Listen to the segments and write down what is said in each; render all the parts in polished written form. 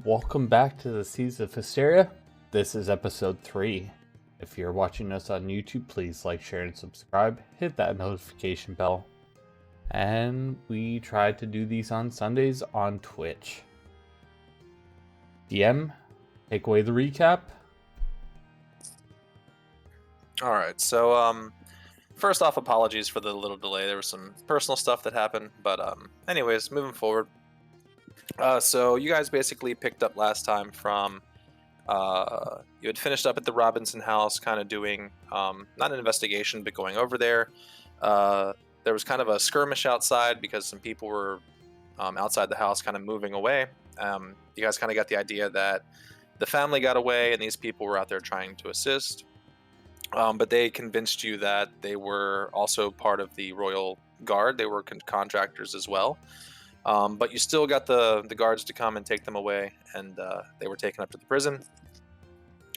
welcome back to the Seas of Hysteria. This is episode 3. If you're watching us on YouTube, please like, share, and subscribe. Hit that notification bell. And we try to do these on Sundays on Twitch. DM, take away the recap. Alright, so first off, apologies for the little delay. There was some personal stuff that happened, but anyways, moving forward. So you guys basically picked up last time from you had finished up at the Robinson house, kind of doing not an investigation, but going over there. There was kind of a skirmish outside because some people were outside the house, kind of moving away. You guys kind of got the idea that the family got away, and these people were out there trying to assist. But they convinced you that they were also part of the Royal Guard. They were contractors as well. But you still got the guards to come and take them away, and they were taken up to the prison.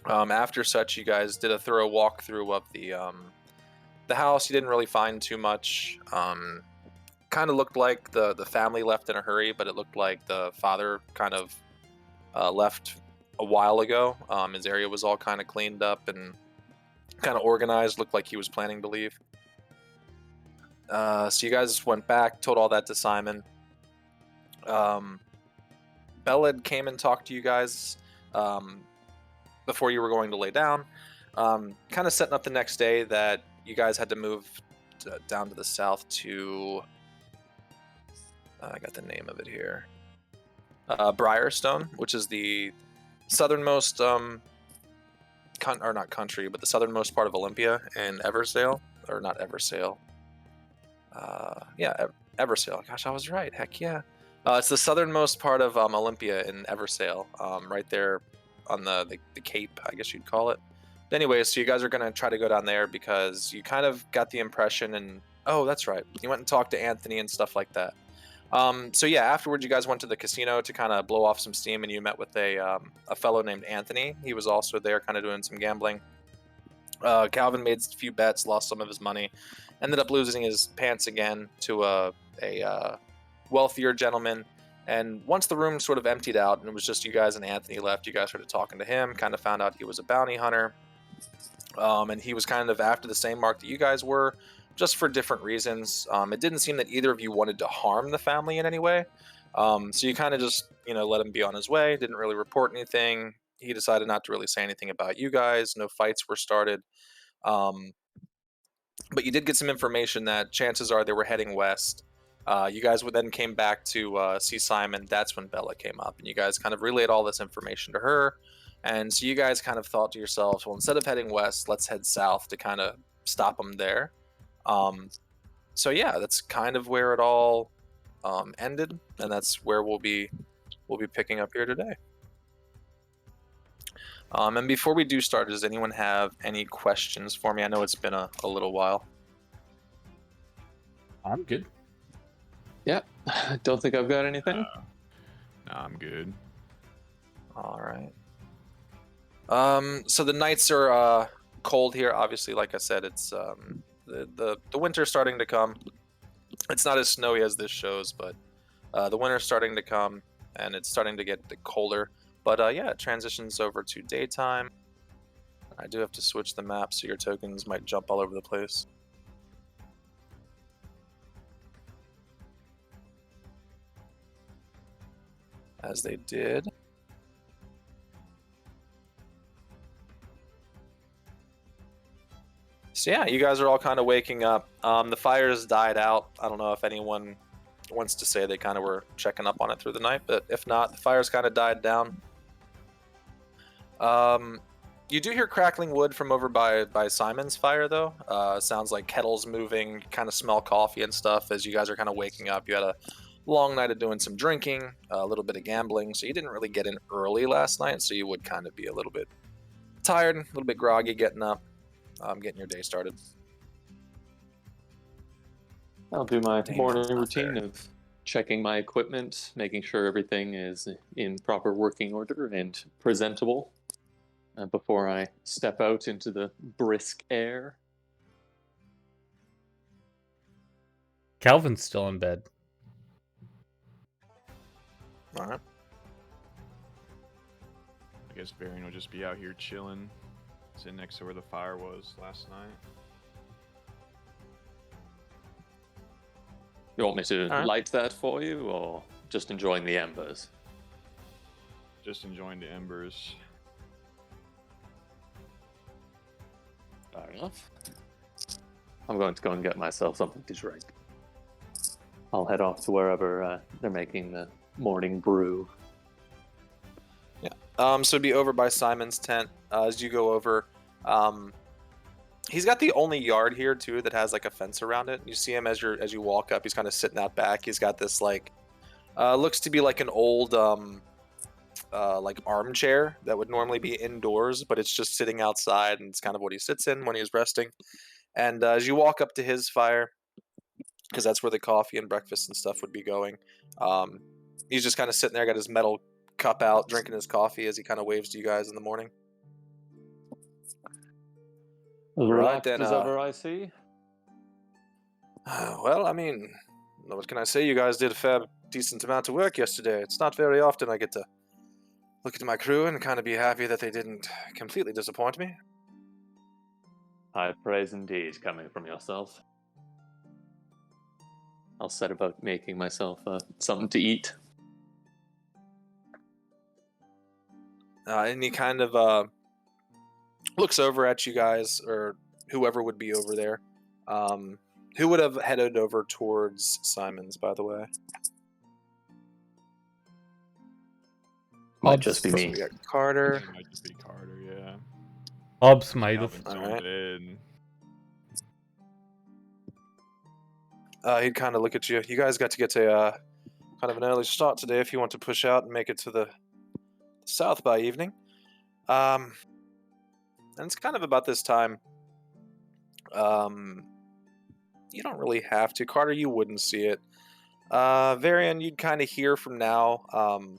After such, you guys did a thorough walkthrough of the house. You didn't really find too much. Kind of looked like the family left in a hurry, but it looked like the father kind of left a while ago. His area was all kind of cleaned up and kind of organized. Looked like he was planning to leave. So you guys went back, told all that to Simon. Bellad came and talked to you guys before you were going to lay down, kind of setting up the next day that you guys had to move down to the south to I got the name of it here, Briarstone, which is the southernmost or not country, but the southernmost part of Olympia, in Eversail, or not Eversail. Eversail. Gosh, I was right. Heck yeah. It's the southernmost part of Olympia in Eversail, right there on the Cape, I guess you'd call it. But anyway, so you guys are going to try to go down there because you kind of got the impression, and oh, that's right, you went and talked to Anthony and stuff like that. So yeah, afterwards you guys went to the casino to kind of blow off some steam, and you met with a fellow named Anthony. He was also there kind of doing some gambling. Calvin made a few bets, lost some of his money, ended up losing his pants again to a wealthier gentleman. And once the room sort of emptied out and it was just you guys and Anthony left, you guys started talking to him, kind of found out he was a bounty hunter. And he was kind of after the same mark that you guys were, just for different reasons. It didn't seem that either of you wanted to harm the family in any way. So you kind of just, let him be on his way, didn't really report anything. He decided not to really say anything about you guys. No fights were started. But you did get some information that chances are they were heading west. You guys then came back to see Simon. That's when Bella came up, and you guys kind of relayed all this information to her. And so you guys kind of thought to yourselves, well, instead of heading west, let's head south to kind of stop them there. So yeah, that's kind of where it all ended, and that's where we'll be picking up here today. And before we do start, does anyone have any questions for me? I know it's been a little while. I'm good. Yeah, I don't think I've got anything. No, I'm good. All right. So the nights are cold here. Obviously, like I said, it's the winter's starting to come. It's not as snowy as this shows, but the winter's starting to come, and it's starting to get colder. But yeah, it transitions over to daytime. I do have to switch the map, so your tokens might jump all over the place. As they did. So yeah, you guys are all kind of waking up. The fires died out. I don't know if anyone wants to say they kind of were checking up on it through the night, but if not, the fires kind of died down. You do hear crackling wood from over by Simon's fire, though. Sounds like kettles moving. You kind of smell coffee and stuff as you guys are kind of waking up. You had a long night of doing some drinking, a little bit of gambling, so you didn't really get in early last night, so you would kind of be a little bit tired, a little bit groggy getting up, getting your day started. I'll do my morning routine of checking my equipment, making sure everything is in proper working order and presentable before I step out into the brisk air. Calvin's still in bed. All right. guess Varian will just be out here chilling, sitting next to where the fire was last night. You want me to Alright. light that for you, or just enjoying the embers? Just enjoying the embers. Fair enough. I'm going to go and get myself something to drink. I'll head off to wherever they're making the morning brew. So it'd be over by Simon's tent. As you go over, he's got the only yard here too that has like a fence around it. You see him as you walk up. He's kind of sitting out back. He's got this like looks to be like an old like armchair that would normally be indoors, but it's just sitting outside, and it's kind of what he sits in when he's resting. And as you walk up to his fire, because that's where the coffee and breakfast and stuff would be going, he's just kind of sitting there, got his metal cup out, drinking his coffee as he kind of waves to you guys in the morning. Relaxed then, as ever, I see. Well, I mean, what can I say? You guys did a fair, decent amount of work yesterday. It's not very often I get to look at my crew and kind of be happy that they didn't completely disappoint me. High praise indeed, coming from yourself. I'll set about making myself something to eat. And he kind of looks over at you guys, or whoever would be over there. Who would have headed over towards Simon's, by the way? Might just be me. We got Carter. It might just be Carter, yeah. Hobbs might have. Calvin's Alright. in He'd kind of look at you. You guys got to get a kind of an early start today if you want to push out and make it to the south by evening. And it's kind of about this time. You don't really have to. Carter, you wouldn't see it. Varian, you'd kind of hear from now.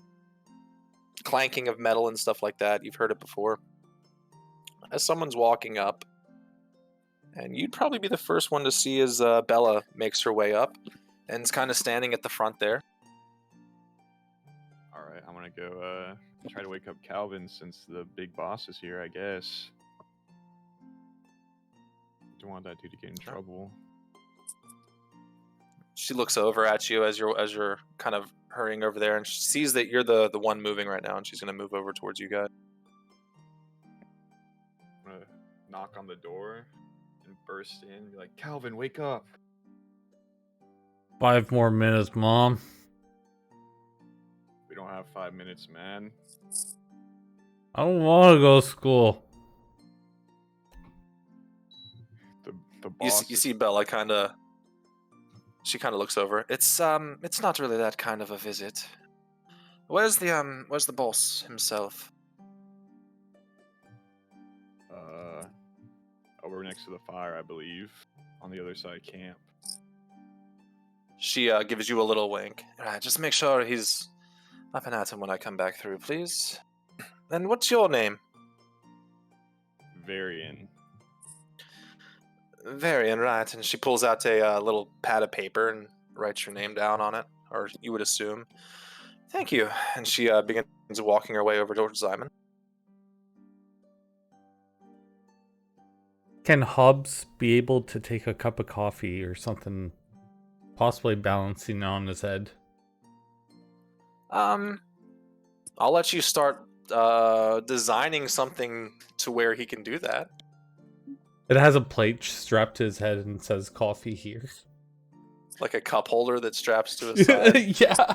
Clanking of metal and stuff like that. You've heard it before. As someone's walking up, and you'd probably be the first one to see as Bella makes her way up and is kind of standing at the front there. Alright, I'm gonna go try to wake up Calvin since the big boss is here, I guess. Don't want that dude to get in trouble. She looks over at you as you're kind of hurrying over there, and she sees that you're the one moving right now, and she's gonna move over towards you guys. I'm gonna knock on the door and burst in and be like, Calvin, wake up! 5 more minutes, Mom. We don't have 5 minutes, man. I don't want to go to school. The boss You see Bella kind of. She kind of looks over. It's not really that kind of a visit. Where's the boss himself? Over next to the fire, I believe, on the other side of camp. She gives you a little wink. Alright, just make sure he's up and at him when I come back through, please. And what's your name? Varian. Varian, right. And she pulls out a little pad of paper and writes your name down on it, or you would assume. Thank you. And she begins walking her way over towards Simon. Can Hobbs be able to take a cup of coffee or something, possibly balancing on his head? I'll let you start designing something to where he can do that. It has a plate strapped to his head and says coffee here. Like a cup holder that straps to his side. Yeah.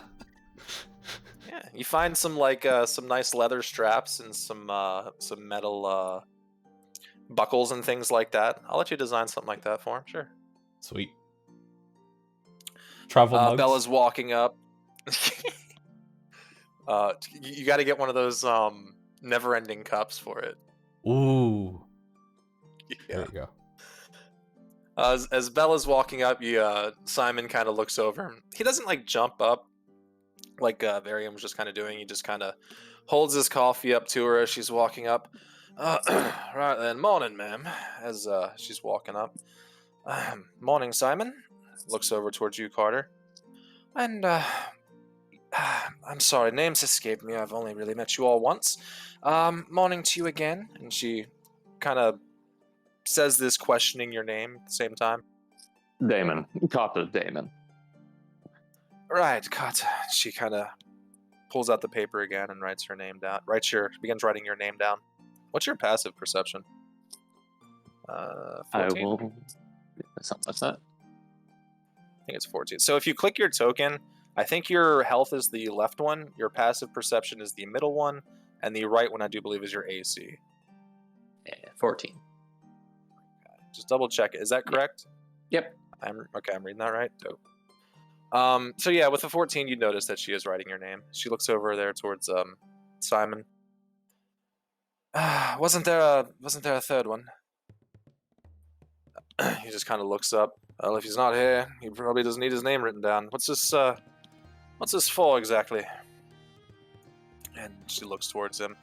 Yeah, you find some some nice leather straps and some metal buckles and things like that. I'll let you design something like that for him. Sure. Sweet. Travel mugs. Bella's walking up. You got to get one of those never-ending cups for it. Ooh. Yeah. There you go. As Bella's walking up, Simon kind of looks over. He doesn't like jump up like Varian was just kind of doing. He just kind of holds his coffee up to her as she's walking up. Right then, morning, ma'am. As she's walking up. Morning, Simon. Looks over towards you, Carter. And I'm sorry, names escape me. I've only really met you all once. Morning to you again. And she kind of says this, questioning your name at the same time. Damon. Kata Damon. Right, Kata. She kind of pulls out the paper again and writes her name down. Begins writing your name down. What's your passive perception? 14? I will. Something like that. I think it's 14. So if you click your token, I think your health is the left one, your passive perception is the middle one, and the right one I do believe is your AC. Yeah, 14. Just double check it. Is that correct? Yep. I'm reading that right. Dope. So yeah, with the 14, you notice that she is writing your name. She looks over there towards Simon. Wasn't there a third one? He just kind of looks up. Well, if he's not here, he probably doesn't need his name written down. What's this for exactly? And she looks towards him.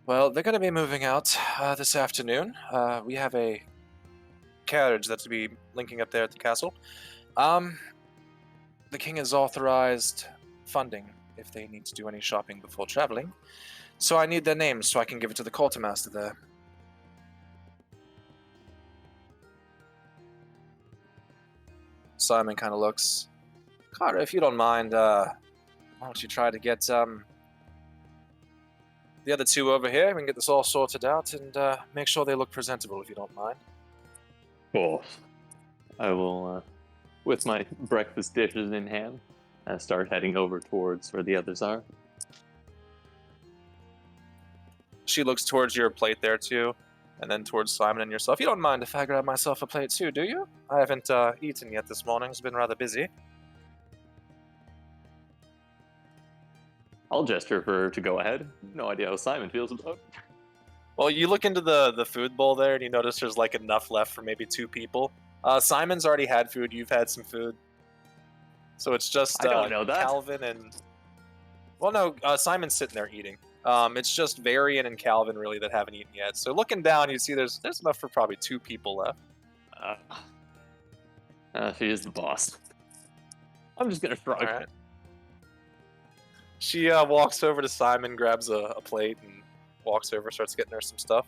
Well, they're going to be moving out this afternoon. We have a carriage that's to be linking up there at the castle. The king has authorized funding if they need to do any shopping before traveling. So I need their names so I can give it to the quartermaster there. Simon kind of looks. Carter, if you don't mind, why don't you try to get the other two over here? We can get this all sorted out and make sure they look presentable, if you don't mind. Cool. I will, with my breakfast dishes in hand, start heading over towards where the others are. She looks towards your plate there, too, and then towards Simon and yourself. You don't mind if I grab myself a plate, too, do you? I haven't eaten yet this morning. It's been rather busy. I'll gesture for her to go ahead. No idea how Simon feels about it. Well, you look into the food bowl there, and you notice there's, like, enough left for maybe 2 people. Simon's already had food. You've had some food. So it's just I don't know that. Calvin and... Well, no, Simon's sitting there eating. It's just Varian and Calvin, really, that haven't eaten yet. So looking down, you see there's enough for probably 2 people left. She is the boss. I'm just gonna shrug. All right. She walks over to Simon, grabs a plate, and walks over, starts getting her some stuff.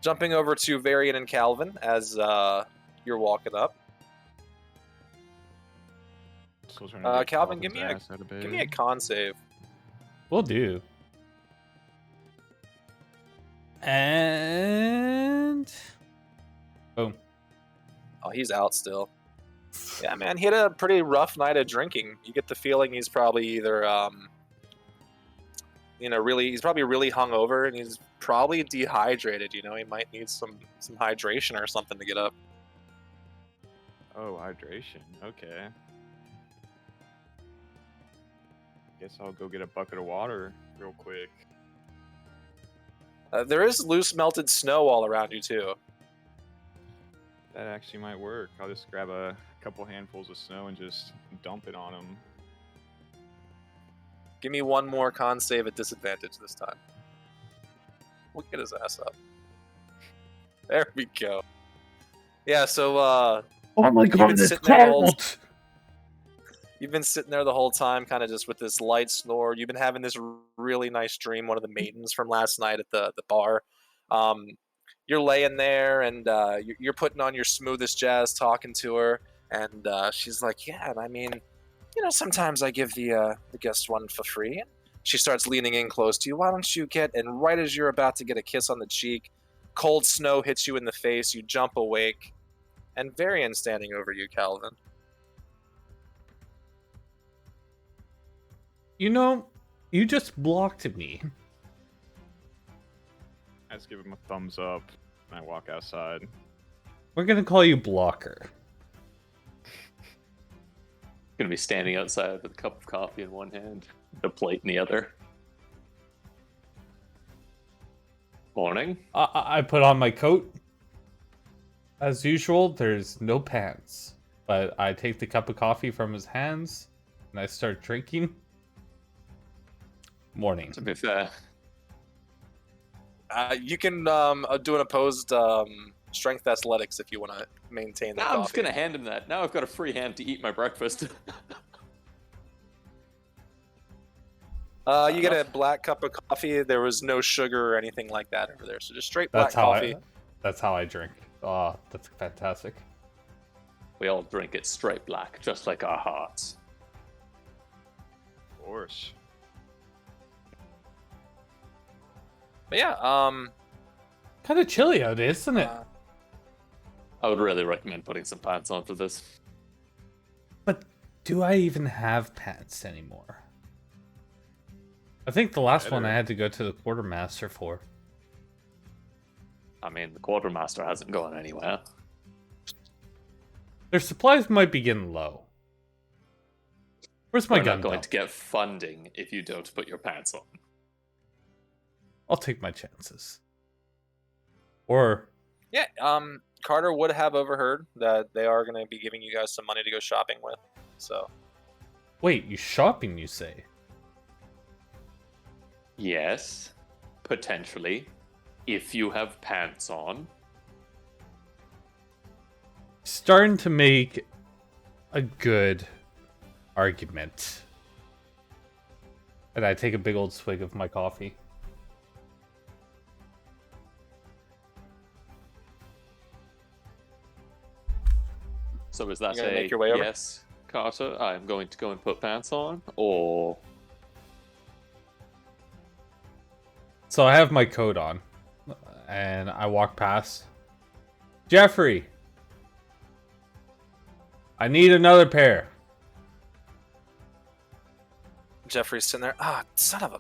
Jumping over to Varian and Calvin as you're walking up. Calvin, give me a con save. Will do. And boom. Oh, he's out still. Yeah, man, he had a pretty rough night of drinking. You get the feeling he's probably either, he's probably really hungover, and he's probably dehydrated. You know, he might need some hydration or something to get up. Oh, hydration. Okay. Guess I'll go get a bucket of water real quick. There is loose melted snow all around you, too. That actually might work. I'll just grab a couple handfuls of snow and just dump it on him. Give me one more con save at disadvantage this time. We'll get his ass up. There we go. Yeah, so, oh my god, it's cold! You've been sitting there the whole time, kind of just with this light snore. You've been having this really nice dream, one of the maidens from last night at the bar. You're laying there, and you're putting on your smoothest jazz, talking to her, and she's like, yeah, and I mean, sometimes I give the guest one for free. She starts leaning in close to you. Why don't you get, and right as you're about to get a kiss on the cheek, cold snow hits you in the face, you jump awake, and Varian standing over you, Calvin. You just blocked me. I just give him a thumbs up and I walk outside. We're gonna call you Blocker. Gonna be standing outside with a cup of coffee in one hand, a plate in the other. Morning. I put on my coat. As usual, there's no pants. But I take the cup of coffee from his hands and I start drinking. Morning. To be fair. You can do an opposed strength athletics if you want to maintain that. I'm just gonna hand him that. Now I've got a free hand to eat my breakfast. You get a black cup of coffee. There was no sugar or anything like that over there, so just straight black That's how coffee. that's how I drink. Oh, that's fantastic. We all drink it straight black, just like our hearts. Of course. But yeah, Kind of chilly out, isn't it? I would really recommend putting some pants on for this. But do I even have pants anymore? I think the last one I had to go to the quartermaster for. I mean, the quartermaster hasn't gone anywhere. Their supplies might be getting low. Where's my We're gun not going belt? to get funding if you don't put your pants on. I'll take my chances. Or yeah. Carter would have overheard that they are going to be giving you guys some money to go shopping with. So. wait, you shopping? You say? Yes, potentially, if you have pants on. Starting to make a good argument. And I take a big old swig of my coffee. So is that You gonna a make your way over? yes, Carter? I'm going to go and put pants on, or So I have my coat on, and I walk past. Jeffrey, I need another pair. Jeffrey's sitting there. Ah, son of a.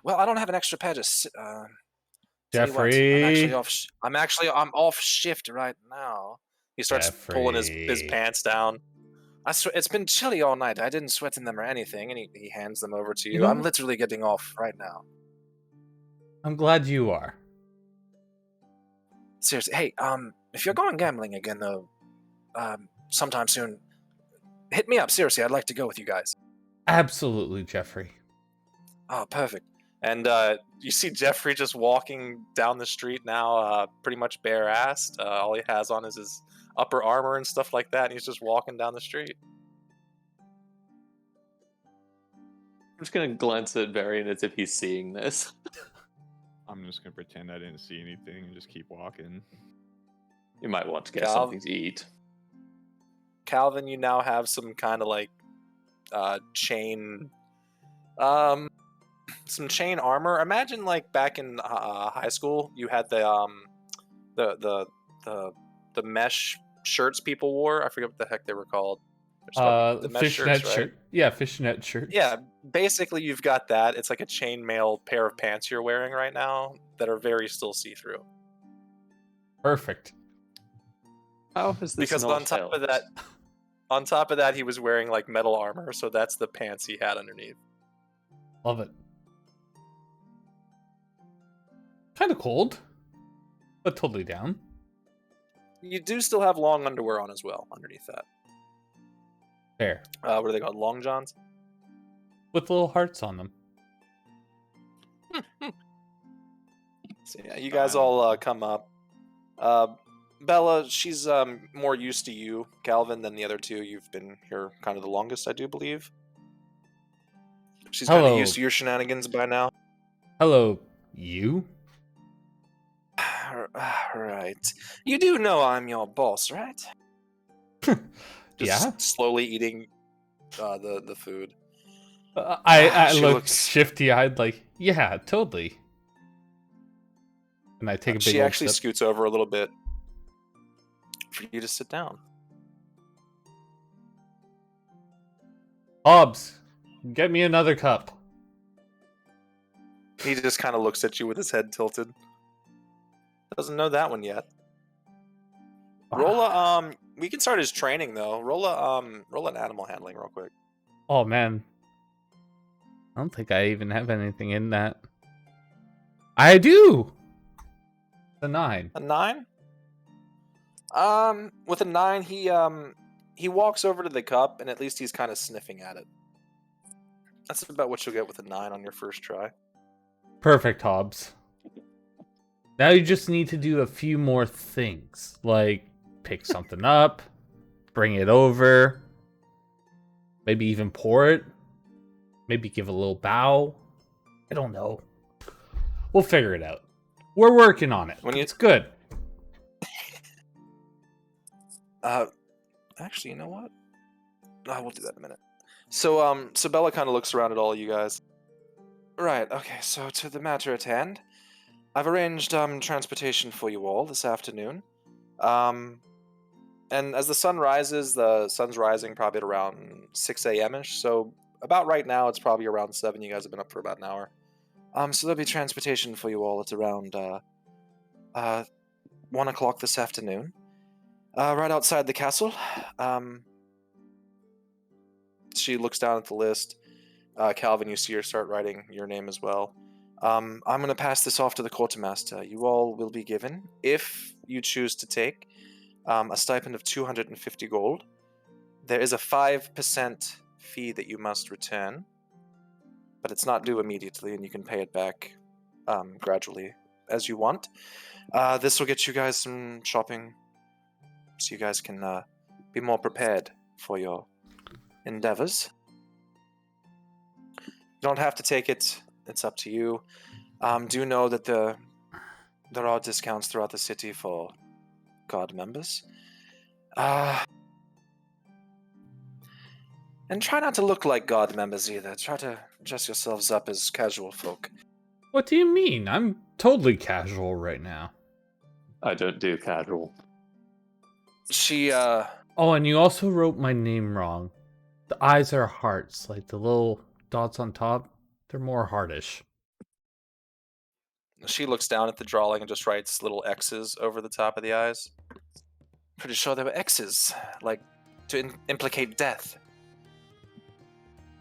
Well, I don't have an extra pair. Just tell you what, Jeffrey, I'm off shift right now. He starts pulling his Jeffrey. pants down. It's been chilly all night. I didn't sweat in them or anything, and he hands them over to you. know- I'm literally getting off right now. I'm glad you are. Seriously, hey, if you're going gambling again though, sometime soon, hit me up. Seriously, I'd like to go with you guys. Absolutely, Jeffrey. Oh, perfect. And you see Jeffrey just walking down the street now, pretty much bare-assed. All he has on is his upper armor and stuff like that, and he's just walking down the street. I'm just gonna glance at Varian as if he's seeing this. I'm just gonna pretend I didn't see anything and just keep walking. You might want to get Cal- something to eat. Calvin, you now have some kind of like chain, some chain armor. Imagine like back in high school, you had the mesh shirts people wore. I forget what the heck they were called. The mesh Fishnet shirts, right? shirt. Yeah, fishnet shirt. Yeah, basically you've got that. It's like a chainmail pair of pants you're wearing right now that are very still see-through. Perfect. How has this Because not on top of that, he was wearing like metal armor, so that's the pants he had underneath. Love it. Kind of cold, but totally down. You do still have long underwear on as well underneath that. Fair. What are they called? Long johns? With little hearts on them. So yeah, you guys all come up. Bella, she's more used to you, Calvin, than the other two. You've been here kind of the longest, I do believe. She's kind of Hello. used to your shenanigans by now. Hello, you? Right. You do know I'm your boss, right? Just Yeah? slowly eating the food. I She look looks- shifty-eyed like, yeah, totally. And I take a big She old actually sip. scoots over a little bit for you to sit down. Hobbs, get me another cup. He just kind of looks at you with his head tilted. Doesn't know that one yet. Roll a we can start his training though. Roll an animal handling real quick. Oh, man. I don't think I even have anything in that. I do! The 9. A 9? With a 9, he walks over to the cup and at least he's kind of sniffing at it. That's about what you'll get with a 9 on your first try. Perfect, Hobbs. Now you just need to do a few more things, like pick something up, bring it over, maybe even pour it, Maybe give a little bow. I don't know. We'll figure it out. We're working on it. It's good. Actually, you know what? We'll do that in a minute. So, Bella kind of looks around at all of you guys. Right, okay, so to the matter at hand, I've arranged transportation for you all this afternoon. And as the sun rises, the sun's rising probably at around 6 a.m.-ish, so about right now it's probably around 7. You guys have been up for about an hour. So there'll be transportation for you all at around 1 o'clock this afternoon. Right outside the castle. She looks down at the list. Calvin, you see her start writing your name as well. I'm going to pass this off to the quartermaster. You all will be given, if you choose to take, a stipend of 250 gold. There is a 5% fee that you must return, but it's not due immediately, and you can pay it back gradually as you want. This will get you guys some shopping, so you guys can be more prepared for your endeavors. You don't have to take it. It's up to you. Do know that there are discounts throughout the city for God members. And try not to look like God members either. Try to dress yourselves up as casual folk. What do you mean? I'm totally casual right now. I don't do casual. She, Oh, and you also wrote my name wrong. The eyes are hearts, like the little dots on top. They're more heartish. She looks down at the drawing and just writes little X's over the top of the eyes. Pretty sure they were X's, like to implicate death.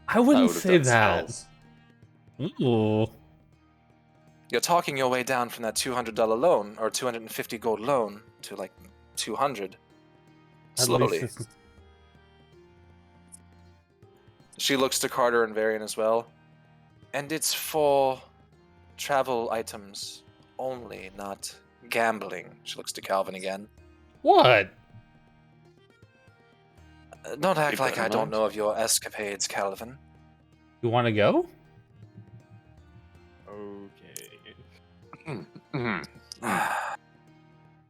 I wouldn't say that. Spells. Ooh. You're talking your way down from that $200 loan, or 250 gold loan, to like 200. Slowly. She looks to Carter and Varian as well. And it's for travel items only, not gambling. She looks to Calvin again. What? Don't act like I don't know of your escapades, Calvin. You want to go? Okay.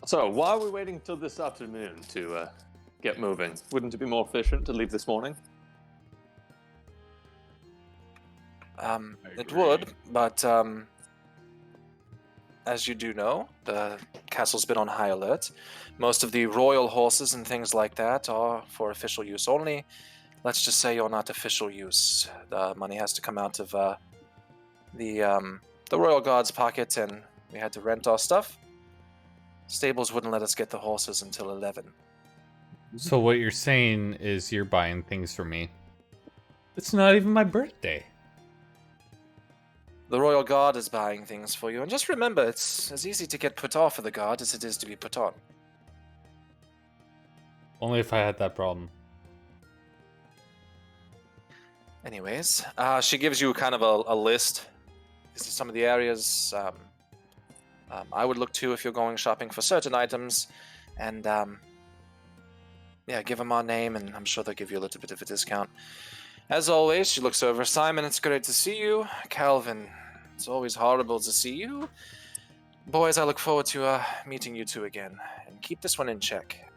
So, why are we waiting until this afternoon to get moving? Wouldn't it be more efficient to leave this morning? It would, but as you do know, the castle's been on high alert. Most of the royal horses and things like that are for official use only. Let's just say you're not official use. The money has to come out of the royal guard's pocket, and we had to rent our stuff. Stables wouldn't let us get the horses until 11. So what you're saying is you're buying things for me. It's not even my birthday. The royal guard is buying things for you, and just remember, it's as easy to get put off of the guard as it is to be put on. Only if I had that problem. Anyways, she gives you kind of a list. These are some of the areas I would look to if you're going shopping for certain items, and yeah, give them our name, and I'm sure they'll give you a little bit of a discount. As always, she looks over. Simon, it's great to see you. Calvin, it's always horrible to see you. Boys, I look forward to meeting you two again, and keep this one in check.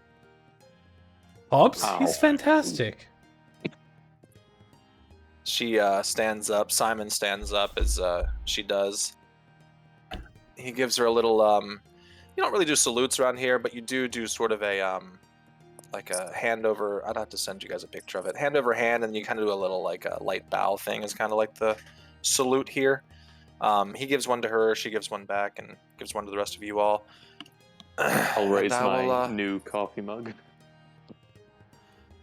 Hobbs? Ow. He's fantastic. She stands up. Simon stands up as she does. He gives her a little, you don't really do salutes around here, but you do sort of a, like a hand over, I'd have to send you guys a picture of it. Hand over hand, and you kind of do a little, like, a light bow thing is kind of like the salute here. He gives one to her, she gives one back, and gives one to the rest of you all. I'll raise my new coffee mug.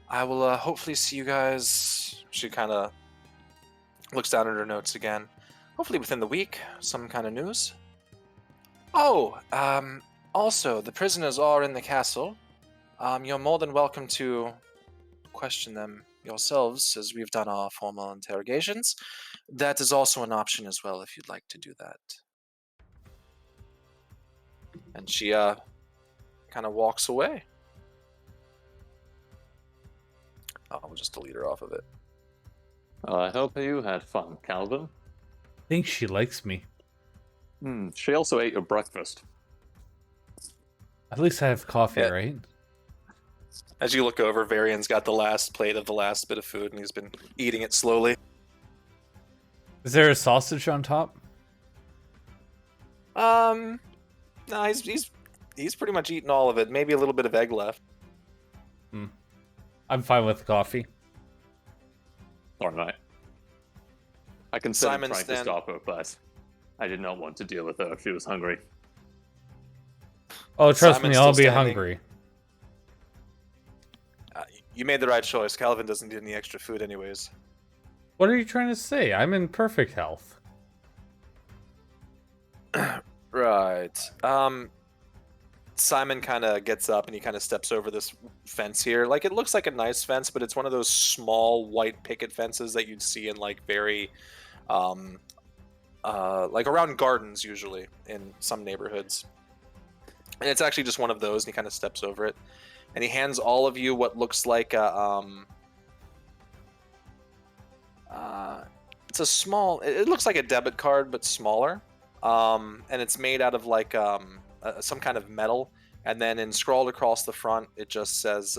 I will hopefully see you guys. She kind of looks down at her notes again. Hopefully within the week, some kind of news. Oh, also, the prisoners are in the castle. You're more than welcome to question them yourselves, as we've done our formal interrogations. That is also an option as well, if you'd like to do that. And she kind of walks away. I'll just delete her off of it. Well, I hope you had fun, Calvin. I think she likes me. She also ate your breakfast. At least I have coffee, Yeah. right? As you look over, Varian's got the last plate of the last bit of food, and he's been eating it slowly. Is there a sausage on top? No, he's pretty much eaten all of it. Maybe a little bit of egg left. I'm fine with coffee. All right. I considered Simon trying to stand- stop her, but I did not want to deal with her if she was hungry. Oh, trust Simon's me, I'll still be standing. hungry. You made the right choice. Calvin doesn't need any extra food, anyways. What are you trying to say? I'm in perfect health. Right. Simon kind of gets up and he kind of steps over this fence here. Like, it looks like a nice fence, but it's one of those small white picket fences that you'd see in like very, like around gardens usually in some neighborhoods. And it's actually just one of those, and he kind of steps over it, and he hands all of you what looks like a it's a small. It looks like a debit card, but smaller. And it's made out of like some kind of metal, and then scrawled across the front it just says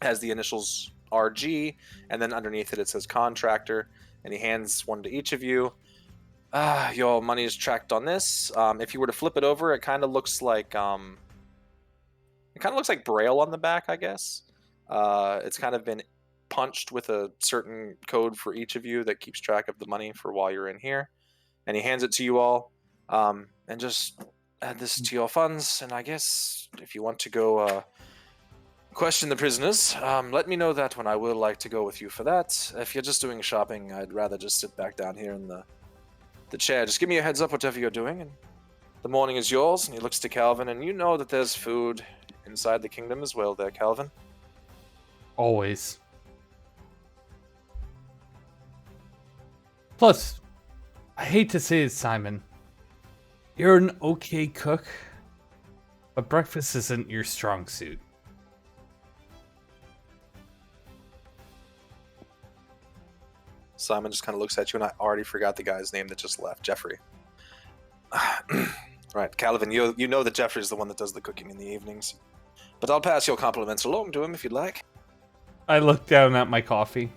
has the initials RG, and then underneath it says contractor, and he hands one to each of you. Your money is tracked on this. If you were to flip it over, it kind of looks like Braille on the back, I guess. It's kind of been punched with a certain code for each of you that keeps track of the money for while you're in here. And he hands it to you all, and just add this to your funds. And I guess if you want to go question the prisoners, let me know that when I will like to go with you for that. If you're just doing shopping, I'd rather just sit back down here in the chair. Just give me a heads up whatever you're doing, and the morning is yours. And he looks to Calvin, and you know that there's food inside the kingdom as well there, Calvin. Always. Plus, I hate to say it, Simon. You're an okay cook, but breakfast isn't your strong suit. Simon just kind of looks at you, and I already forgot the guy's name that just left, Jeffrey. Right, Calvin, you know that Jeffrey's the one that does the cooking in the evenings. But I'll pass your compliments along to him if you'd like. I look down at my coffee.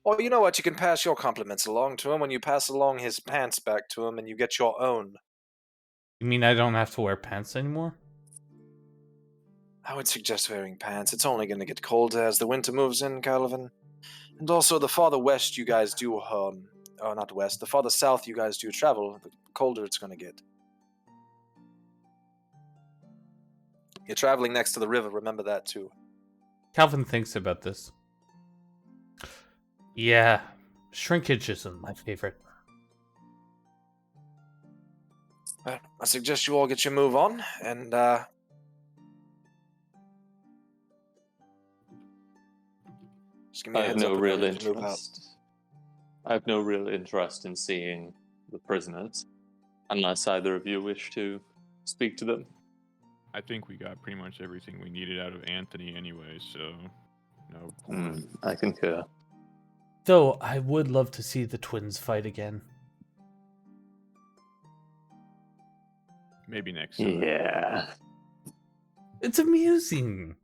Or you know what, you can pass your compliments along to him when you pass along his pants back to him and you get your own. You mean I don't have to wear pants anymore? I would suggest wearing pants. It's only going to get colder as the winter moves in, Calvin. And also, the farther west you guys do, or not west, the farther south you guys do travel, the colder it's going to get. You're traveling next to the river, remember that too. Calvin thinks about this. Yeah, shrinkage isn't my favorite. I suggest you all get your move on, and just give me I a have heads no up real whenever you move out. interest. I have no real interest in seeing the prisoners, unless either of you wish to speak to them. I think we got pretty much everything we needed out of Anthony anyway, so no point. I concur. Though I would love to see the twins fight again. Maybe next time. Yeah. It's amusing.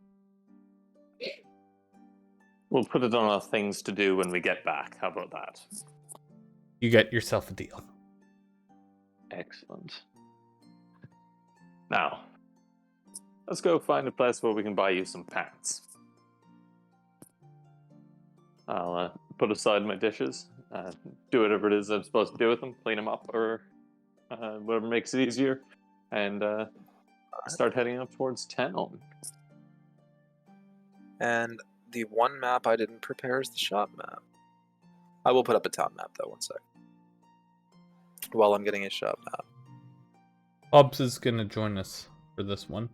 We'll put it on our things to do when we get back. How about that? You get yourself a deal. Excellent. Now, let's go find a place where we can buy you some pants. I'll put aside my dishes, do whatever it is I'm supposed to do with them, clean them up, or whatever makes it easier, and start heading up towards town. And the one map I didn't prepare is the shop map. I will put up a town map, though, one sec. While I'm getting a shop map. Hobbs is gonna join us for this one.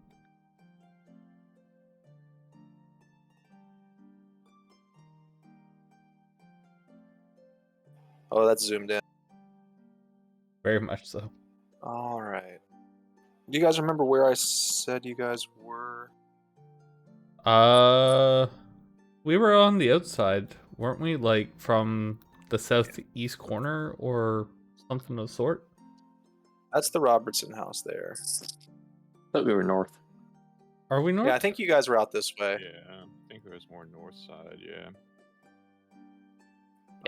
Oh, that's zoomed in. Very much so. Alright. Do you guys remember where I said you guys were? We were on the outside, weren't we? Like from the southeast corner or something of the sort? That's the Robertson house there. Thought we were north. Are we north? Yeah, I think you guys were out this way. Yeah, I think it was more north side. Yeah.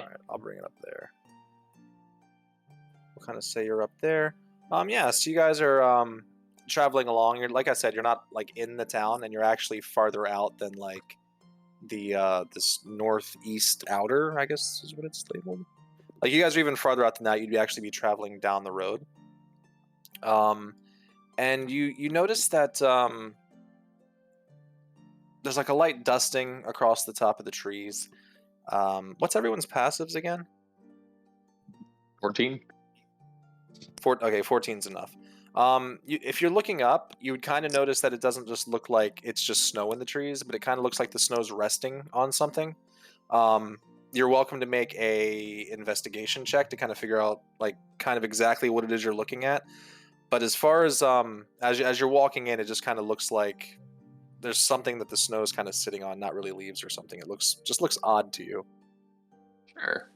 All right, I'll bring it up there. We'll kind of say you're up there. Yeah, so you guys are traveling along. You're, like I said, you're not like in the town, and you're actually farther out than like the this northeast outer, I guess is what it's labeled. Like you guys are even farther out than that. You'd actually be traveling down the road. And you notice that there's like a light dusting across the top of the trees. What's everyone's passives again? 14. Okay, 14's enough. If you're looking up, you would kind of notice that it doesn't just look like it's just snow in the trees, but it kind of looks like the snow's resting on something. You're welcome to make a investigation check to kind of figure out like kind of exactly what it is you're looking at. But as far as as you're walking in, it just kind of looks like there's something that the snow is kind of sitting on, not really leaves or something. It just looks odd to you. Sure.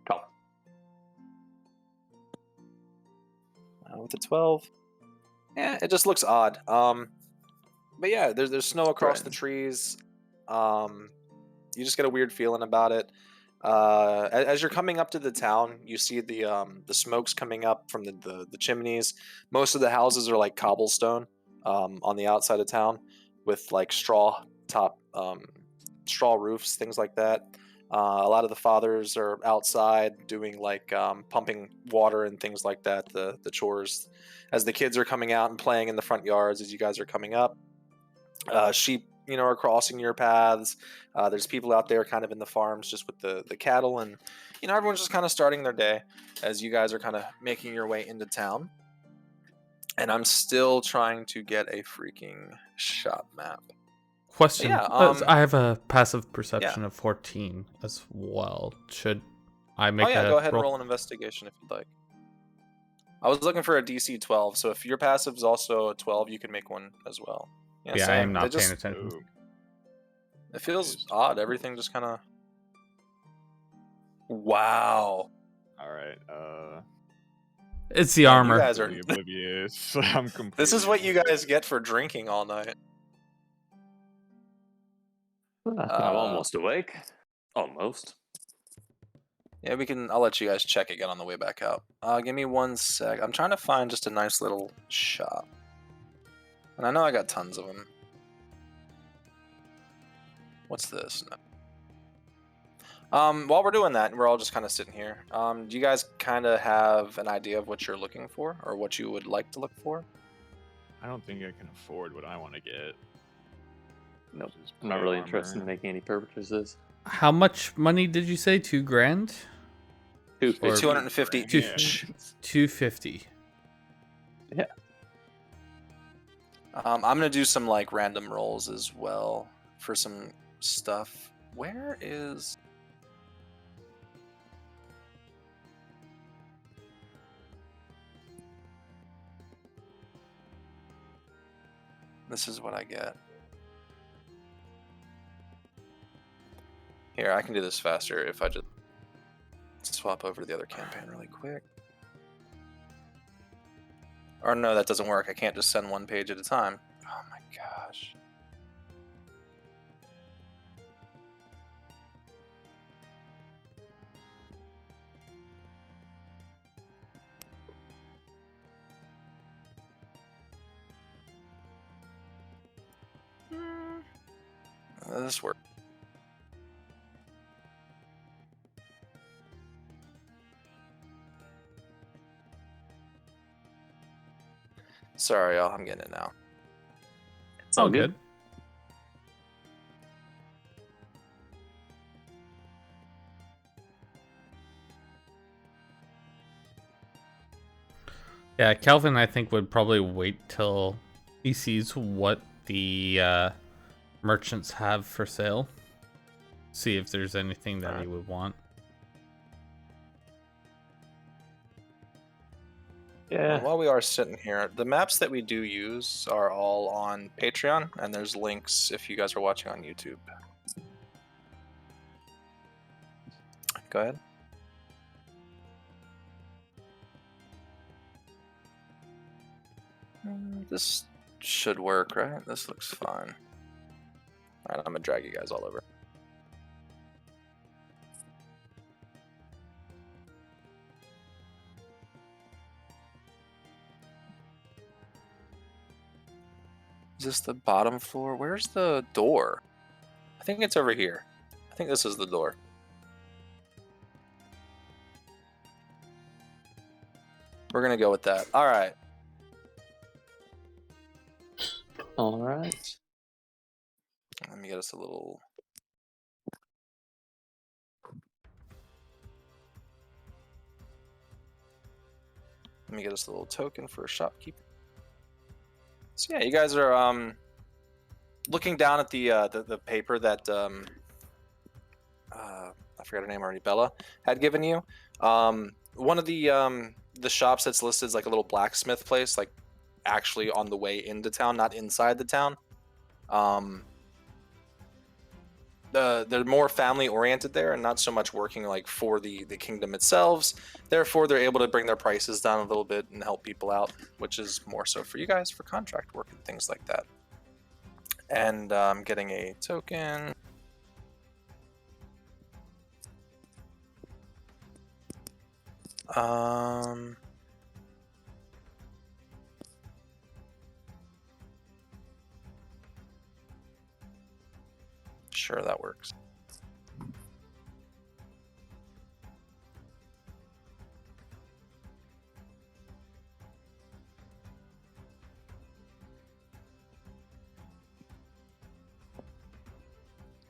Top. With the 12, yeah, it just looks odd. But yeah, there's snow across the trees. You just get a weird feeling about it. As you're coming up to the town, you see the smokes coming up from the chimneys. Most of the houses are like cobblestone on the outside of town, with like straw roofs, things like that. A lot of the fathers are outside doing like pumping water and things like that, the chores, as the kids are coming out and playing in the front yards as you guys are coming up. Sheep, are crossing your paths. There's people out there kind of in the farms just with the cattle, and everyone's just kind of starting their day as you guys are kind of making your way into town. And I'm still trying to get a freaking shop map. Question. Yeah, I have a passive perception of 14 as well. Should I make go ahead and roll an investigation if you'd like. I was looking for a DC 12, so if your passive's also a 12, you can make one as well. Yeah, I same. am not paying attention. Ooh. It feels odd. Everything just kind of... Wow. All right. It's the armor. You guys are oblivious. I'm completely. This is what you guys get for drinking all night. I'm almost awake. Almost. Yeah, I'll let you guys check again on the way back out. Give me 1 sec. I'm trying to find just a nice little shop. And I know I got tons of them. What's this? No. While we're doing that, and we're all just kind of sitting here, do you guys kind of have an idea of what you're looking for, or what you would like to look for? I don't think I can afford what I want to get. Nope. Just I'm not play really armor. interested in making any purchases. How much money did you say? 2 grand? 250. 250 Two- each. 250. Yeah. I'm gonna do some like random rolls as well for some stuff. Where is... This is what I get. Here, I can do this faster if I just swap over to the other campaign really quick. Or no, that doesn't work. I can't just send one page at a time. Oh my gosh. This works. Sorry, y'all. I'm getting it now. It's all good. Yeah, Calvin, I think, would probably wait till he sees what the merchants have for sale. See if there's anything that he would want. Yeah. While we are sitting here, the maps that we do use are all on Patreon, and there's links if you guys are watching on YouTube. Go ahead. This should work, right? This looks fine. Alright, I'm gonna drag you guys all over. Is this the bottom floor? Where's the door? I think it's over here. I think this is the door. We're gonna go with that. Alright. All right. Let me get us a little... Let me get us a little token for a shopkeeper. So yeah, you guys are looking down at the paper that I forgot her name already, Bella had given you. One of the shops that's listed is like a little blacksmith place, like actually on the way into town, not inside the town. They're more family oriented there and not so much working like for the kingdom itself. Therefore, they're able to bring their prices down a little bit and help people out, which is more so for you guys for contract work and things like that. And I'm getting a token. Sure, that works.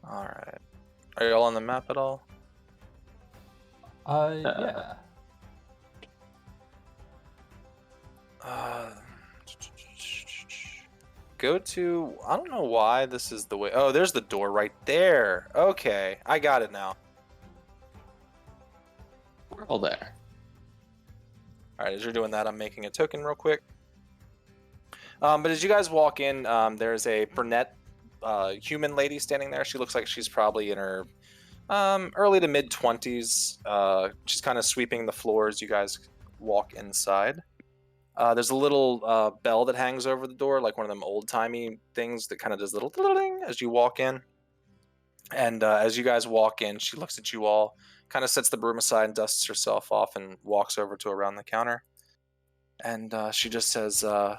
All right. Are you all on the map at all? Yeah. Go to, I don't know why this is the way. Oh, there's the door right there. Okay, I got it now. We're all there. All right, as you're doing that, I'm making a token real quick. But as you guys walk in, there's a brunette human lady standing there. She looks like she's probably in her early to mid 20s. She's kind of sweeping the floor as you guys walk inside. There's a little bell that hangs over the door, like one of them old-timey things that kind of does a little ding as you walk in. And as you guys walk in, she looks at you all, kind of sets the broom aside and dusts herself off and walks over to around the counter. And she just says, I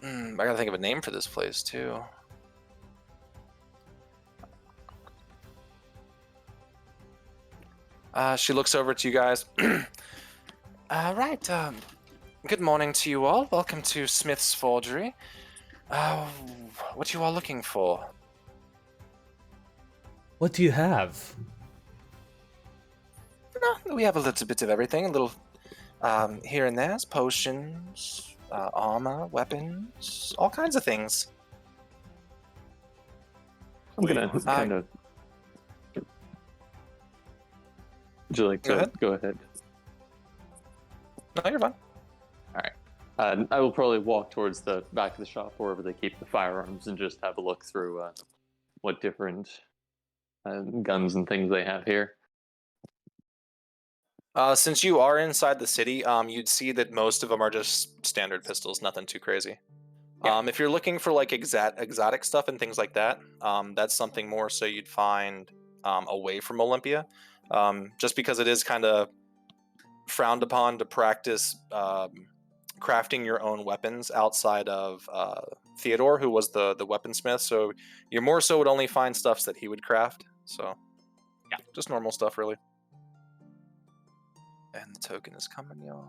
gotta think of a name for this place, too. She looks over to you guys. Right, good morning to you all. Welcome to Smith's Forgery. What you all looking for? What do you have? We have a little bit of everything. A little here and there's potions, armor, weapons, all kinds of things. I'm gonna kind of. Would you like to go ahead? No, you're fine. All right. I will probably walk towards the back of the shop, wherever they keep the firearms, and just have a look through what different guns and things they have here. Since you are inside the city, you'd see that most of them are just standard pistols, nothing too crazy. Yeah. If you're looking for like exotic stuff and things like that, that's something more so you'd find away from Olympia, just because it is kind of frowned upon to practice crafting your own weapons outside of Theodore, who was the weaponsmith. So you more so would only find stuffs that he would craft. So yeah, just normal stuff really. And the token is coming, y'all.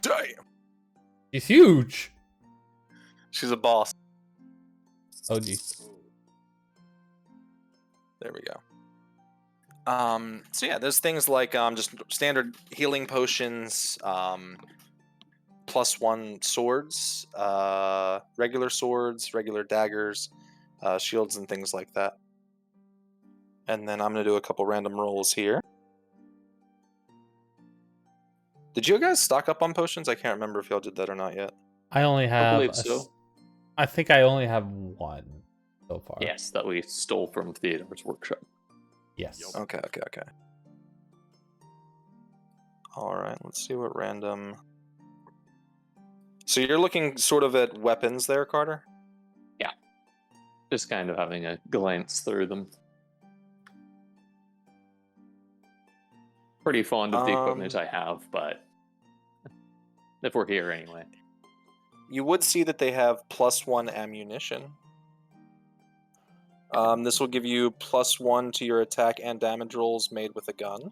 Damn. He's huge. She's a boss. Oh, geez. There we go. So yeah, there's things like just standard healing potions, +1 swords, regular daggers, shields, and things like that. And then I'm gonna do a couple random rolls here. Did you guys stock up on potions? I can't remember if y'all did that or not yet. I only I have. believe so. I think I only have one so far. Yes, that we stole from Theodore's workshop. Yes. Yep. Okay. All right, let's see what random. So you're looking sort of at weapons there, Carter? Just kind of having a glance through them. Pretty fond of the equipment I have, but if we're here anyway. You would see that they have +1 ammunition. This will give you +1 to your attack and damage rolls made with a gun.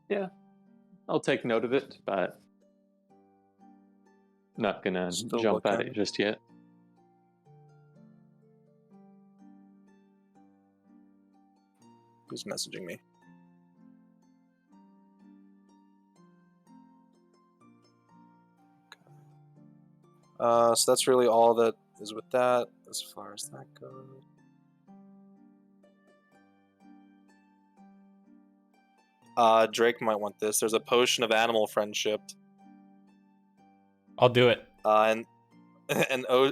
Yeah, I'll take note of it, but not gonna Still jump at looking. it just yet. Who's messaging me? So that's really all that is with that, as far as that goes. Drake might want this. There's a potion of animal friendship, I'll do it. and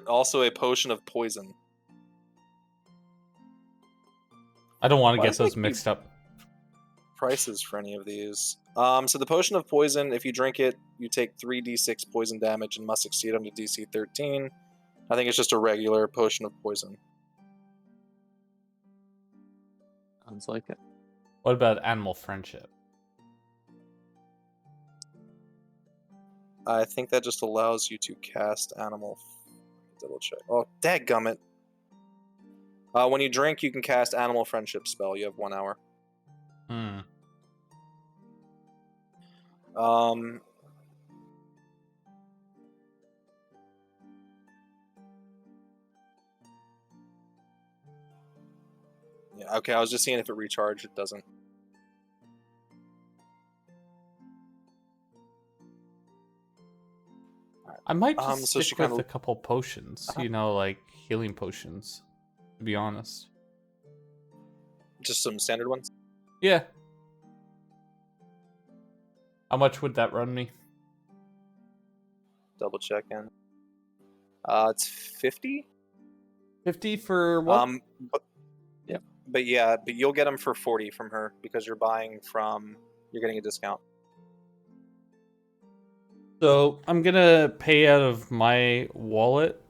also a potion of poison. I don't want to Why get does those that keep- mixed up. Prices for any of these. So the potion of poison, if you drink it, you take 3d6 poison damage and must succeed on to DC 13. I think it's just a regular potion of poison. Sounds like it. What about animal friendship? I think that just allows you to cast animal. Double check. Oh, dadgummit. When you drink, you can cast animal friendship spell. You have 1 hour. Hmm. Yeah, okay, I was just seeing if it recharged. It doesn't. I might just so she stick with kinda- a couple potions. You know, like healing potions. To be honest. Just some standard ones. Yeah. How much would that run me? Double checking. It's 50. 50 for what? But you'll get them for 40 from her because you're buying from. You're getting a discount. So I'm gonna pay out of my wallet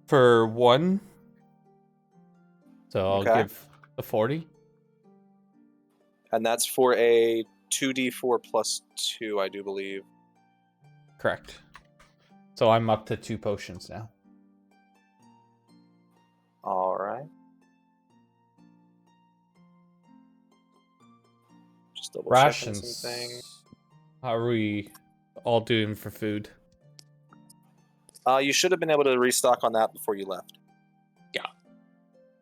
for one. So I'll Okay. give the 40. And that's for a 2d4 plus 2, I do believe. Correct. So I'm up to 2 potions now. All right. Just double checking Rations. something. How are we all doing for food? You should have been able to restock on that before you left.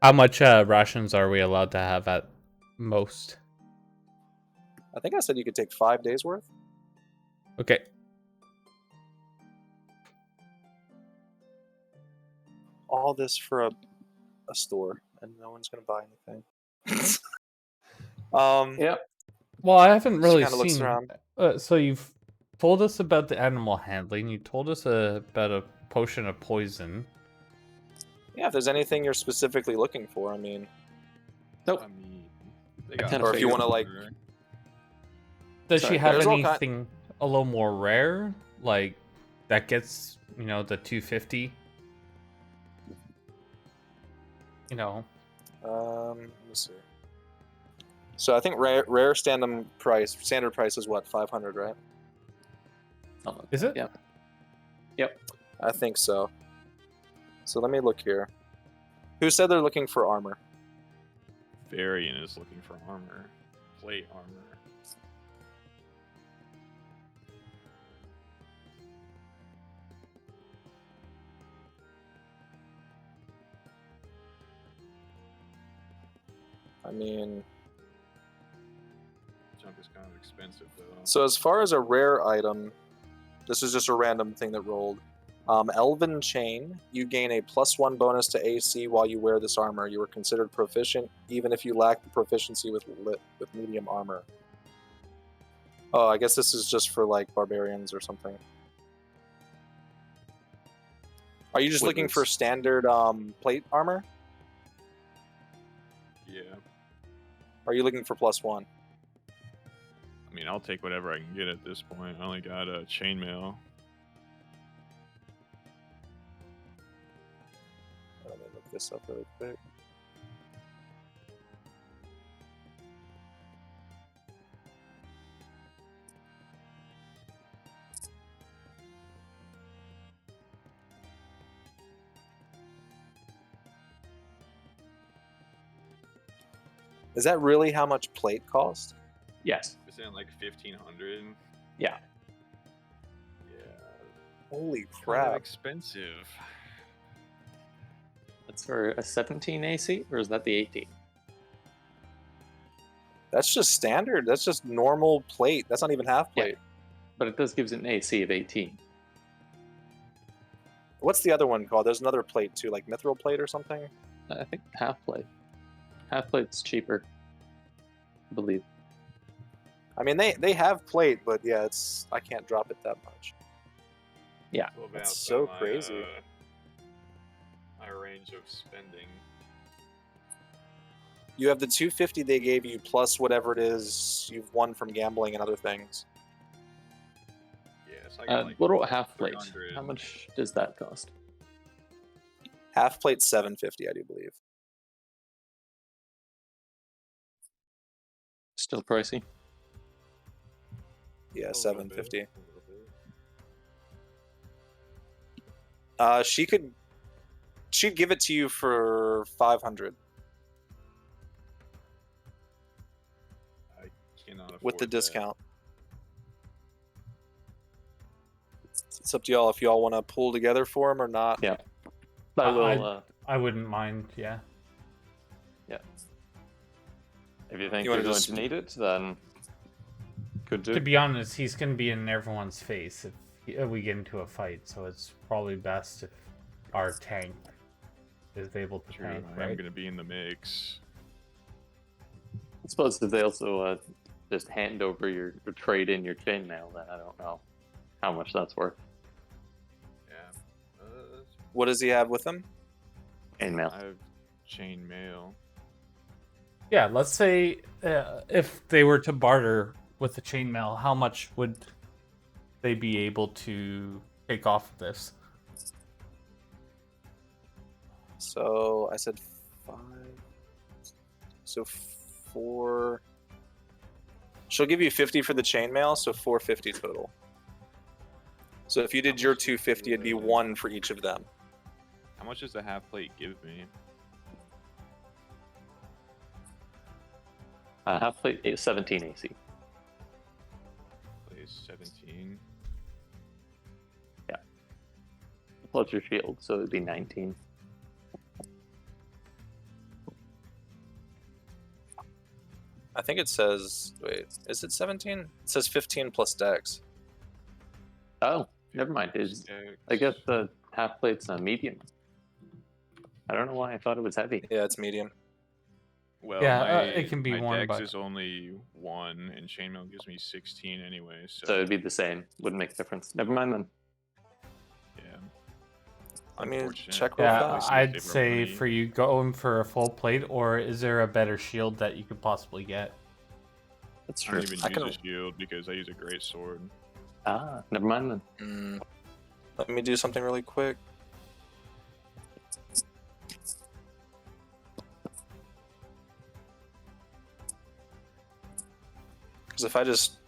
How much rations are we allowed to have at most? I think I said you could take 5 days worth. Okay. All this for a store, and no one's gonna buy anything. Yeah. Well, I haven't Just really kinda looks seen. around. So you've told us about the animal handling. You told us about a potion of poison. Yeah, if there's anything you're specifically looking for, I mean, Nope. I mean, they I got kinda or if you figured. want to like, Does Sorry, she have there's all anything a little more rare, like that gets the 250? let me see. So I think rare standard price is what, 500, right? Oh, Is it? Yeah. I think so. So let me look here. Who said they're looking for armor? Varian is looking for armor, plate armor. I mean, Junk is kind of expensive though. so as far as a rare item, this is just a random thing that rolled. Elven Chain. You gain a +1 bonus to AC while you wear this armor. You are considered proficient even if you lack the proficiency with medium armor. Oh, I guess this is just for like barbarians or something. Are you just looking for standard plate armor? Yeah. Or are you looking for +1? I mean, I'll take whatever I can get at this point. I only got a chainmail. Let me look this up really quick. Is that really how much plate cost? Yes. Is it like 1,500? Yeah. Yeah. Holy Kind of crap. expensive. That's for a 17 AC, or is that the 18? That's just standard. That's just normal plate. That's not even half plate. Yeah. But it does gives it an AC of 18. What's the other one called? There's another plate too, like mithril plate or something. I think half plate. Half plate's cheaper, I believe. I mean, they have plate, but yeah, I can't drop it that much. Yeah. That's so crazy. My range of spending. You have the 250 they gave you plus whatever it is you've won from gambling and other things. Yeah, so I got like what about half plate? 300. How much does that cost? Half plate 750, I do believe. Still pricey. Yeah, A little 750. bit, a little bit. She'd give it to you for 500 I cannot afford with the that. discount. It's up to y'all if y'all want to pull together for him or not. Yeah. I will. I wouldn't mind, yeah. Yeah. If you think You you're wanna going just- to need it, then could do. To be honest, he's going to be in everyone's face if we get into a fight, so it's probably best if our tank is able to True, tank, I am right? going to be in the mix. I suppose if they also just hand over your trade in your chainmail, then I don't know how much that's worth. Yeah. What does he have with him? Chainmail. I have chainmail. Yeah, let's say if they were to barter with the chainmail, how much would they be able to take off of this? So I said 5. So 4. She'll give you 50 for the chainmail, so 450 total. So if you did your 250, it'd be 1 for each of them. How much does the half plate give me? Half plate 17 AC. Plays 17. Plus your shield, so it'd be 19. I think it says, wait, is it 17? It says 15 plus dex. Oh, never mind. I guess the half plate's medium. I don't know why I thought it was heavy. Yeah, it's medium. Well, Yeah, it can be my worn dex by- is only 1, and chainmail gives me 16 anyway. So it'd be the same. Wouldn't make a difference. Never mind then. Yeah. I mean, Unfortunate. check real Yeah, fast. I'd Save our say money. for you going for a full plate, or is there a better shield that you could possibly get? That's I true. don't even I use can- a shield because I use a great sword. Never mind then. Let me do something really quick. Because if I just...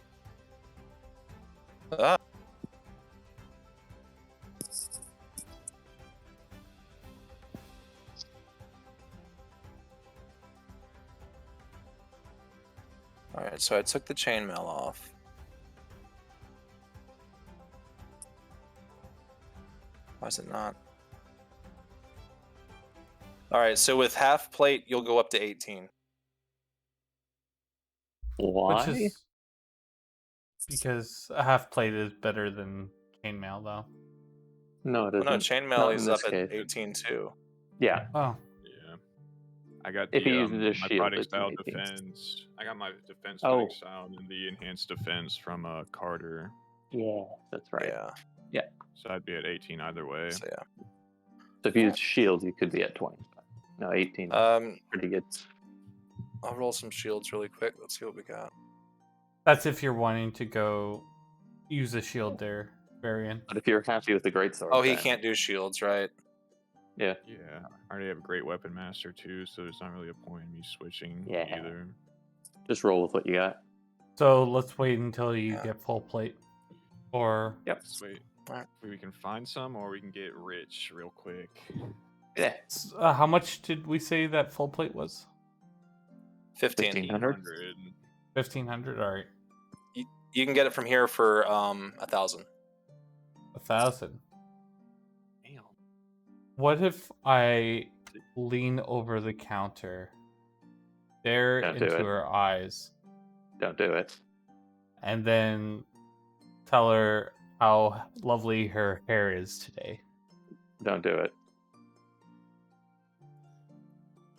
Alright, so I took the chainmail off. Why is it not? Alright, so with half plate, you'll go up to 18. Why? Which is because a half plate is better than chainmail, though. No, it Well, isn't. no, Not chainmail in is this up at case. 18 too. Yeah. Oh, Yeah. I got If the he uses his my shield, fighting it's an style 18. defense. I got my defense Oh. fighting style and the enhanced defense from Carter. Yeah, that's right. Yeah. So I'd be at 18 either way. So yeah. So if you use shield, you could be at 20. No, 18. Pretty good. I'll roll some shields really quick. Let's see what we got. that's if you're wanting to go use a shield there, Varian. But if you're happy with the greatsword, Oh, he then- can't do shields, right? Yeah. Yeah, I already have a great weapon master too, so there's not really a point in me switching Yeah. either. Just roll with what you got. So let's wait until you Yeah. get full plate. Or Yep. Sweet. Alright. We can find some, or we can get rich real quick. Yeah. how much did we say that full plate was? 15. 1500. 1,500. All right, You can get it from here for 1,000. 1,000. Damn. What if I lean over the counter, stare Don't do into it. her eyes, Don't do it. and then tell her how lovely her hair is today? Don't do it.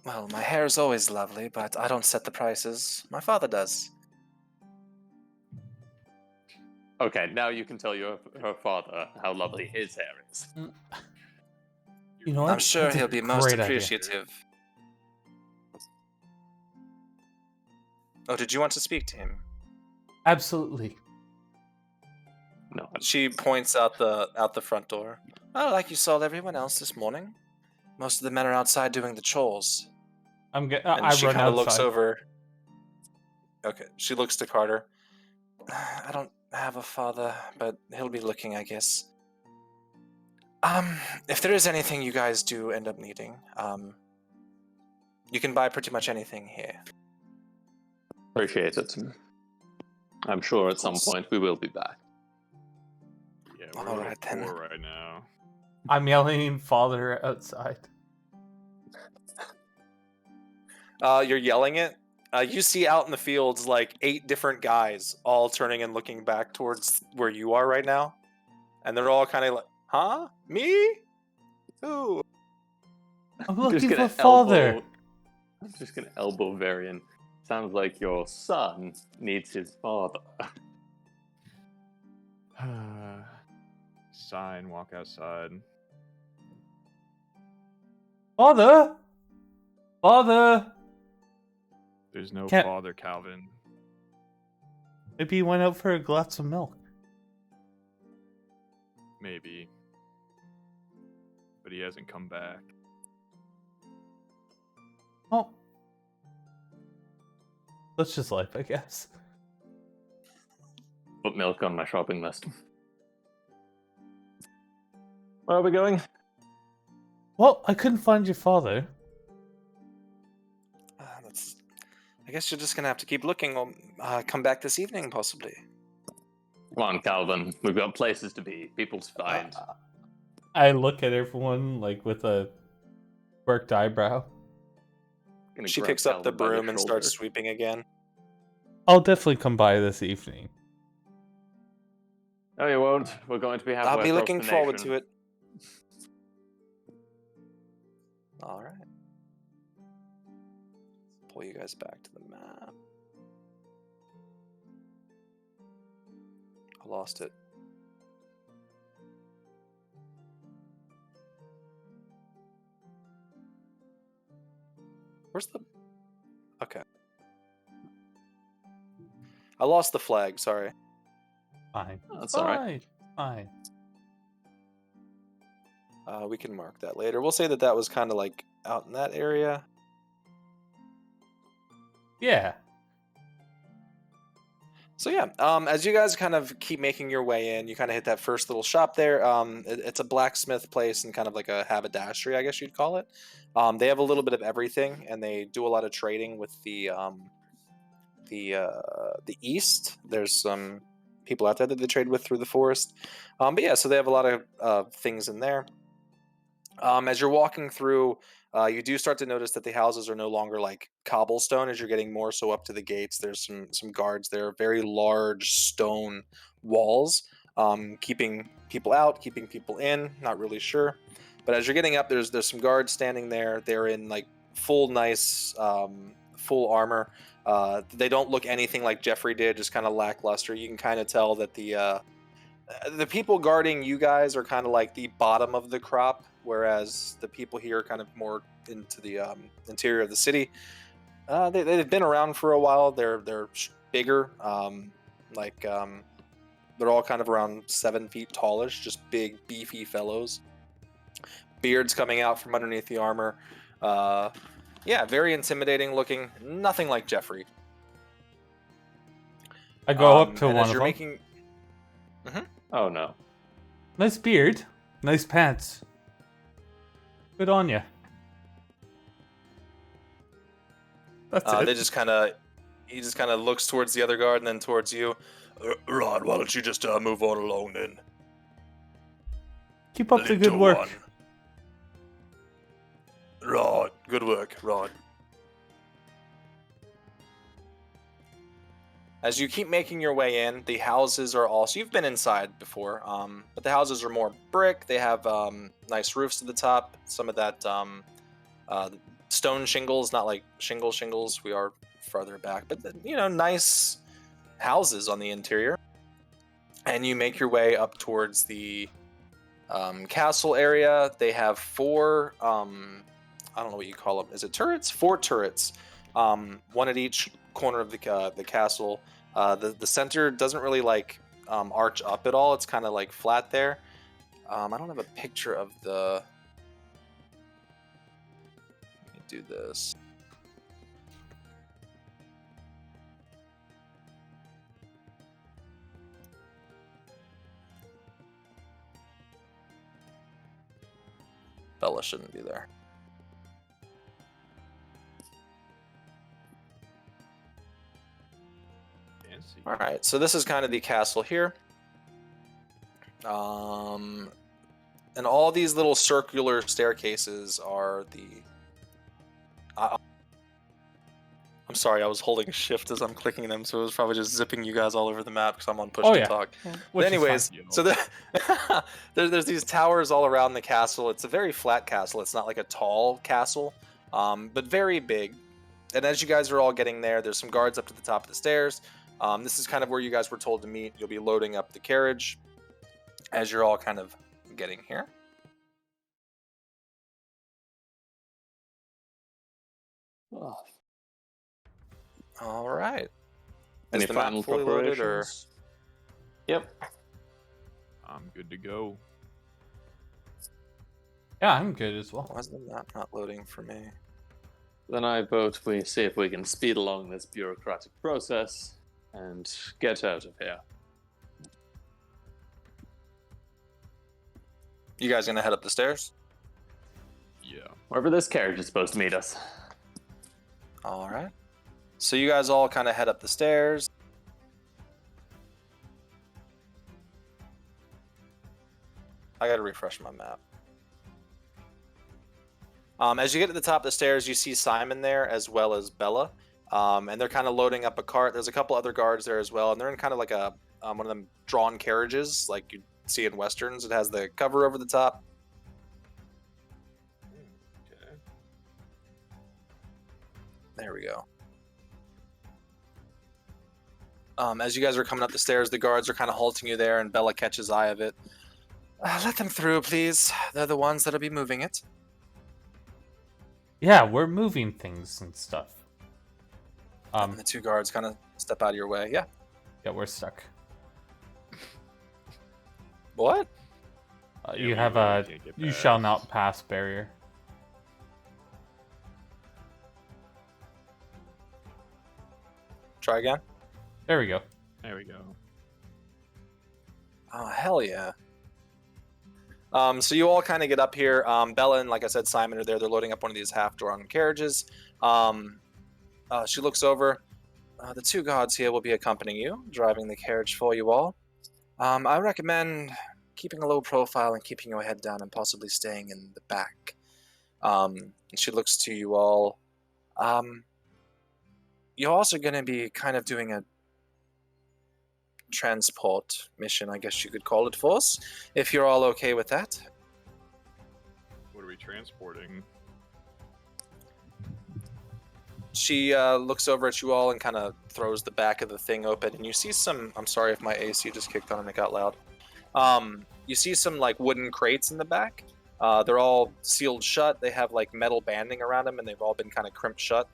Well, my hair is always lovely, but I don't set the prices. My father does. Okay, now you can tell her father how lovely his hair is. You know what? I'm sure That's a he'll be most great idea. appreciative. Oh, did you want to speak to him? Absolutely. No. She points out the front door. Oh, like you saw everyone else this morning. Most of the men are outside doing the chores. And And she run kind of looks outside. over. Okay, she looks to Carter. I don't have a father, but he'll be looking, I guess. If there is anything you guys do end up needing, you can buy pretty much anything here. Appreciate it. I'm sure at some point we will be back. Yeah, we're a All little right, then. poor right now. I'm yelling father outside. You're yelling it. You see out in the fields like 8 different guys all turning and looking back towards where you are right now. And they're all kind of like, huh? Me? Who? I'm just looking for gonna father. I'm just gonna elbow Varian. Sounds like your son needs his father. Sigh and walk outside. Father! Father! There's no Can't- father, Calvin. Maybe he went out for a glass of milk. Maybe. But he hasn't come back. Oh. That's just life, I guess. Put milk on my shopping list. Where are we going? Well, I couldn't find your father. I guess you're just gonna have to keep looking. Or come back this evening, possibly. Come on, Calvin. We've got places to be. People's find. I look at everyone like with a worked eyebrow. Gonna She grab picks up the Calvin by broom and starts shoulder. sweeping again. I'll definitely come by this evening. No, you won't. We're going to be halfway I'll be across looking the forward nation. to it. All right. Pull you guys back to the map. I lost it. Where's the... Okay. I lost the flag, sorry. Fine. That's all right. Fine. We can mark that later. We'll say that that was kind of like out in that area. Yeah. So yeah, as you guys kind of keep making your way in, you kind of hit that first little shop there. It's a blacksmith place and kind of like a haberdashery, I guess you'd call it. They have a little bit of everything, and they do a lot of trading with the east. There's some people out there that they trade with through the forest. But yeah, so they have a lot of things in there. As you're walking through, you do start to notice that the houses are no longer like cobblestone. As you're getting more so up to the gates, there's some guards there, very large stone walls. keeping people out, keeping people in. Not really sure. But as you're getting up, there's some guards standing there. They're in like full nice full armor. They don't look anything like Jeffrey did, just kind of lackluster. You can kind of tell that the people guarding you guys are kind of like the bottom of the crop, whereas the people here are kind of more into the interior of the city. They've been around for a while. They're bigger, they're all kind of around 7 feet tallish, just big, beefy fellows. Beards coming out from underneath the armor. Yeah, very intimidating looking. Nothing like Jeffrey. I go up to one of them. Making... Oh no. Nice beard. Nice pants. Good on you. That's it. He just kind of looks towards the other guard and then towards you. Rod, why don't you just move on along then? Keep up the good work. One. Rod, good work, Rod. As you keep making your way in, the houses are also... You've been inside before, but the houses are more brick. They have nice roofs to the top. Some of that stone shingles, not like shingles. We are farther back, but nice houses on the interior. And you make your way up towards the castle area. They have 4, I don't know what you call them. Is it turrets? 4 turrets, one at each corner of the castle. The center doesn't really arch up at all. It's kind of like flat there. I don't have a picture of the... Let me do this. Bella shouldn't be there. Fancy. All right, so this is kind of the castle here. And all these little circular staircases are the... I'm sorry, I was holding shift as I'm clicking them, so it was probably just zipping you guys all over the map because I'm on push to talk. But anyways, so there's these towers all around the castle. It's a very flat castle. It's not like a tall castle, but very big. And as you guys are all getting there, there's some guards up to the top of the stairs. This is kind of where you guys were told to meet. You'll be loading up the carriage as you're all kind of getting here. Oh. All right. Any Is the map final fully loaded, or? preparations? Yep. I'm good to go. Yeah, I'm good as well. Why is the map not loading for me? Then I vote we see if we can speed along this bureaucratic process and get out of here. You guys gonna head up the stairs? Yeah. Wherever this carriage is supposed to meet us. All right. So you guys all kind of head up the stairs. I gotta refresh my map. As you get to the top of the stairs, you see Simon there as well as Bella. And they're kind of loading up a cart. There's a couple other guards there as well. And they're in kind of like a one of them drawn carriages like you see in Westerns. It has the cover over the top. Okay. There we go. As you guys are coming up the stairs, the guards are kind of halting you there, and Bella catches eye of it. Let them through, please. They're the ones that'll be moving it. Yeah, we're moving things and stuff. And the 2 guards kind of step out of your way. Yeah. Yeah, we're stuck. What? You we have really a can't get you past. shall not pass barrier. Try again? There we go. There we go. Oh, hell yeah. So you all kind of get up here. Bella and, like I said, Simon are there. They're loading up one of these half-drawn carriages. She looks over. The 2 gods here will be accompanying you, driving the carriage for you all. I recommend keeping a low profile and keeping your head down and possibly staying in the back. And she looks to you all. You're also going to be kind of doing a transport mission, I guess you could call it, for us, if you're all okay with that. What are we transporting? She looks over at you all and kind of throws the back of the thing open, and you see some. I'm sorry if my AC just kicked on and it got loud. You see some like wooden crates in the back. They're all sealed shut. They have like metal banding around them, and they've all been kind of crimped shut.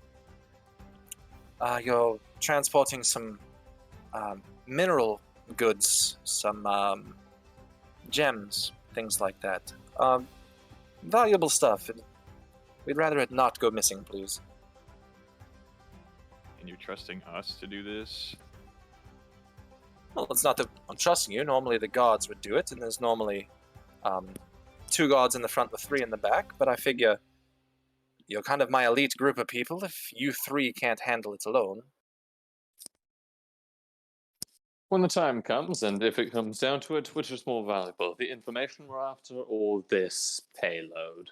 You're transporting some mineral goods, some gems, things like that. Valuable stuff. We'd rather it not go missing, please. And you're trusting us to do this? Well, it's not that I'm trusting you. Normally the guards would do it, and there's normally 2 guards in the front with 3 in the back, but I figure you're kind of my elite group of people if you 3 can't handle it alone. When the time comes, and if it comes down to it, which is more valuable, the information we're after or this payload?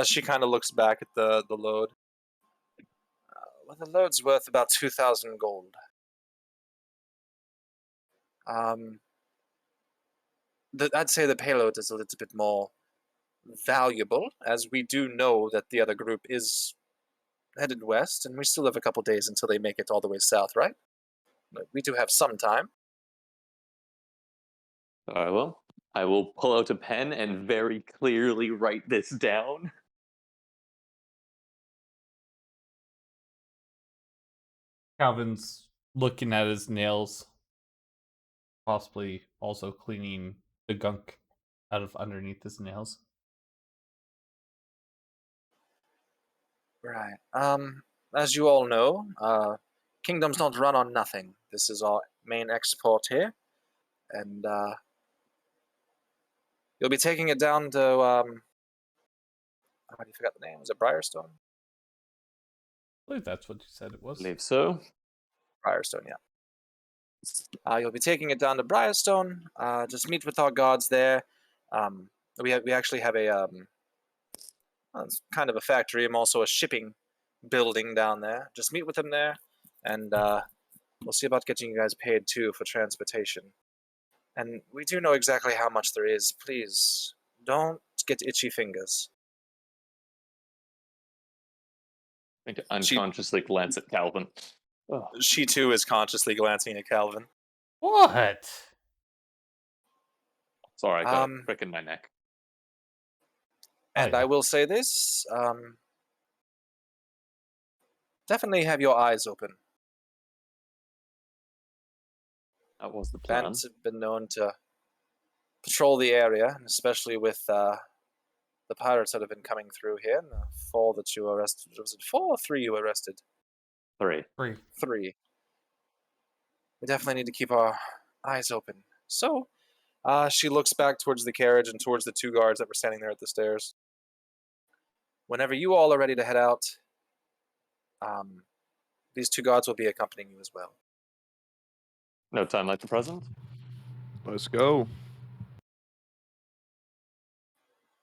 She kind of looks back at the load. Well, the load's worth about 2,000 gold. I'd say the payload is a little bit more valuable, as we do know that the other group is headed west, and we still have a couple days until they make it all the way south, right? But we do have some time. I will pull out a pen and very clearly write this down. Calvin's looking at his nails, possibly also cleaning the gunk out of underneath his nails. Right. As you all know, kingdoms don't run on nothing. This is our main export here, and you'll be taking it down to I already forgot the name. Was it Briarstone? I believe that's what you said it was. I believe so. Briarstone, yeah. You'll be taking it down to Briarstone. Just meet with our guards there. We actually have a it's kind of a factory. I'm also a shipping building down there. Just meet with them there, and we'll see about getting you guys paid too for transportation. And we do know exactly how much there is. Please don't get itchy fingers. I think to unconsciously glance at Calvin. Oh. She too is consciously glancing at Calvin. What? Sorry, I got a prick in my neck. And yeah. I will say this, definitely have your eyes open. That was the plan. Bandits have been known to patrol the area, especially with the pirates that have been coming through here, and the 4 that you arrested. Was it 4 or 3 you arrested? 3. 3. We definitely need to keep our eyes open. So, she looks back towards the carriage and towards the 2 guards that were standing there at the stairs. Whenever you all are ready to head out, these 2 guards will be accompanying you as well. No time like the present? Let's go.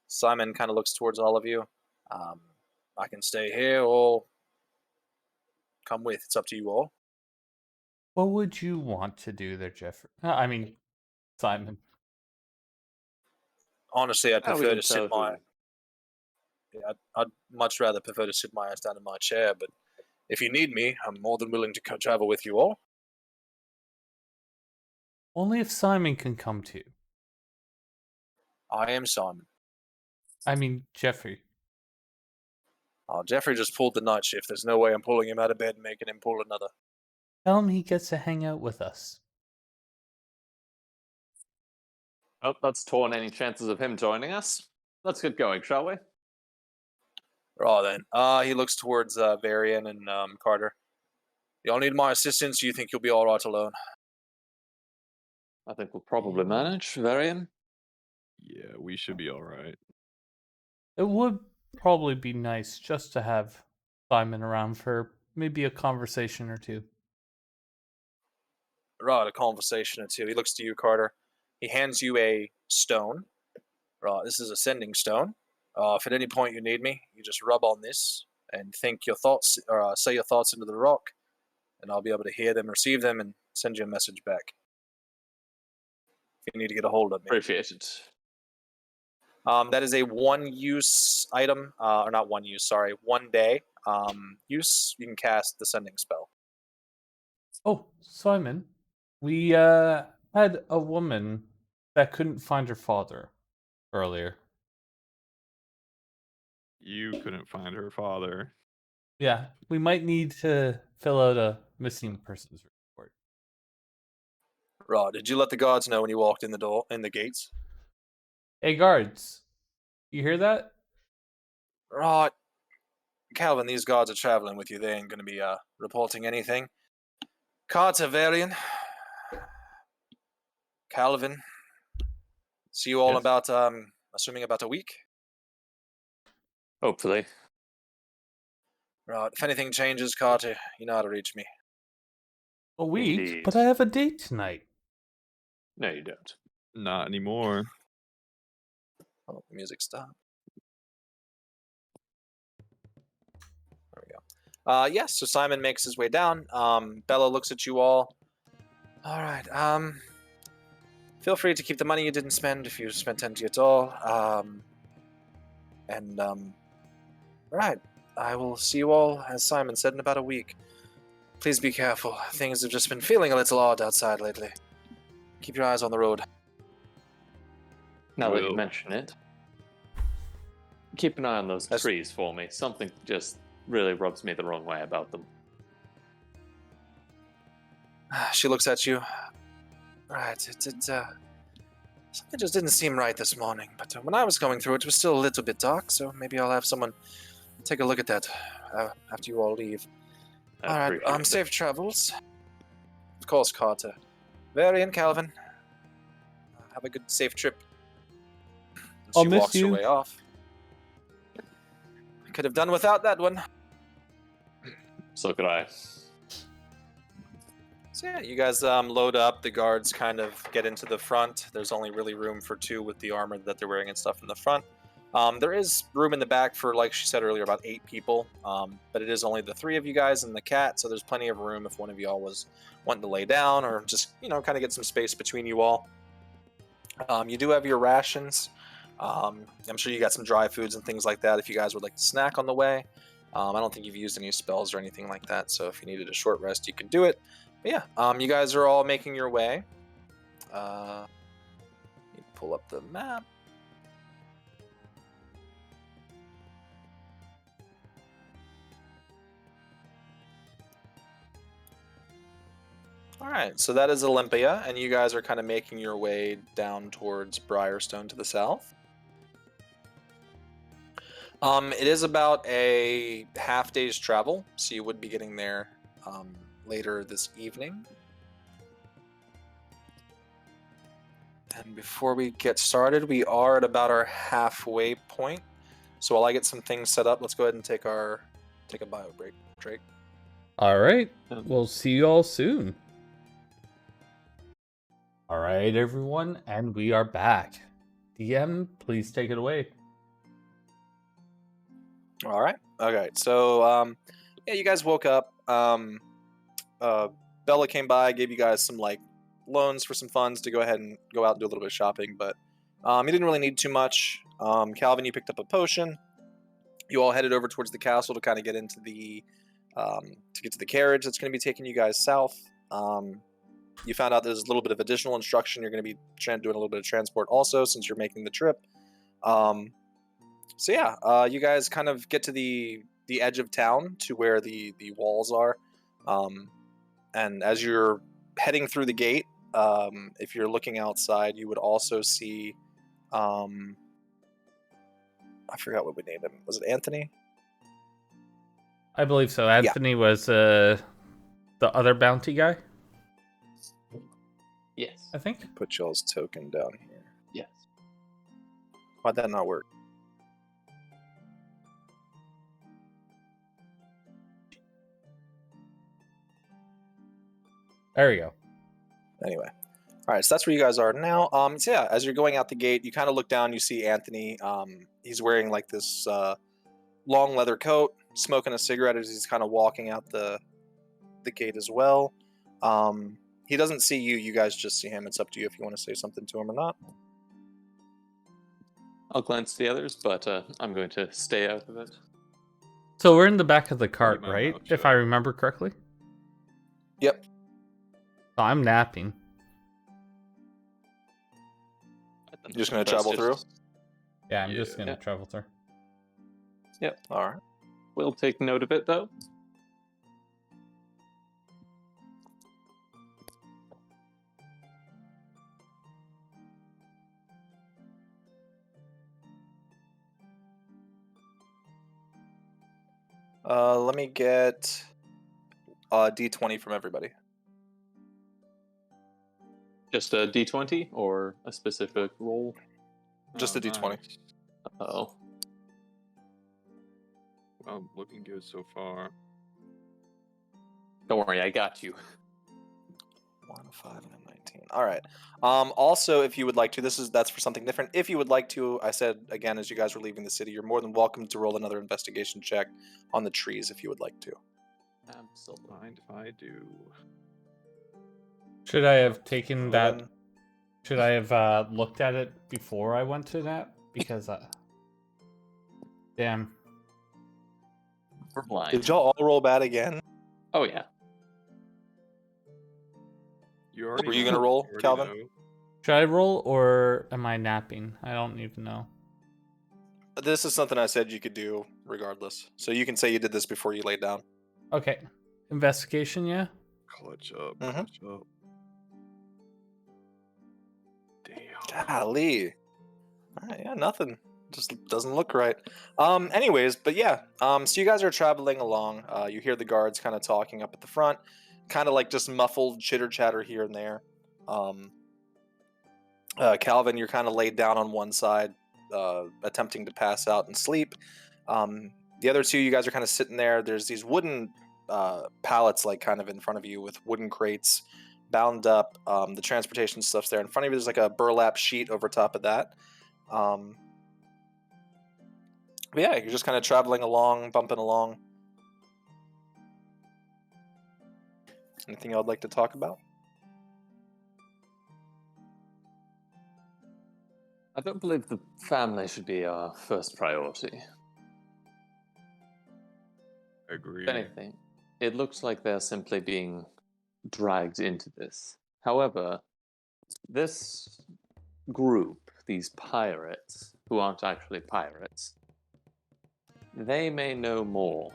Simon kind of looks towards all of you. I can stay here or come with. It's up to you all. What would you want to do there, Jeffrey? I mean, Simon. Honestly, I'd prefer to sit my... I'd much rather prefer to sit my ass down in my chair, but if you need me, I'm more than willing to travel with you all. Only if Simon can come too. I am Simon. I mean, Jeffrey. Jeffrey just pulled the night shift. There's no way I'm pulling him out of bed and making him pull another. Tell him he gets to hang out with us. Oh, that's torn any chances of him joining us. Let's get going, shall we? Right then. He looks towards Varian and Carter. Y'all need my assistance? You think you'll be all right alone? I think we'll probably manage, Varian. Yeah, we should be all right. It would probably be nice just to have Simon around for maybe a conversation or 2. Right, a conversation or 2. He looks to you, Carter. He hands you a stone. Right, this is a sending stone. If at any point you need me, you just rub on this and think your thoughts, or say your thoughts into the rock, and I'll be able to hear them, receive them, and send you a message back. If you need to get a hold of me. Appreciate it. That is a one-use item, or not one use, sorry, 1 day use. You can cast the sending spell. Oh, Simon, we had a woman that couldn't find her father earlier. You couldn't find her father. Yeah, we might need to fill out a missing persons report. Right. Did you let the guards know when you walked in the gates? Hey, guards, you hear that? Right. Calvin, these guards are traveling with you. They ain't going to be reporting anything. Carter, Varian. Calvin. See you all Yes. about, assuming about a week? Hopefully. Right. If anything changes, Carter, you know how to reach me. A week? Indeed. But I have a date tonight. No, you don't. Not anymore. Oh, the music stopped. There we go. Yes, so Simon makes his way down. Bella looks at you all. All right. Feel free to keep the money you didn't spend if you spent any at all. Right. I will see you all, as Simon said, in about a week. Please be careful. Things have just been feeling a little odd outside lately. Keep your eyes on the road. Now that you Will. mention it, keep an eye on those trees for me. Something just really rubs me the wrong way about them. She looks at you. Right. Something just didn't seem right this morning, but when I was going through it was still a little bit dark, so maybe I'll have someone take a look at that after you all leave. I All appreciate right, it. safe travels. Of course, Carter. Varian, Calvin. Have a good, safe trip. And I'll she miss walks her you. way off. I could have done without that one. So could I. So yeah, you guys load up. The guards kind of get into the front. There's only really room for 2 with the armor that they're wearing and stuff in the front. There is room in the back for, like she said earlier, about 8 people. But it is only the 3 of you guys and the cat, so there's plenty of room if one of y'all was wanting to lay down or just, kind of get some space between you all. You do have your rations. I'm sure you got some dry foods and things like that if you guys would like to snack on the way. I don't think you've used any spells or anything like that, so if you needed a short rest, you could do it. But yeah, you guys are all making your way. Let me pull up the map. All right, so that is Olympia, and you guys are kind of making your way down towards Briarstone to the south. It is about a half day's travel, so you would be getting there later this evening. And before we get started, we are at about our halfway point. So while I get some things set up, let's go ahead and take a bio break, Drake. All right, we'll see you all soon. All right, everyone, and we are back. DM, please take it away. All right. Okay. So, yeah, you guys woke up. Bella came by, gave you guys some loans for some funds to go ahead and go out and do a little bit of shopping, but you didn't really need too much. Calvin, you picked up a potion. You all headed over towards the castle to kind of get into the to get to the carriage that's going to be taking you guys south. You found out there's a little bit of additional instruction. You're going to be doing a little bit of transport also since you're making the trip. So yeah, you guys kind of get to the edge of town to where the walls are. And as you're heading through the gate, if you're looking outside, you would also see, I forgot what we named him. Was it Anthony? I believe so. Anthony was the other bounty guy, Yes. I think. Put y'all's token down here. Yes. Why'd that not work? There we go. Anyway. All right, so that's where you guys are now. So yeah, as you're going out the gate, you kind of look down, you see Anthony. He's wearing this long leather coat, smoking a cigarette as he's kind of walking out the the gate as well. He doesn't see you. You guys just see him. It's up to you if you want to say something to him or not. I'll glance at the others, but I'm going to stay out of it. So we're in the back of the cart, my right? mouth If shut. I remember correctly. Yep. So I'm napping. You're just going to travel through? Yeah, I'm just Yeah. gonna travel through. Yep. All right. We'll take note of it, though. Let me get D20 from everybody. Just a D20 or a specific roll? Just a D20. Nice. Oh. Well, looking good so far. Don't worry, I got you. 1, 5, and a 19. All right. Also, if you would like to, that's for something different. If you would like to, I said again as you guys were leaving the city, you're more than welcome to roll another investigation check on the trees if you would like to. Absolutely. Mind if I do? Should I have taken that? Then- Should I have looked at it before I went to that? Because, damn. We're blind. Did y'all all roll bad again? Oh, yeah. You already Were you know. gonna roll, You already Calvin? know. Should I roll or am I napping? I don't even know. This is something I said you could do regardless. So you can say you did this before you laid down. Okay. Investigation, yeah? Clutch up. Mhm. Clutch up. Damn. Golly. All right, yeah, nothing. Just doesn't look right. Anyways, but yeah. So you guys are traveling along. You hear the guards kind of talking up at the front, kind of like just muffled chitter chatter here and there. Calvin, you're kind of laid down on one side, attempting to pass out and sleep. The other two, you guys are kind of sitting there. There's these wooden pallets, like kind of in front of you, with wooden crates bound up. The transportation stuff's there in front of you. There's like a burlap sheet over top of that. But yeah, you're just kind of traveling along, bumping along. Anything y'all would like to talk about? I don't believe the family should be our first priority. Agree. If anything, it looks like they're simply being dragged into this. However, this group, these pirates, who aren't actually pirates, they may know more.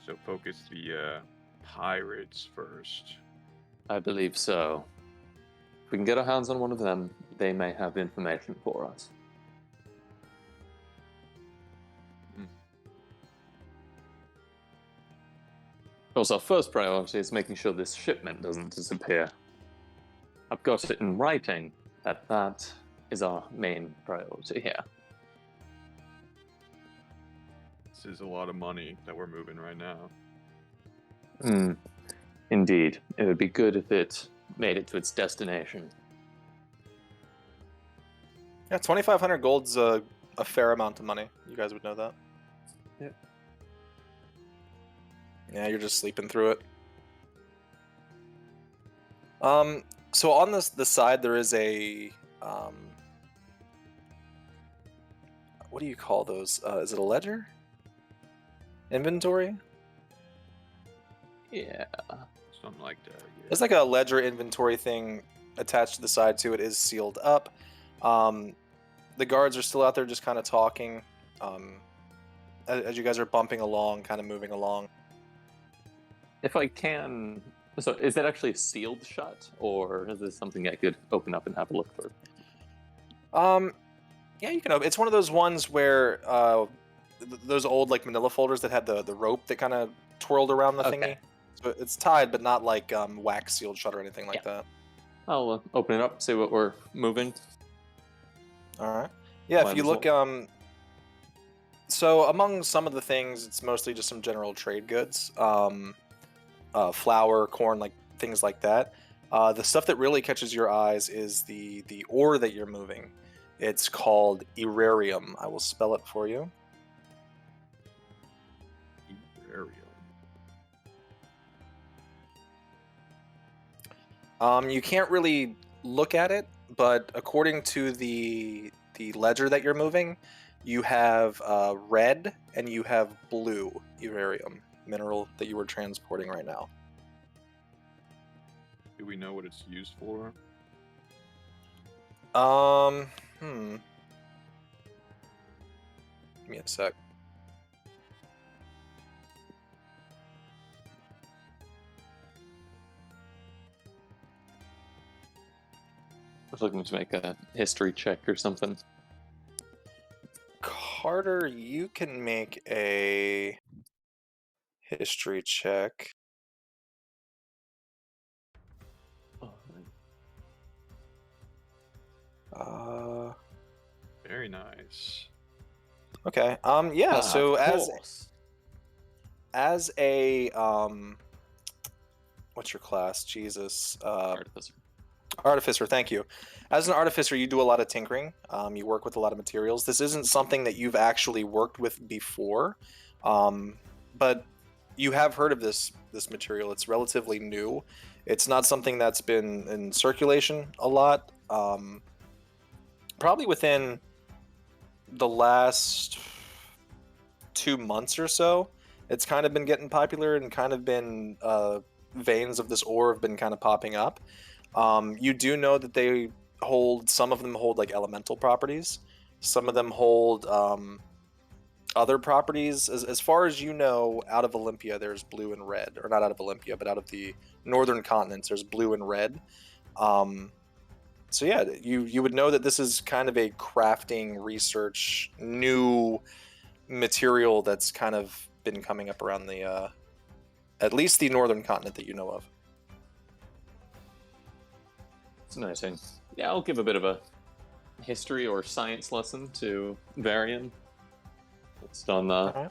So focus the pirates first. I believe so. If we can get our hands on one of them, they may have information for us. Of course, our first priority is making sure this shipment doesn't disappear. I've got it in writing that that is our main priority here. This is a lot of money that we're moving right now. Indeed. It would be good if it made it to its destination. Yeah, 2,500 gold's a fair amount of money. You guys would know that. Yep. Yeah, you're just sleeping through it. So on the side there is a what do you call those? Is it a ledger? Inventory? Yeah. Something like that. Yeah. It's like a ledger inventory thing attached to the side too. It is sealed up. The guards are still out there just kind of talking as you guys are bumping along, kind of moving along. If I can... So, is that actually sealed shut, or is this something I could open up and have a look through? Yeah, you can open. It's one of those ones where those old like manila folders that had the rope that kind of twirled around the thingy. Okay. So it's tied, but not like wax sealed shut or anything like that. I'll open it up, see what we're moving. All right. Yeah, Might if you as look, so among some of the things, it's mostly just some general trade goods, flour, corn, like things like that. The stuff that really catches your eyes is the ore that you're moving. It's called Grimorium. I will spell it for you. You can't really look at it, but according to the ledger that you're moving, you have red and you have blue Iverium mineral that you were transporting right now. Do we know what it's used for? Give me a sec. I was looking to make a history check or something. Carter, you can make a history check. Very nice. Okay. Yeah. So of as a what's your class? Jesus. Artificer. Artificer. Thank you. As an artificer, you do a lot of tinkering. You work with a lot of materials. This isn't something that you've actually worked with before, but you have heard of this material. It's relatively new. It's not something that's been in circulation a lot. Probably within the last 2 months or so, it's kind of been getting popular and kind of been veins of this ore have been kind of popping up. You do know that they hold, some of them hold like elemental properties, some of them hold other properties. As far as you know, out of Olympia there's blue and red, or not out of Olympia, but out of the northern continents there's blue and red. So yeah, you would know that this is kind of a crafting research new material that's kind of been coming up around the at least the northern continent that you know of. It's nice. Yeah, I'll give a bit of a history or science lesson to Varian. It's on the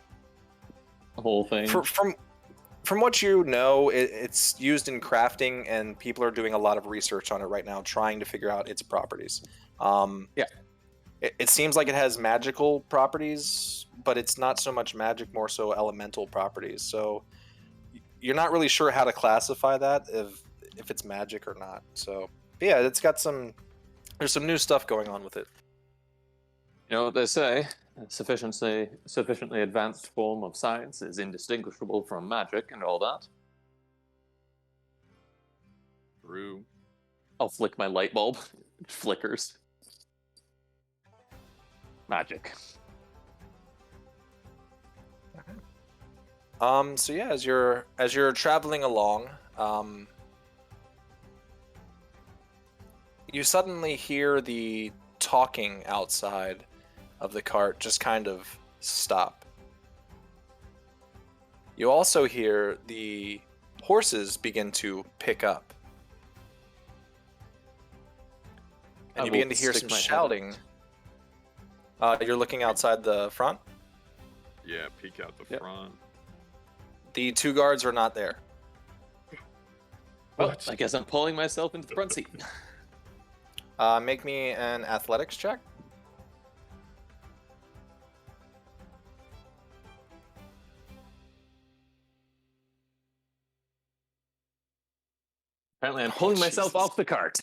whole thing. From what you know, it's used in crafting, and people are doing a lot of research on it right now, trying to figure out its properties. Yeah. It seems like it has magical properties, but it's not so much magic, more so elemental properties. So you're not really sure how to classify that, if it's magic or not. So yeah, it's got there's some new stuff going on with it. You know what they say, a sufficiently advanced form of science is indistinguishable from magic and all that. Brew. I'll flick my light bulb. It flickers. Magic. So yeah, as you're traveling along, you suddenly hear the talking outside of the cart just kind of stop. You also hear the horses begin to pick up. And you begin to hear some shouting. You're looking outside the front? Yeah, peek out the front. The 2 guards are not there. Well, I guess I'm pulling myself into the front seat. Make me an athletics check. Apparently I'm pulling myself off the cart.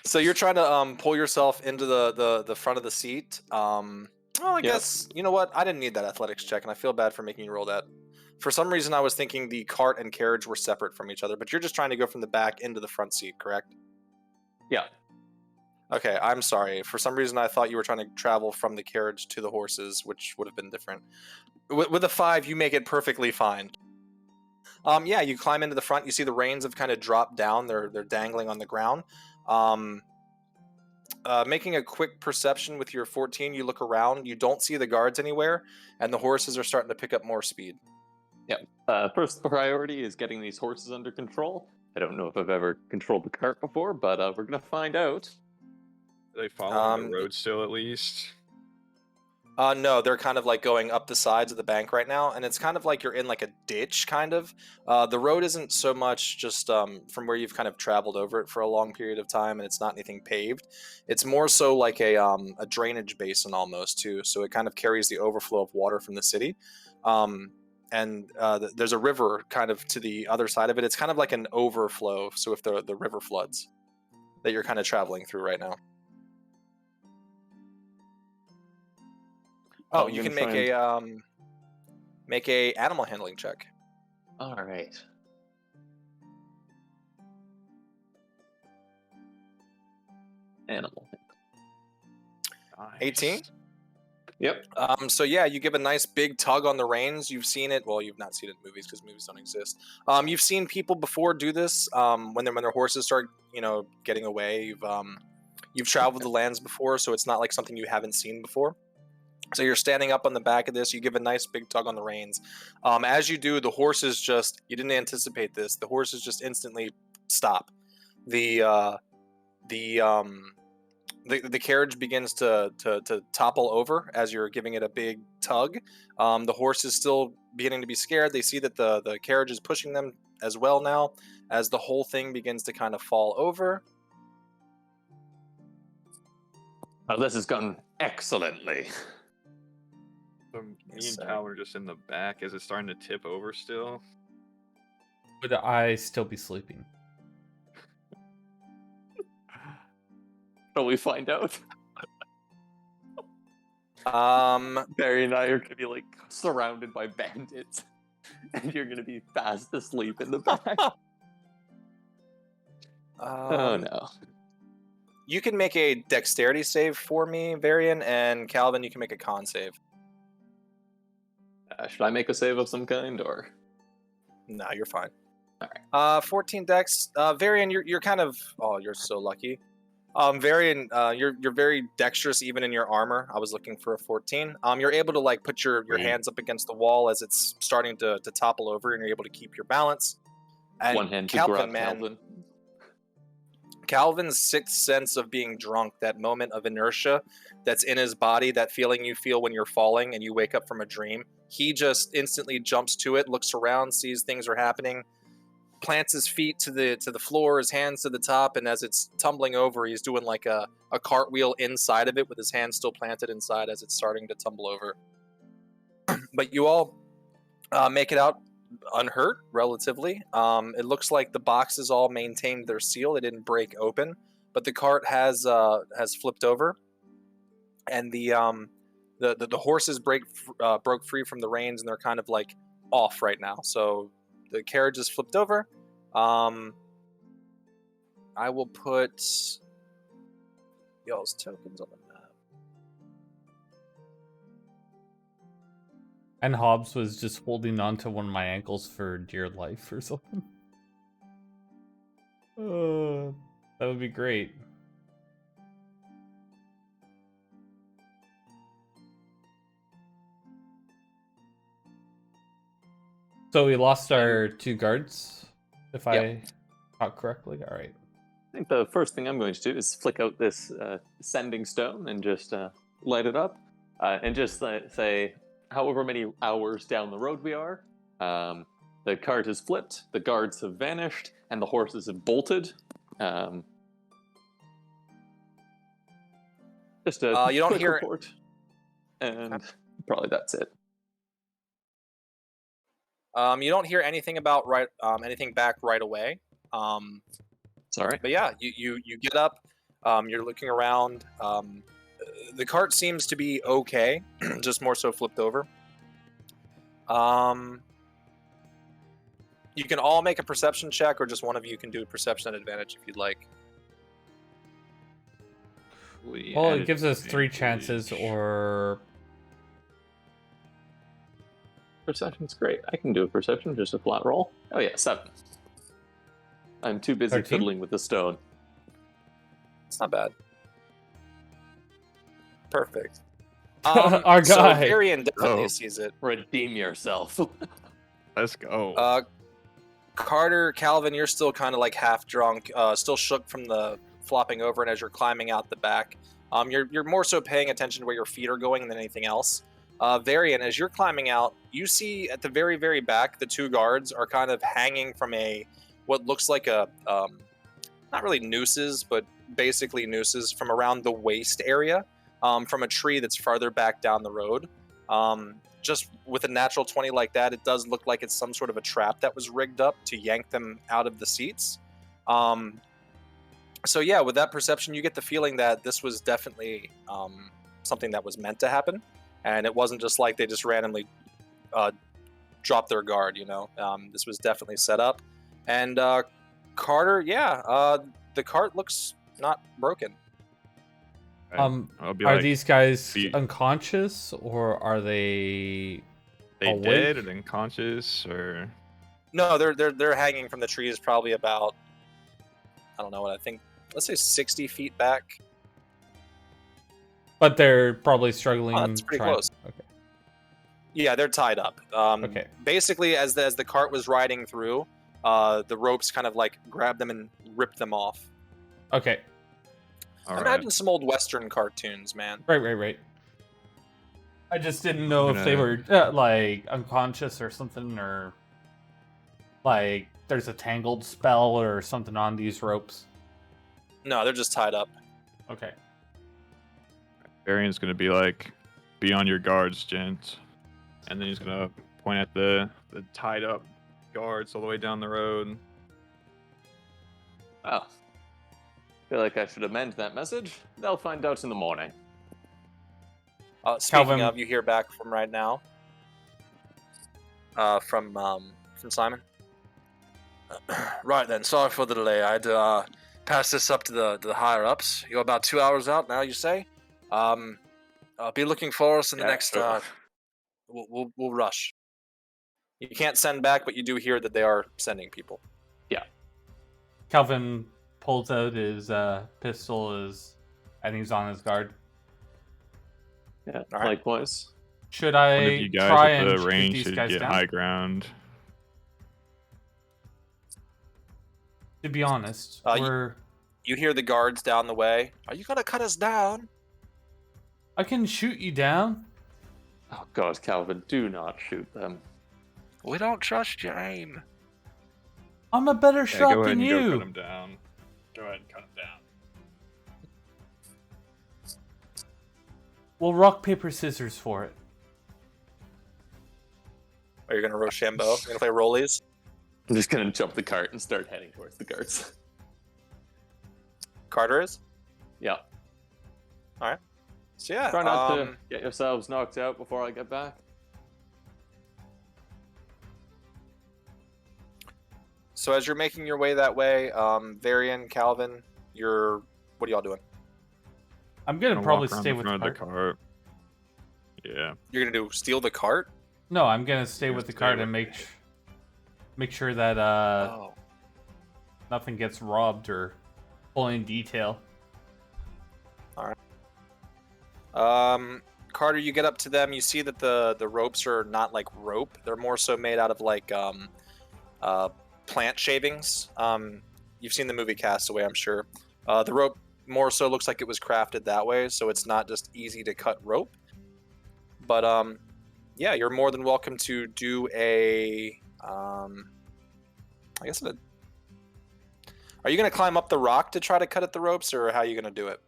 So you're trying to pull yourself into the front of the seat. I guess, you know what? I didn't need that athletics check, and I feel bad for making you roll that. For some reason, I was thinking the cart and carriage were separate from each other, but you're just trying to go from the back into the front seat, correct? Yeah. Okay, I'm sorry. For some reason, I thought you were trying to travel from the carriage to the horses, which would have been different. With a 5, you make it perfectly fine. Yeah, you climb into the front. You see the reins have kind of dropped down. They're dangling on the ground. Making a quick perception with your 14, you look around. You don't see the guards anywhere, and the horses are starting to pick up more speed. Yeah. First priority is getting these horses under control. I don't know if I've ever controlled the cart before, but we're going to find out. Are they following the road still, at least? No, they're kind of like going up the sides of the bank right now, and it's kind of like you're in like a ditch, kind of. The road isn't so much just from where you've kind of traveled over it for a long period of time, and it's not anything paved. It's more so like a drainage basin almost, too, so it kind of carries the overflow of water from the city. there's a river kind of to the other side of it. It's kind of like an overflow. So if the river floods, that you're kind of traveling through right now. Oh, you can make a animal handling check. All right. Animal. 18. Yep. So yeah, you give a nice big tug on the reins. You've seen it. Well, you've not seen it in movies because movies don't exist. You've seen people before do this. When their horses start, getting away. You've traveled the lands before, so it's not like something you haven't seen before. So you're standing up on the back of this. You give a nice big tug on the reins. As you do, the horses you didn't anticipate this. The horses just instantly stop. The carriage begins to topple over as you're giving it a big tug. The horse is still beginning to be scared. They see that the carriage is pushing them as well now, as the whole thing begins to kind of fall over. Oh, this has gone excellently. So me and Cal are just in the back. Is it starting to tip over still? Would I still be sleeping? Shall we find out? Barry and I are gonna be like surrounded by bandits, and you're gonna be fast asleep in the back. Oh no! You can make a dexterity save for me, Varian, and Calvin, you can make a con save. Should I make a save of some kind, or? No, you're fine. All right. 14 dex. Varian, you're kind of. Oh, you're so lucky. Varian, you're very dexterous even in your armor. I was looking for a 14. You're able to like put your hands up against the wall as it's starting to topple over, and you're able to keep your balance. And One hand to Calvin, grab man, Calvin. Calvin's sixth sense of being drunk, that moment of inertia that's in his body, that feeling you feel when you're falling and you wake up from a dream, he just instantly jumps to it, looks around, sees things are happening, plants his feet to the floor, his hands to the top, and as it's tumbling over, he's doing like a cartwheel inside of it with his hands still planted inside as it's starting to tumble over. But you all make it out unhurt, relatively. It looks like the boxes all maintained their seal. They didn't break open, but the cart has flipped over, and the horses broke free from the reins, and they're kind of like off right now. So the carriage is flipped over. I will put y'all's tokens on the map. And Hobbs was just holding on to one of my ankles for dear life or something. That would be great. So we lost our 2 guards, if I caught correctly. All right. I think the first thing I'm going to do is flick out this sending stone and just light it up, and just say, however many hours down the road we are, the cart has flipped, the guards have vanished, and the horses have bolted. Just a you don't quick hear report, and probably that's it. You don't hear anything about anything back right away. Sorry. But yeah, you get up, you're looking around. The cart seems to be okay, just more so flipped over. You can all make a perception check, or just one of you can do a perception at advantage if you'd like. Well, it gives us 3 chances, or... Perception's great. I can do a perception, just a flat roll. Oh yeah, 7. I'm too busy 13? fiddling with the stone. It's not bad. Perfect. Our So guy. Varian definitely sees it. Redeem yourself. Let's go. Carter, Calvin, you're still kind of like half drunk, still shook from the flopping over, and as you're climbing out the back, you're more so paying attention to where your feet are going than anything else. Varian, as you're climbing out, you see at the very, very back, the 2 guards are kind of hanging from what looks like a, not really nooses, but basically nooses from around the waist area, from a tree that's farther back down the road. just with a natural 20 like that, it does look like it's some sort of a trap that was rigged up to yank them out of the seats. So yeah, with that perception, you get the feeling that this was definitely something that was meant to happen, and it wasn't just like they just randomly dropped their guard. This was definitely set up. And Carter, the cart looks not broken. I'll be Are like, these guys "Be- unconscious or are they they awake? dead or unconscious or? No, they're hanging from the trees, probably about, I don't know what I think. Let's say 60 feet back. But they're probably struggling. That's pretty close. Okay. Yeah, they're tied up. Okay. Basically, as the cart was riding through, the ropes kind of like grabbed them and ripped them off. Okay. All right. Imagine some old Western cartoons, man. Right. I just didn't know if they were like unconscious or something, or like there's a tangled spell or something on these ropes. No, they're just tied up. Okay. Varian's gonna be like, "Be on your guards, gents," and then he's gonna point at the tied up guards all the way down the road. Oh. Feel like I should amend that message. They'll find out in the morning. Speaking Calvin. of, you hear back from right now. From Simon. Right then, sorry for the delay. I had to pass this up to the higher ups. You're about 2 hours out now, you say? Be looking for us in the next. Sure. We'll rush. You can't send back, but you do hear that they are sending people. Calvin pulls out his pistol, and he's on his guard. Yeah, All right. likewise. Should One I of you guys try at and the shoot range these should guys get down? high ground. To be honest, You hear the guards down the way. Are you gonna cut us down? I can shoot you down. Oh God, Calvin, do not shoot them. We don't trust your aim. I'm a better Yeah, shot go ahead than and you. go cut him down. Go ahead and cut him down. We'll rock paper scissors for it. Are you gonna Rochambeau? You're gonna play rollies? I'm just gonna jump the cart and start heading towards the guards. Carter is? Yeah. So yeah. Try not to get yourselves knocked out before I get back. So as you're making your way that way, Varian, Calvin, what are y'all doing? I'm gonna Gonna probably walk around stay the with the front of cart. the cart. Yeah. You're gonna steal the cart? No, I'm gonna stay You're with the stay cart with and it. make sure that Oh. nothing gets robbed or pulling detail. Carter, you get up to them. You see that the ropes are not like rope. They're more so made out of like plant shavings. You've seen the movie Castaway, I'm sure. The rope more so looks like it was crafted that way, so it's not just easy to cut rope. But yeah, you're more than welcome to do a I guess are you gonna climb up the rock to try to cut at the ropes, or how are you gonna do it?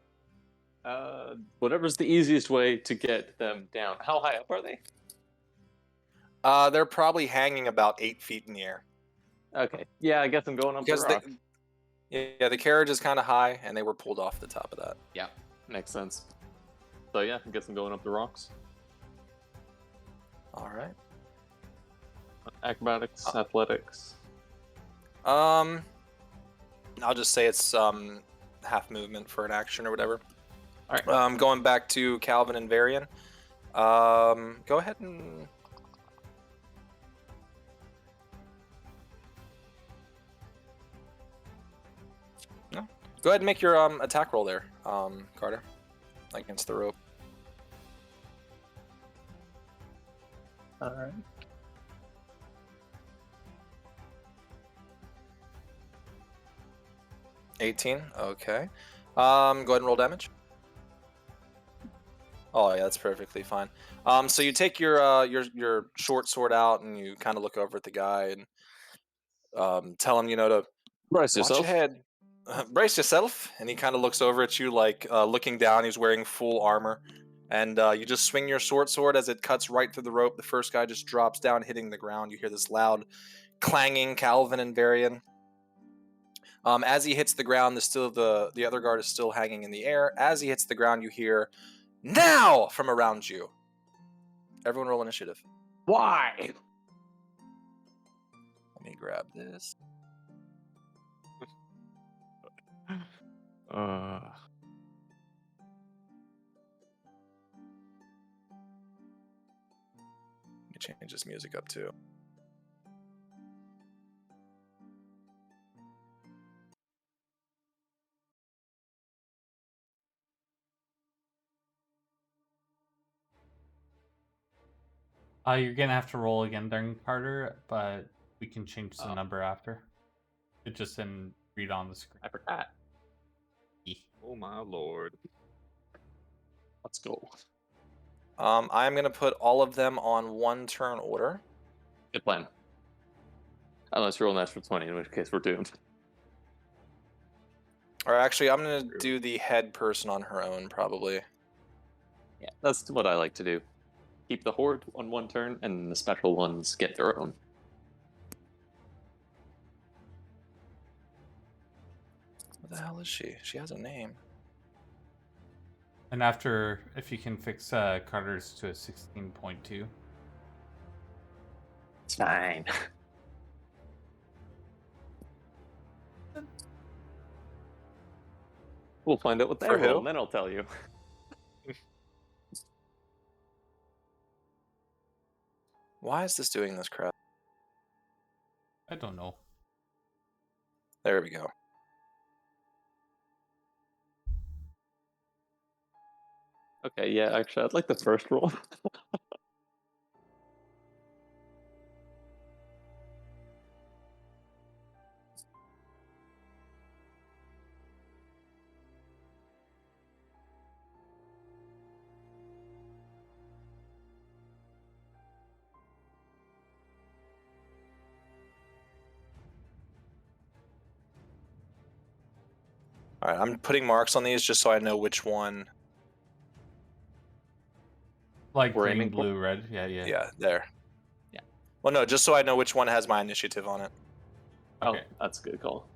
Whatever's the easiest way to get them down. How high up are they? They're probably hanging about 8 feet in the air. Okay. Yeah, I guess I'm going up Because the rock. the carriage is kind of high, and they were pulled off the top of that. Yeah, makes sense. So yeah, I guess I'm going up the rocks. All right. Acrobatics, athletics. I'll just say it's half movement for an action or whatever. All right. Going back to Calvin and Varian. Go ahead and. No. Go ahead and make your attack roll there, Carter, against the rope. All right. $18. Okay. Go ahead and roll damage. Oh yeah, that's perfectly fine. So you take your short sword out and you kind of look over at the guy and tell him, to Brace watch yourself. your head, brace yourself. And he kind of looks over at you like looking down. He's wearing full armor, And you just swing your sword as it cuts right through the rope. The first guy just drops down, hitting the ground. You hear this loud clanging, Calvin and Varian. As he hits the ground, the other guard is still hanging in the air. As he hits the ground, you hear, "Now!" from around you. Everyone roll initiative. Why? Let me grab this. Let me change this music up too. You're gonna have to roll again during Carter, but we can change the number after. It just didn't read on the screen. I forgot. Oh my lord. Let's go. I'm gonna put all of them on one turn order. Good plan. Unless you roll natural 20, in which case we're doomed. Or actually, I'm gonna do the head person on her own, probably. Yeah, that's what I like to do. Keep the horde on one turn, and the special ones get their own. What the hell is she? She has a name. And after, if you can fix Carter's to a 16.2. It's fine. We'll find out what they For who? roll, and then I'll tell you. Why is this doing this crap? I don't know. There we go. Okay, yeah, actually, I'd like the first roll. All right, I'm putting marks on these just so I know which one. Like We're green, aiming for- blue, red. Yeah. Yeah, there. Yeah. Well, no, just so I know which one has my initiative on it. Okay. Oh, that's a good call.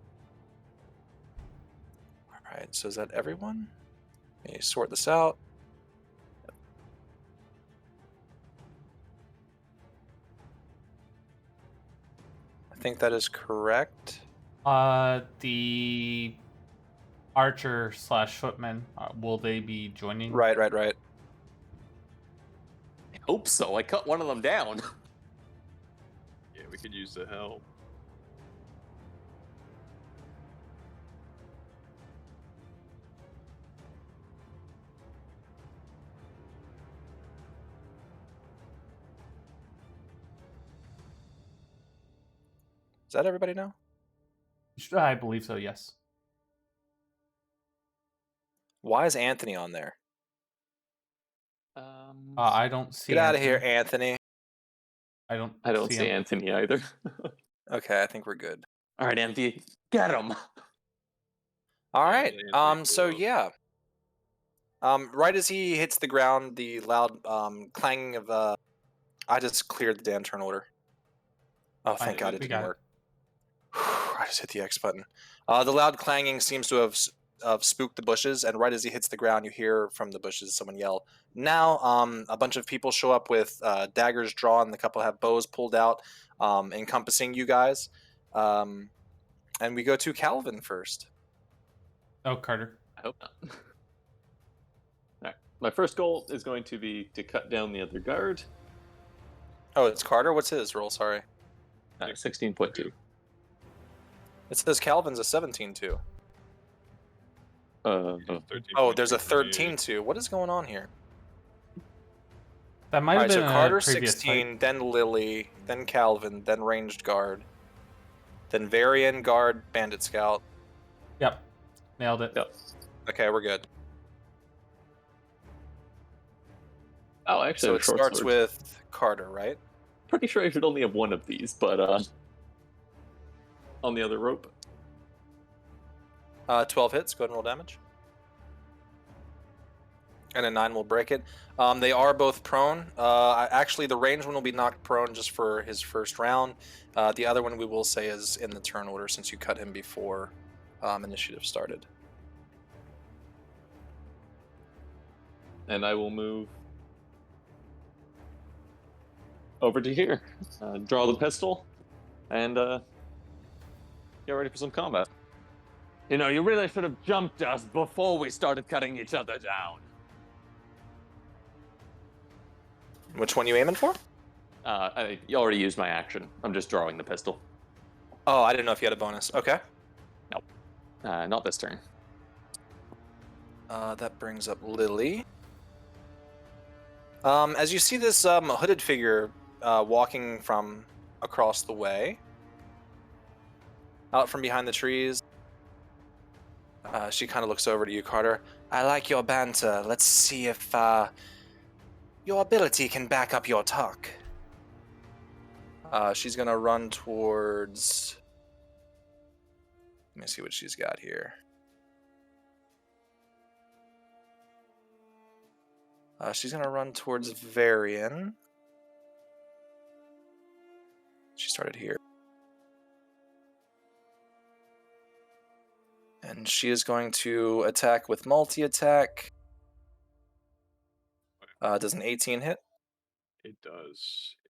All right, so is that everyone? Let me sort this out. I think that is correct. The archer / footman, will they be joining? Right. I hope so. I cut one of them down. Yeah, we could use the help. Is that everybody now? I believe so. Yes. Why is Anthony on there? I don't see. Get out of Anthony. here, Anthony. I don't. I don't see him. Anthony either. Okay, I think we're good. All right, Anthony, get him. All Yeah, right. Anthony So blew up. yeah. Right as he hits the ground, the loud clanging of I just cleared the damn turn order. Oh, thank God it we didn't got it. work. I just hit the X button. The loud clanging seems to have spooked the bushes, and right as he hits the ground, you hear from the bushes someone yell, "Now!" A bunch of people show up with daggers drawn. The couple have bows pulled out, encompassing you guys. And we go to Calvin first. Oh, Carter. I hope not. All right. My first goal is going to be to cut down the other guard. Oh, it's Carter? What's his roll? Sorry. 16.2. It says Calvin's a 17 too. Uh, Oh, there's a 13. 13 too. What is going on here? That might All have right, been so a Carter previous 16, fight. then Lily, then Calvin, then ranged guard, then Varian guard, bandit scout. Yep. Nailed it. Yep. Okay, we're good. Oh, actually, So it short starts sword. with Carter, right? Pretty sure I should only have one of these, but on the other rope. 12 hits. Go ahead and roll damage. And a 9 will break it. They are both prone. Actually, the ranged one will be knocked prone just for his first round. The other one we will say is in the turn order since you cut him before initiative started. And I will move over to here, draw the pistol, and get ready for some combat. You know, you really should have jumped us before we started cutting each other down. Which one you aiming for? You already used my action. I'm just drawing the pistol. Oh, I didn't know if you had a bonus. Okay. Nope. Not this turn. That brings up Lily. As you see this hooded figure walking from across the way, out from behind the trees, she kind of looks over to you, Carter. I like your banter. Let's see if your ability can back up your talk. She's going to run towards... Let me see what she's got here. She's going to run towards Varian. She started here. And she is going to attack with multi-attack. Does an 18 hit? It does. It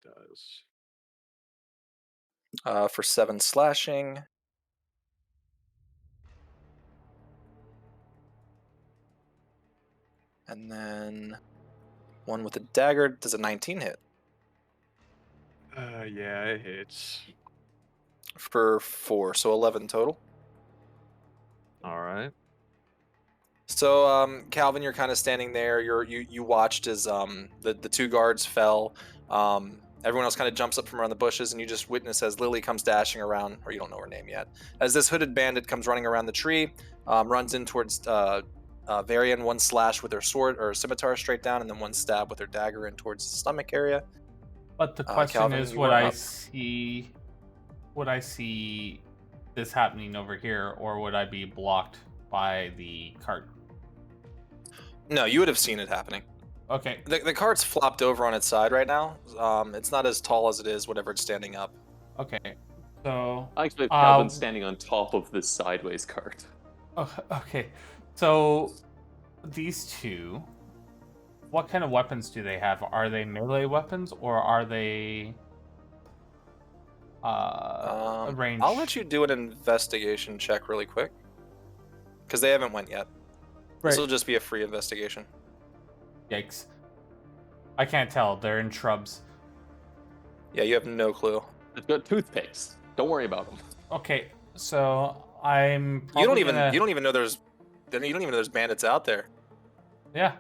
does. For 7 slashing. And then one with a dagger. Does a 19 hit? Yeah, it hits. For 4, so 11 total. All right. So, Calvin, you're kind of standing there. You watched as the 2 guards fell. Everyone else kind of jumps up from around the bushes, and you just witness as Lily comes dashing around, or you don't know her name yet. As this hooded bandit comes running around the tree, runs in towards Varian, 1 slash with her sword or scimitar straight down, and then 1 stab with her dagger in towards the stomach area. But the question Calvin, is, you would are I up. see this happening over here, or would I be blocked by the cart? No, you would have seen it happening. Okay. The cart's flopped over on its side right now. It's not as tall as it is whenever it's standing up. Okay. So. I expect Calvin standing on top of this sideways cart. Okay. So these 2, what kind of weapons do they have? Are they melee weapons, or are they range? I'll let you do an investigation check really quick, because they haven't went yet. Right. This will just be a free investigation. Yikes. I can't tell. They're in shrubs. Yeah, you have no clue. They've got toothpicks. Don't worry about them. Okay, so I'm. You don't even know there's bandits out there. Yeah.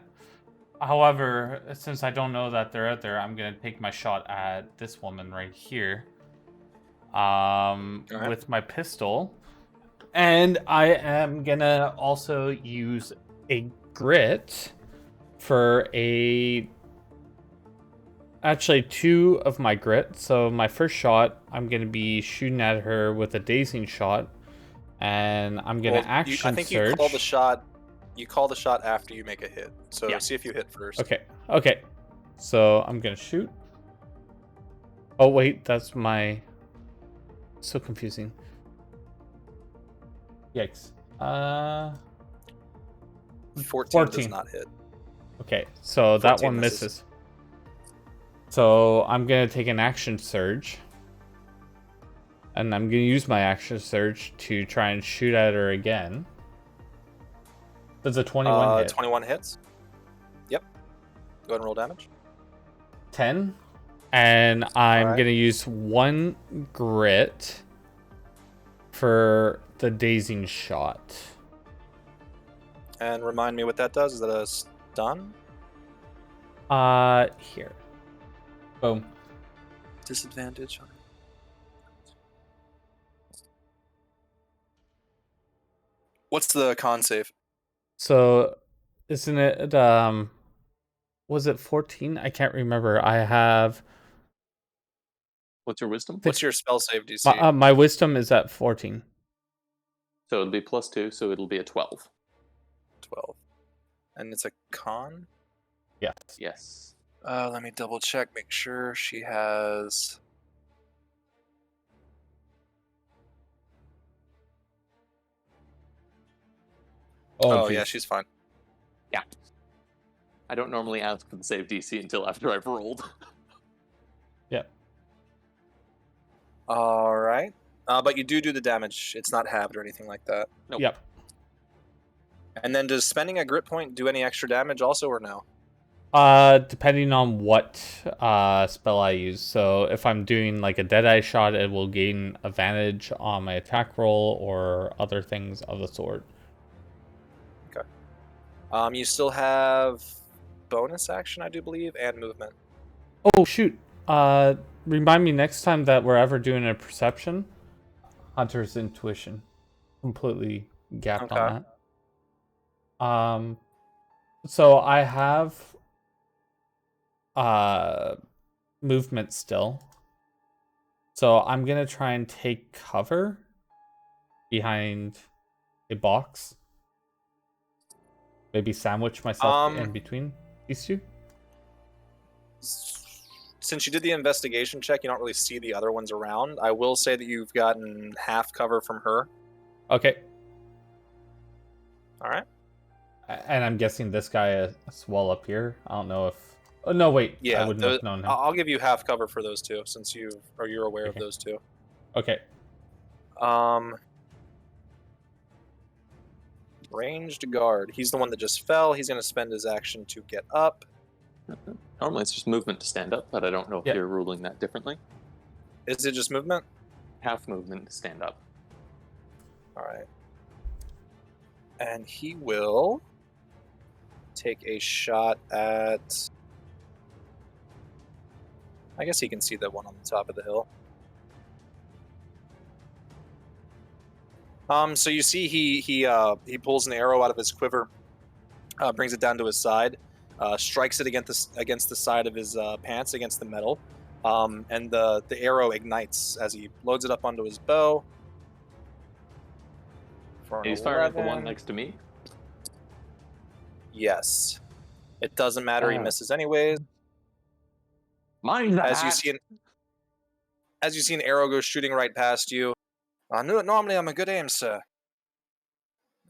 However, since I don't know that they're out there, I'm gonna take my shot at this woman right here. With my pistol. And I am gonna also use a grit for actually 2 of my grit. So my first shot, I'm gonna be shooting at her with a dazing shot, and I'm gonna action I think surge. you call the shot. You call the shot after you make a hit. So Yeah. see if you hit first. Okay. So I'm gonna shoot. Oh wait, that's my. So confusing. Yikes. 14 does not hit. Okay, so that 14 one misses. misses. So I'm gonna take an action surge. And I'm gonna use my action surge to try and shoot at her again. Does a 21 hit? 21 hits. Yep. Go ahead and roll damage. 10. And I'm Alright. gonna use 1 grit for the dazing shot. And remind me what that does. Is that a stun? Here. Boom. Disadvantage. What's the con save? So, isn't it, was it 14? I can't remember. I have, What's your wisdom? What's your spell save DC? my wisdom is at 14. So it'll be +2, so it'll be a 12. 12. And it's a con? Yes. Yes. Let me double check, make sure she has... Oh, yeah, geez. she's fine. Yeah. I don't normally ask for the save DC until after I've rolled. Yep. All right. But you do the damage. It's not halved or anything like that. Nope. Yep. And then does spending a grit point do any extra damage also, or no? Depending on what spell I use. So if I'm doing like a Deadeye shot, it will gain advantage on my attack roll or other things of the sort. You still have bonus action, I do believe, and movement. Oh shoot. Remind me next time that we're ever doing a perception. Hunter's intuition. Completely gapped on that. So I have movement still. So I'm gonna try and take cover behind a box. Maybe sandwich myself in between these two. Since you did the investigation check, you don't really see the other ones around. I will say that you've gotten half cover from her. Okay. All right. And I'm guessing this guy is well up here. I don't know if... Oh, no, wait. Yeah, I wouldn't have known him. I'll give you half cover for those two, since you're aware of Okay. those two. Okay. Ranged guard. He's the one that just fell. He's going to spend his action to get up. Normally it's just movement to stand up, but I don't know if you're ruling that differently. Is it just movement? Half movement to stand up. All right. And he will take a shot at... I guess he can see the one on the top of the hill. So you see he pulls an arrow out of his quiver, brings it down to his side, strikes it against the side of his pants, against the metal, and the arrow ignites as he loads it up onto his bow. He's firing at the one next to me? Yes. It doesn't matter, he misses anyways. Mind that! As you see an arrow go shooting right past you. I knew it normally, I'm a good aim, sir.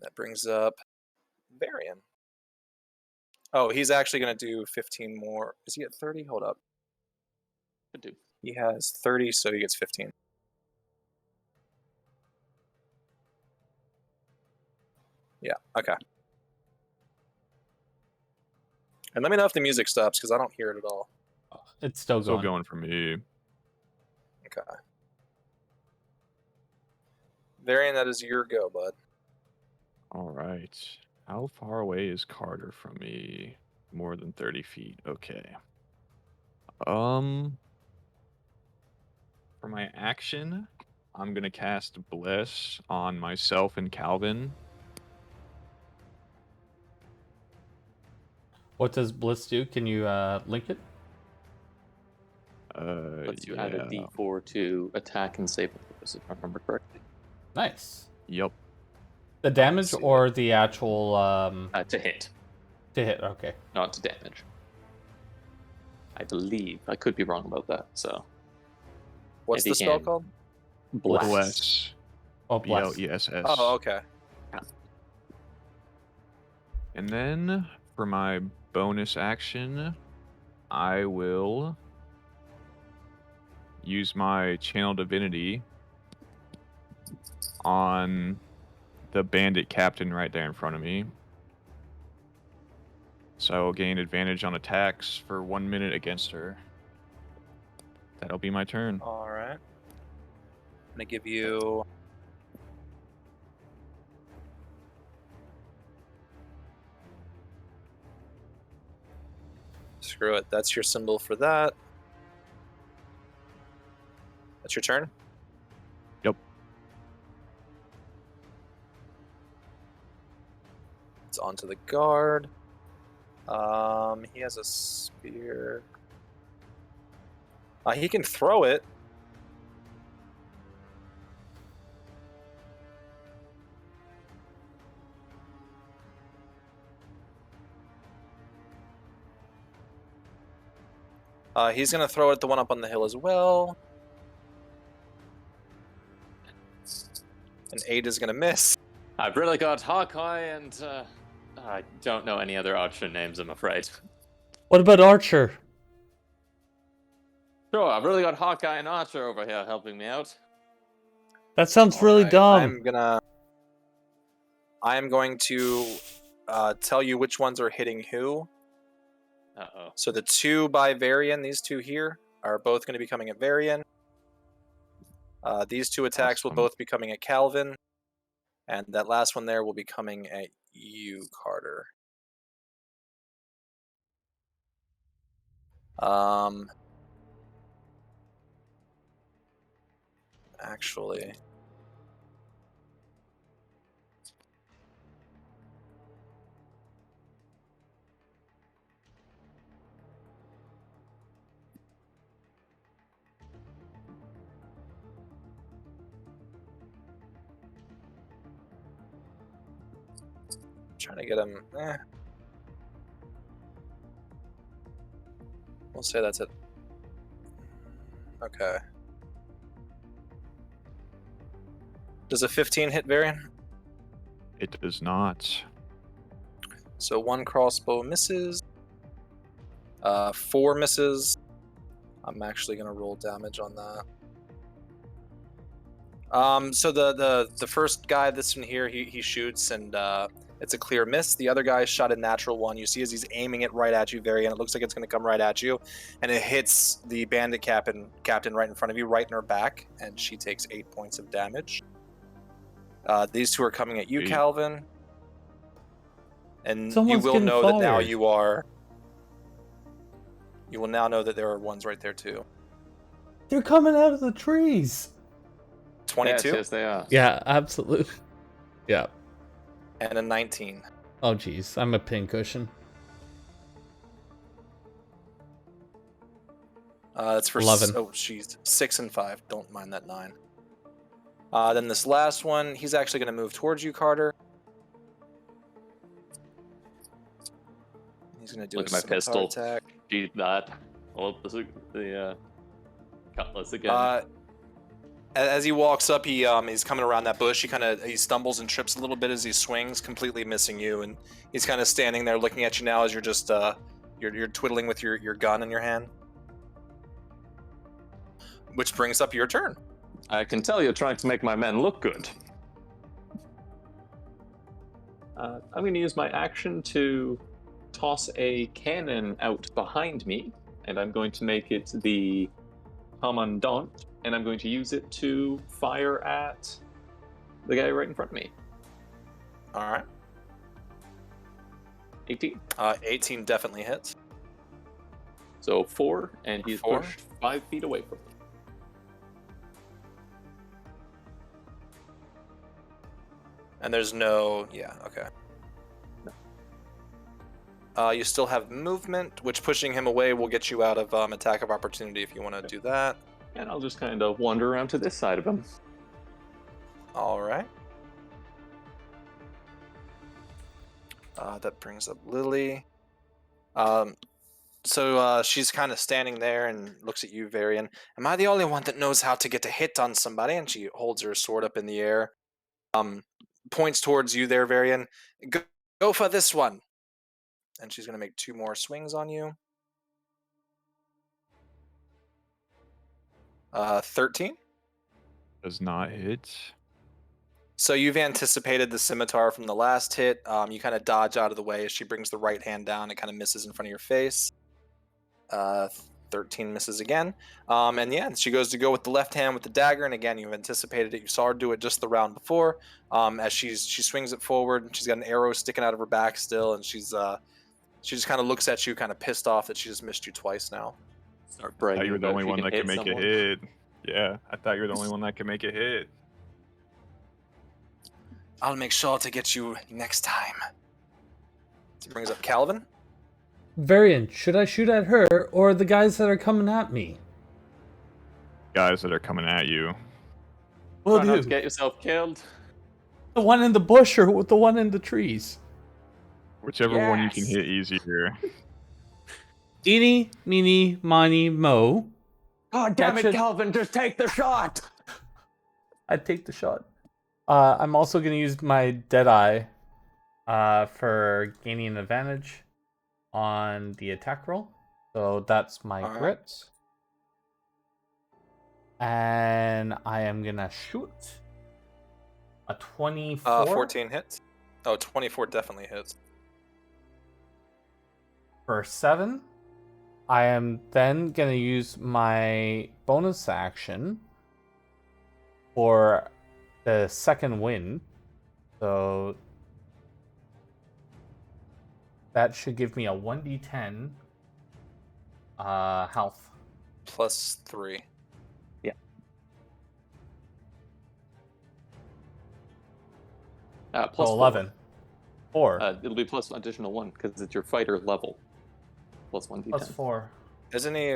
That brings up Varian. Oh, he's actually going to do 15 more. Is he at 30? Hold up. Could do. He has 30, so he gets 15. Yeah, okay. And let me know if the music stops, because I don't hear it at all. It's still going. Still going for me. Okay. Varian, that is your go, bud. All right. How far away is Carter from me? More than 30 feet. Okay. For my action, I'm gonna cast Bless on myself and Calvin. What does Bliss do? Can you link it? Lets you add a D4 to attack and save throws, if I remember correctly. Nice. Yep. The damage or the actual... To hit. To hit, okay. Not to damage. I believe. I could be wrong about that, so... What's the spell called? Bless. Oh, Bless. B-L-E-S-S. Oh, okay. Yeah. And then, for my bonus action, I will use my Channel Divinity on the bandit captain right there in front of me. So I will gain advantage on attacks for 1 minute against her. That'll be my turn. All right. I'm going to give you... Screw it. That's your symbol for that. That's your turn? Yep. It's onto the guard. He has a spear. He can throw it. He's gonna throw it at the one up on the hill as well. An 8 is gonna miss. I've really got Hawkeye and I don't know any other Archer names, I'm afraid. What about Archer? Sure, I've really got Hawkeye and Archer over here helping me out. That sounds really Alright, dumb. I am going to tell you which ones are hitting who. Uh-oh. So the 2 by Varian, these 2 here, are both going to be coming at Varian. These 2 attacks will both be coming at Calvin. And that last one there will be coming at you, Carter. Actually... Trying to get him. We'll say that's it. Okay. Does a 15 hit Varian? It does not. So 1 crossbow misses. 4 misses. I'm actually gonna roll damage on that. So the first guy, this one here, he shoots and it's a clear miss. The other guy shot a natural 1. You see as he's aiming it right at you, Varian, it looks like it's going to come right at you. And it hits the bandit captain right in front of you, right in her back. And she takes 8 points of damage. These 2 are coming at you, Calvin. And Someone's you will know that now fired. you are... You will now know that there are ones right there, too. They're coming out of the trees. 22? Yes, they are. Yeah, absolutely. Yeah. And a 19. Oh, jeez. I'm a pincushion. That's for 11. Oh, jeez. 6 and 5. Don't mind that 9. Then this last one, he's actually going to move towards you, Carter. He's going to do Look a at my pistol. attack. Shoot that. Hold up the cutlass again. As he walks up, he's coming around that bush. He stumbles and trips a little bit as he swings, completely missing you, and he's kind of standing there looking at you now as you're just you're twiddling with your gun in your hand. Which brings up your turn. I can tell you're trying to make my men look good. I'm going to use my action to toss a cannon out behind me, and I'm going to make it the Commandant, and I'm going to use it to fire at the guy right in front of me. All right. 18. 18 definitely hits. So 4, and he's 4. pushed 5 feet away from me. And there's no... Yeah, okay. You still have movement, which pushing him away will get you out of attack of opportunity if you want to do that. And I'll just kind of wander around to this side of him. All right. That brings up Lily. So she's kind of standing there and looks at you, Varian. Am I the only one that knows how to get a hit on somebody? And she holds her sword up in the air. Points towards you there, Varian. Go for this one. And she's going to make 2 more swings on you. 13. Does not hit. So you've anticipated the scimitar from the last hit. You kind of dodge out of the way as she brings the right hand down. It kind of misses in front of your face. 13 misses again. And yeah, she goes to go with the left hand with the dagger. And again, you've anticipated it. You saw her do it just the round before. As she swings it forward, she's got an arrow sticking out of her back still. And she just kind of looks at you, kind of pissed off that she just missed you twice now. Start I bragging thought you were the about only if one you that can could make someone. a hit. Yeah, I thought you were the only one that could make a hit. I'll make sure to get you next time. This brings up Calvin. Varian, should I shoot at her or the guys that are coming at me? Guys that are coming at you. Will Try not do. to get yourself killed. The one in the bush or the one in the trees? Whichever one you can Yes. hit easier. Eeny, meeny, miny, mo. God damn Catch it, it. Calvin! Just take the shot. I'd take the shot. I'm also going to use my Deadeye for gaining an advantage on the attack roll. So that's my All right. grit. And I am going to shoot a 24. 14 hits. Oh, 24 definitely hits. For 7. I am then going to use my bonus action for the second wind. So that should give me a 1d10 health. Plus 3. Plus So 11. 4. It'll be plus additional 1 because it's your fighter level. Plus 1d10. Plus 4. Isn't he?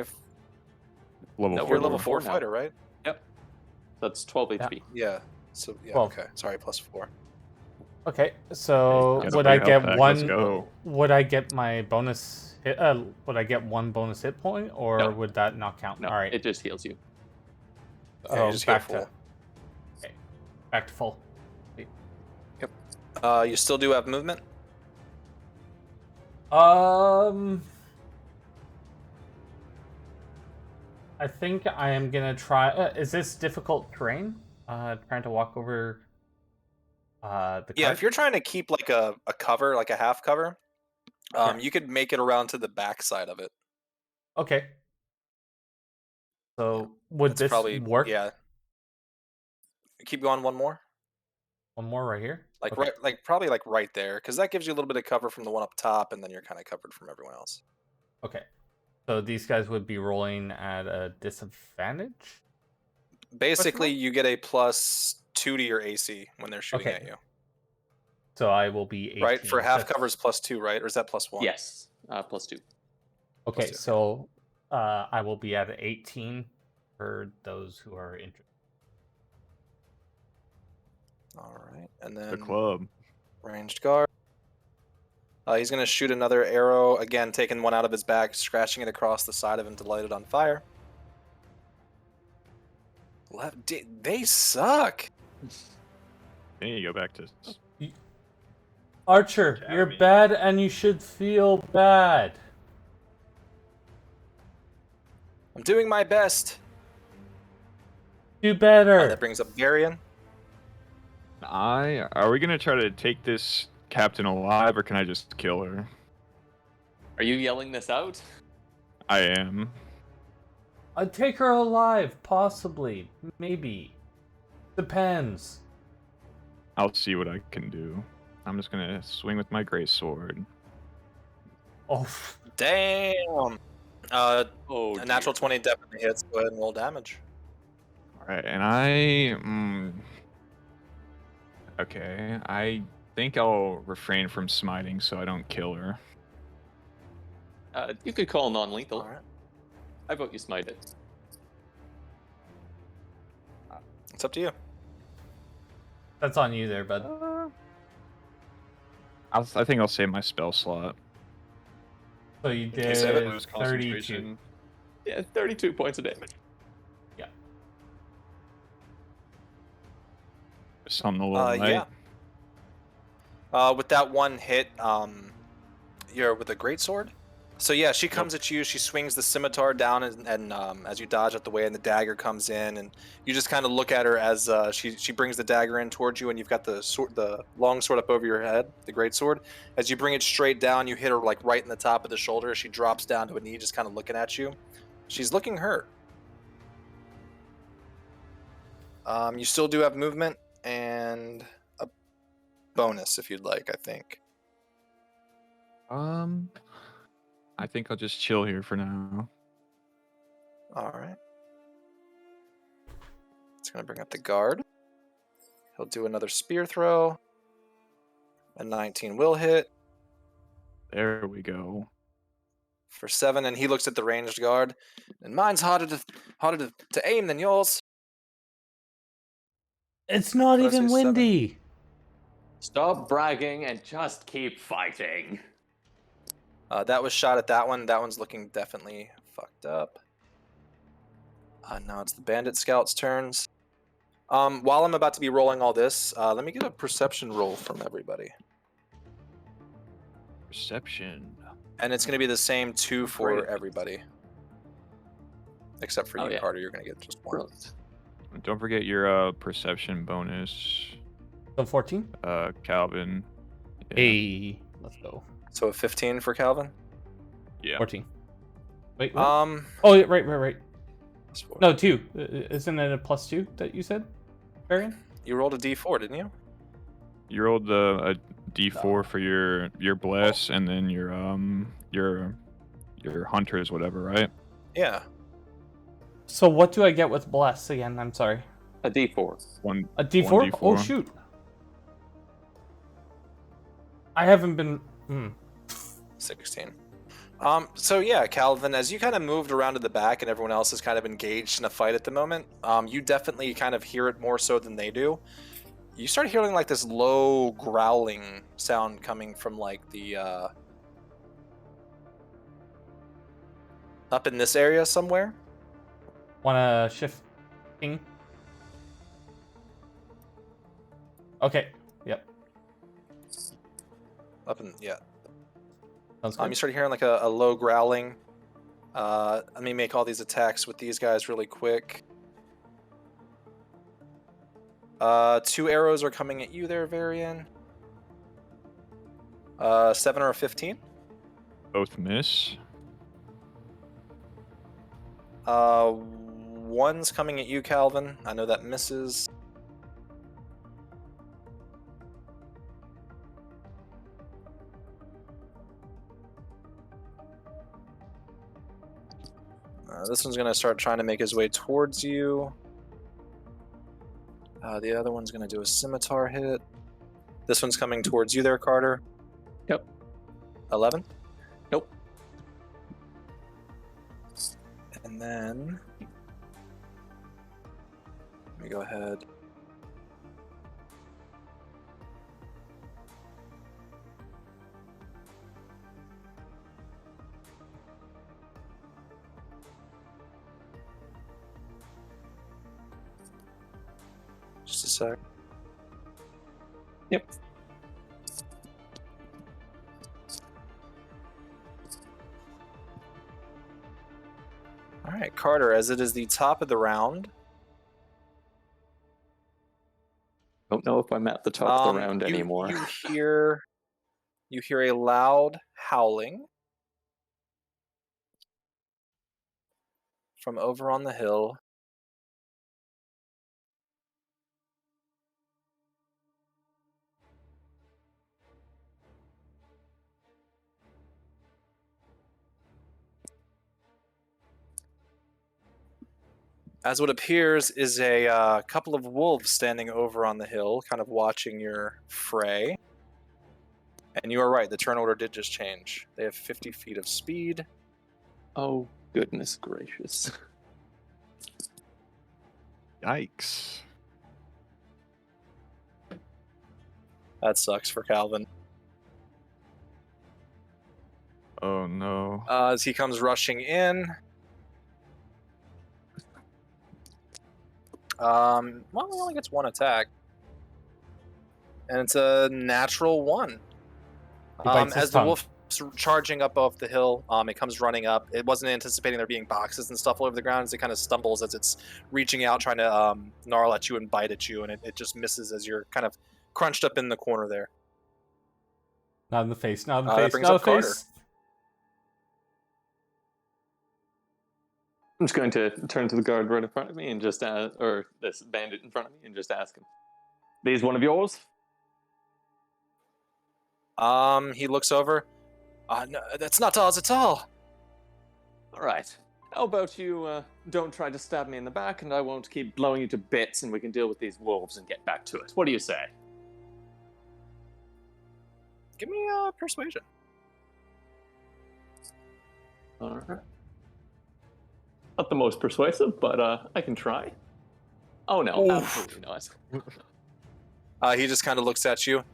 Level No, You're we're a level 4 now. fighter, right? Yep. That's 12 HP. Yeah. So yeah. 12. Okay. Sorry, plus 4. Okay, so Got a would big I health get pack, one? let's go. Would I get my bonus? Would I get one bonus hit point, or No. would that not count? No, All right. it just heals you. Yeah, you just go back full. to. Okay, back to full. You still do have movement. I think I am gonna try. Is this difficult terrain? Trying to walk over. The Yeah, cart? if you're trying to keep like a cover, like a half cover, Yeah. you could make it around to the back side of it. Okay. So would It's this probably work? yeah. Keep going one more. One more right here. Like Okay. probably like right there, because that gives you a little bit of cover from the one up top, and then you're kind of covered from everyone else. Okay. So these guys would be rolling at a disadvantage. Basically, you get a plus 2 to your AC when they're shooting Okay. at you. So I will be 18. Right? For half That's- covers plus 2, right? Or is that plus 1? Yes. Plus 2. Okay, two. so I will be at 18 for those who are interested. All right. And then The club. ranged guard. He's going to shoot another arrow, again, taking one out of his back, scratching it across the side of him to light it on fire. They suck. Then you go back to. Archer, you're Academy. bad and you should feel bad. I'm doing my best. Do better. That brings up Varian. Are we gonna try to take this captain alive, or can I just kill her? Are you yelling this out? I am. I'd take her alive, possibly. Maybe. Depends. I'll see what I can do. I'm just gonna swing with my great sword. Oh, Damn. Oh, A natural 20 definitely hits. Go ahead and roll damage. All right, and okay, I think I'll refrain from smiting so I don't kill her. You could call non-lethal. All right. I vote you smite it. It's up to you. that's on you there, bud. I think I'll save my spell slot. So you you did save it? Lose 32. concentration. Yeah, 32 points of damage. Something a little light. Yeah. With that one hit, you're with a greatsword. So yeah, she comes at you. She swings the scimitar down, and as you dodge out the way, and the dagger comes in, and you just kind of look at her as she brings the dagger in towards you, and you've got the long sword up over your head, the greatsword. As you bring it straight down, you hit her like right in the top of the shoulder. She drops down to a knee, just kind of looking at you. She's looking hurt. You still do have movement and a bonus if you'd like, I think. I think I'll just chill here for now. All right. It's going to bring up the guard. He'll do another spear throw. A 19 will hit There we go. for 7, and he looks at the ranged guard. And mine's harder to aim than yours. It's not So that's even your 7. windy. Stop bragging and just keep fighting. That was shot at that one. That one's looking definitely fucked up. Now it's the bandit scouts' turns. While I'm about to be rolling all this, let me get a perception roll from everybody. Perception. And it's going to be the same 2 for Great. everybody. Except for Oh, you, yeah. Carter, you're going to get just 1. Brilliant. Don't forget your perception bonus, So 14? Calvin. Yeah. Hey, let's go. So a 15 for Calvin? Yeah. 14. Wait, what? Oh, yeah, right. No, 2. Isn't it a +2 that you said, Varian? You rolled a d4, didn't you? You rolled a d4 for your bless, and then your hunters, whatever, right? Yeah. So what do I get with bless again? I'm sorry. A D4. A D4? 1d4. Oh shoot. I haven't been 16. So yeah, Calvin, as you kind of moved around to the back and everyone else is kind of engaged in a fight at the moment, you definitely kind of hear it more so than they do. You start hearing like this low growling sound coming from like the up in this area somewhere. wanna shift king. Okay. Yep. Up in Sounds you good. start hearing like a low growling. Let me make all these attacks with these guys really quick. 2 arrows are coming at you there, Varian. 7 or a 15. Both miss. 1's coming at you, Calvin. I know that misses. This one's going to start trying to make his way towards you. The other one's going to do a scimitar hit. This one's coming towards you there, Carter. Yep. 11? Nope. And then... let me go ahead. Just a sec. Yep. All right, Carter, as it is the top of the round, Don't know if I'm at the top of the round anymore. You hear a loud howling from over on the hill. As what appears is a couple of wolves standing over on the hill, kind of watching your fray. And you are right, the turn order did just change. They have 50 feet of speed. Oh, goodness gracious. Yikes. That sucks for Calvin. Oh no. As he comes rushing in. Well, he only gets 1 attack. And it's a natural 1. bites his As the tongue. wolf's charging up off the hill, it comes running up. It wasn't anticipating there being boxes and stuff all over the ground as it kind of stumbles as it's reaching out, trying to gnarl at you and bite at you, and it just misses as you're kind of crunched up in the corner there. Not in the face, not in the That face, brings not in up the Carter. face. I'm just going to turn to the guard right in front of me and just or this bandit in front of me and just ask him, "These one of yours?" He looks over. No, that's not ours at all. All right. How about you don't try to stab me in the back, and I won't keep blowing you to bits, and we can deal with these wolves and get back to it. What do you say? Give me persuasion. All right. Not the most persuasive, but I can try. Oh no, Oof. absolutely not. He just kind of looks at you.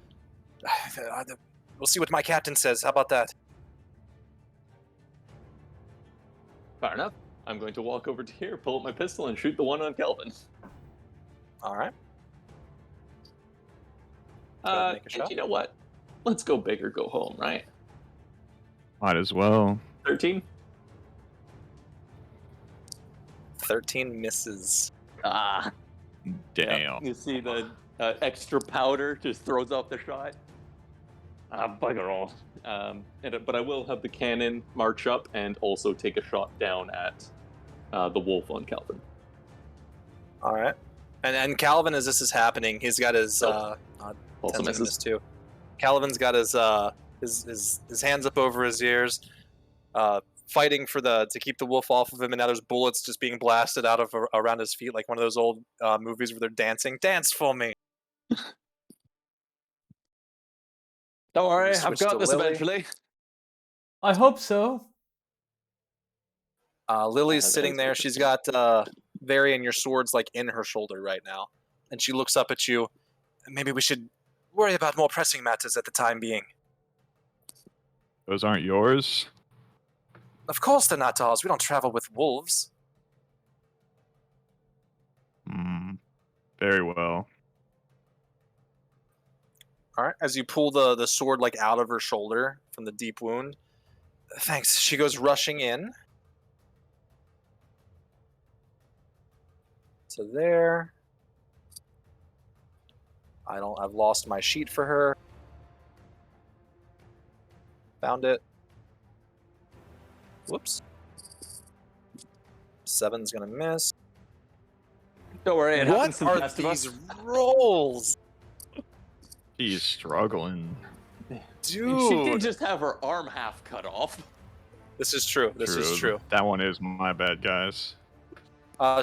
We'll see what my captain says. How about that? Fair enough. I'm going to walk over to here, pull up my pistol, and shoot the one on Kelvin. All right. Go ahead and make a And shot. you know what? Let's go big or go home, right? Might as well. 13? 13 misses. Ah. Damn. Yeah. You see the extra powder just throws off the shot. Bugger all. But I will have the cannon march up and also take a shot down at the wolf on Calvin. All right. And Calvin, as this is happening, he's got his also 10's gonna misses. miss too. Calvin's got his hands up over his ears, fighting to keep the wolf off of him, and now there's bullets just being blasted out of around his feet, like one of those old movies where they're dancing. Dance for me. Don't worry, Switch I've got to this Lily. eventually. I hope so. Lily's that sitting is there. good. She's got Very and your sword's like in her shoulder right now, and she looks up at you. Maybe we should worry about more pressing matters at the time being. Those aren't yours? Of course they're not ours. We don't travel with wolves. Very well. All right. As you pull the sword like out of her shoulder from the deep wound. Thanks. She goes rushing in. So there. I've lost my sheet for her. Found it. Whoops. 7's gonna miss. Don't worry, it happens What to the are best of these us. rolls? He's struggling. Dude. She did just have her arm half cut off. This is true. This is true. That one is my bad, guys.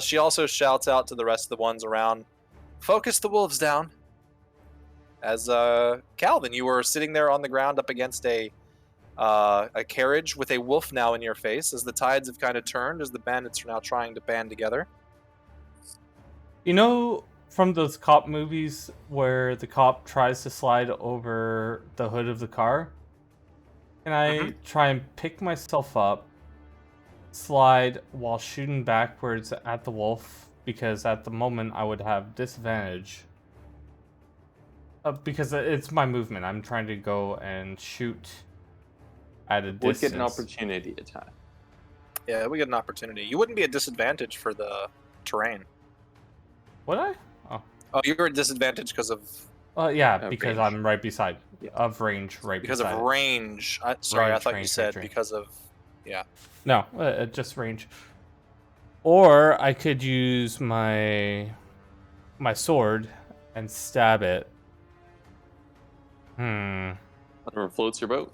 She also shouts out to the rest of the ones around, focus the wolves down. As Calvin, you were sitting there on the ground up against a carriage with a wolf now in your face, as the tides have kind of turned, as the bandits are now trying to band together. You know, from those cop movies where the cop tries to slide over the hood of the car, can I try and pick myself up, slide while shooting backwards at the wolf? Because at the moment I would have disadvantage. Because it's my movement. I'm trying to go and shoot at a distance. Would get an opportunity attack. Yeah, we get an opportunity. You wouldn't be at disadvantage for the terrain. Would I? Oh, you're at disadvantage because of... Yeah, Of because range. I'm right beside. Yeah. Of range, right Because beside of it. range. Sorry, I Range, thought you range, said range. because of... Yeah. No, just range. Or I could use my sword and stab it. Whatever floats your boat.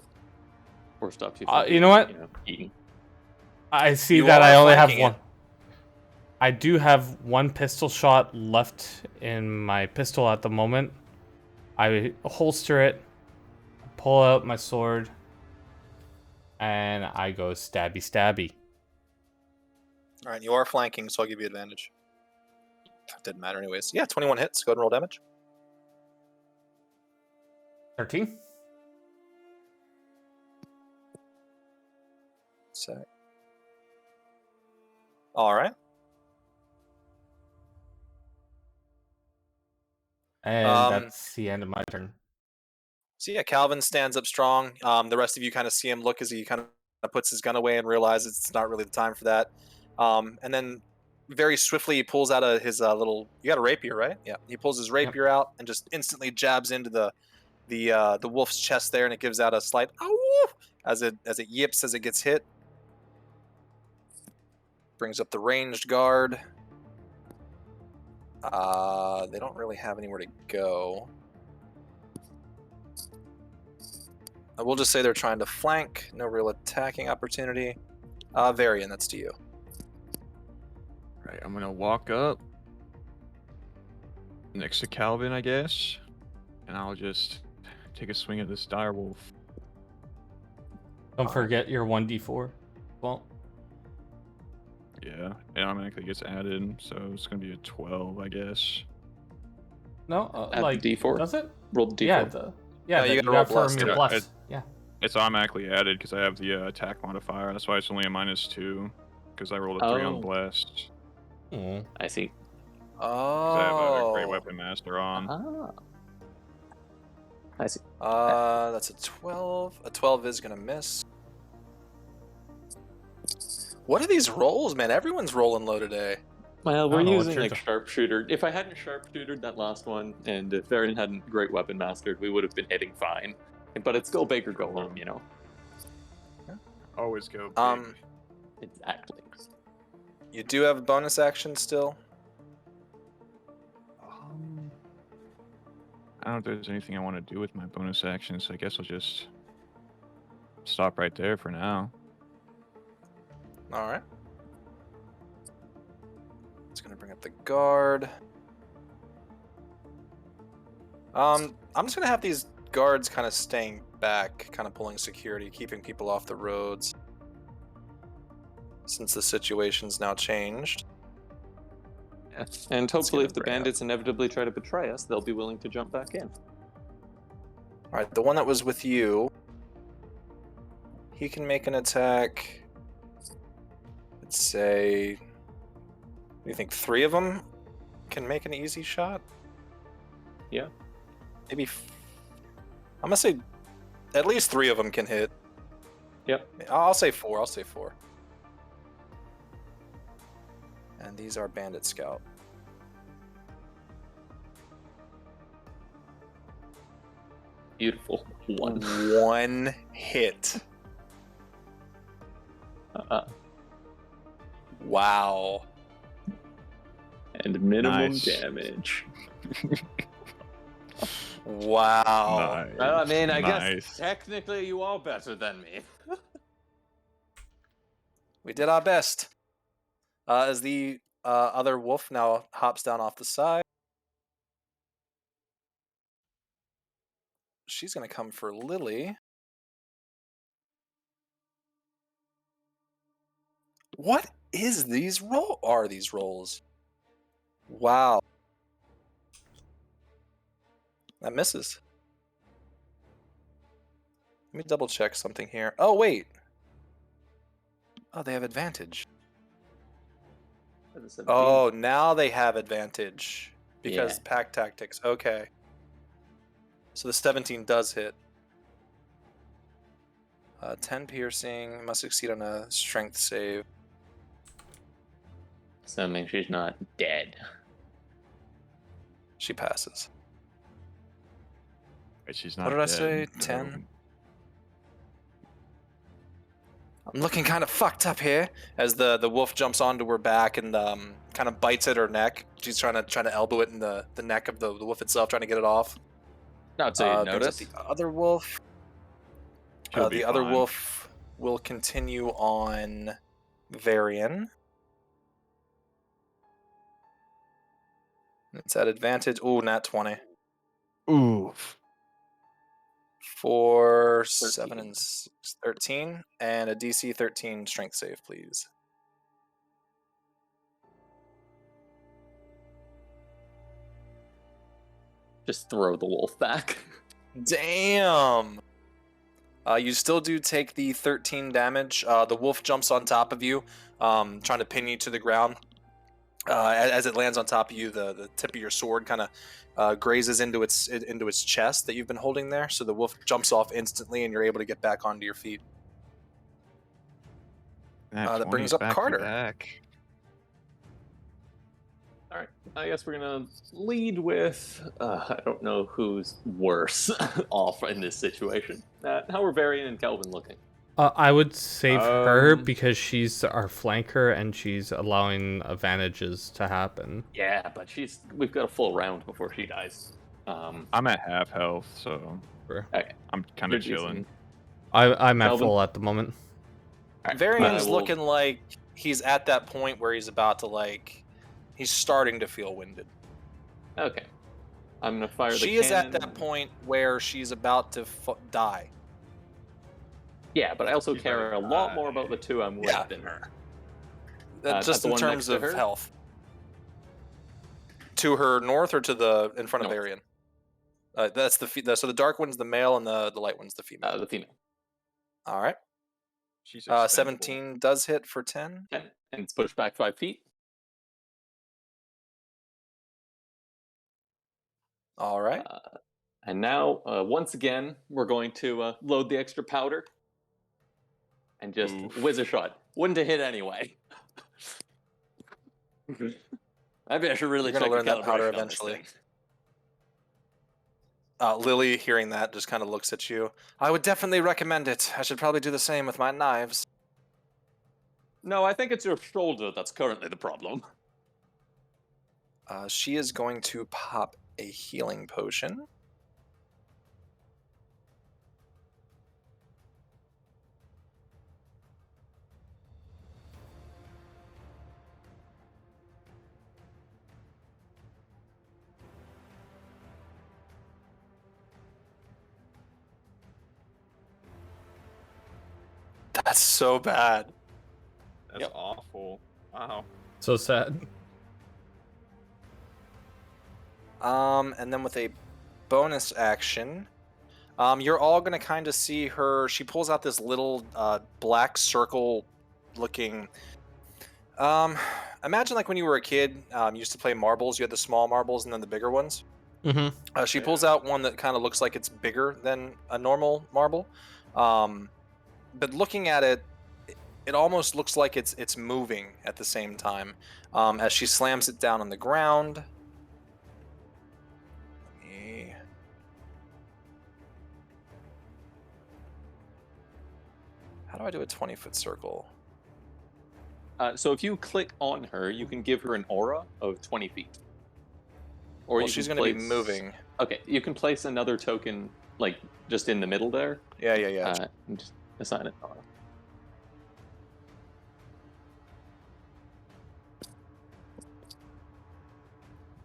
Or stops you You know what? eating. I see You that are I only have flanking one. I do have one pistol shot left in my pistol at the moment. I holster it, pull out my sword, and I go stabby stabby. All right, you are flanking, so I'll give you advantage. Didn't matter anyways. Yeah, 21 hits. Go ahead and roll damage. 13? Sec. All right. And Um, that's the end of my turn. So yeah, Calvin stands up strong. The rest of you kind of see him look as he kind of puts his gun away and realizes it's not really the time for that. And then very swiftly he pulls out his little... You got a rapier, right? Yeah. He pulls his rapier out and just instantly jabs into the wolf's chest there, and it gives out a slight "ow" as it yips as it gets hit. Brings up the ranged guard. They don't really have anywhere to go. I will just say they're trying to flank. No real attacking opportunity. Varian, that's to you. Right, I'm gonna walk up next to Calvin, I guess, and I'll just take a swing at this direwolf. Don't forget your 1d4. Well, Yeah, it automatically gets added, so it's gonna be a 12, I guess. no, Add like the D4. does it? Roll the D4. Yeah, No, you you gotta roll got from plus, your yeah. plus. Yeah. It's automatically added because I have the attack modifier. That's why it's only a -2. because I rolled a 3 on Oh. blast. Oh. I see. Because I have a great Oh. weapon master on. Ah. I see. That's a 12. A 12 is gonna miss. What are these rolls, man? Everyone's rolling low today. Well, I we're don't know what using you're like sharpshooter. If I hadn't sharpshootered that last one, and if Varian hadn't great weapon mastered, we would have been hitting fine. But it's go big or go home, you know. Always go big. Exactly. You do have a bonus action still. I don't know if there's anything I want to do with my bonus action, so I guess I'll just stop right there for now. All right. It's gonna bring up the guard. I'm just gonna have these guards kind of staying back, kind of pulling security, keeping people off the roads. Since the situation's now changed. Yeah. And hopefully, gonna if the bring up- bandits inevitably try to betray us, they'll be willing to jump back in. All right, the one that was with you, he can make an attack. Let's say, you think 3 of them can make an easy shot? Yeah. Maybe. I'm gonna say at least 3 of them can hit. Yep. I'll say 4. I'll say 4. And these are Bandit Scout. Beautiful. One. 1 hit. Wow. And minimum Nice. damage. Wow. Nice. Well, I mean, I guess Nice. technically you are better than me. We did our best. As the other wolf now hops down off the side. She's going to come for Lily. What is these rolls? Wow. That misses. Let me double check something here. Oh, wait. Oh, they have advantage. Oh, now they have advantage because pack tactics. Okay. So the 17 does hit. 10 piercing, must succeed on a strength save. Assuming she's not dead. She passes. Wait, she's What not did I dead. say? 10? I'm looking kind of fucked up here as the wolf jumps onto her back and kind of bites at her neck. She's trying to elbow it in the neck of the wolf itself, trying to get it off. Not so you Brings up notice. the other wolf. She'll be The other fine. wolf will continue on Varian. It's at advantage. Ooh, nat 20. Oof. For 13. 7 and 6, 13. And a DC 13 strength save, please. Just throw the wolf back. Damn! You still do take the 13 damage. The wolf jumps on top of you, trying to pin you to the ground. As it lands on top of you, the tip of your sword kind of grazes into its chest that you've been holding there. So the wolf jumps off instantly, and you're able to get back onto your feet. That brings up Carter. Back. All right. I guess we're gonna lead with. I don't know who's worse off in this situation. How are Varian and Kelvin looking? I would save her Um, because she's our flanker and she's allowing advantages to happen. Yeah, but we've got a full round before she dies. I'm at half health, so Okay. I'm kind of You're chilling. decent. I'm at Kelvin? full at the moment. All right, Varian's I will- looking like he's at that point where he's about to he's starting to feel winded. Okay. I'm gonna fire the She is at cannon. that point where she's about to die. Yeah, but I also She's care a like, lot more about the two I'm with Yeah. than her. That's at just the in one terms next to of her? health. To her north or to the in front of North. Varian? That's so the dark one's the male and the light one's the female. The female. All right. She's expendable. 17 does hit for 10. And it's pushed back 5 feet. All right. And now, once again, we're going to load the extra powder and just whiz a shot. Wouldn't have hit anyway. Maybe I should really You're gonna check learn the that powder calibration on this eventually. thing. Lily, hearing that, just kind of looks at you. I would definitely recommend it. I should probably do the same with my knives. No, I think it's your shoulder that's currently the problem. She is going to pop a healing potion. That's so bad. That's awful. Wow. So sad. And then with a bonus action, you're all gonna kind of see her. She pulls out this little black circle looking. Imagine like when you were a kid, you used to play marbles. You had the small marbles and then the bigger ones. Mm-hmm. She pulls out one that kind of looks like it's bigger than a normal marble. But looking at it, it almost looks like it's moving at the same time. As she slams it down on the ground. How do I do a 20-foot circle? So if you click on her, you can give her an aura of 20 feet. Or Well, you she's can going to be place- moving. Okay, you can place another token, like, just in the middle there. Yeah. And just assign it aura.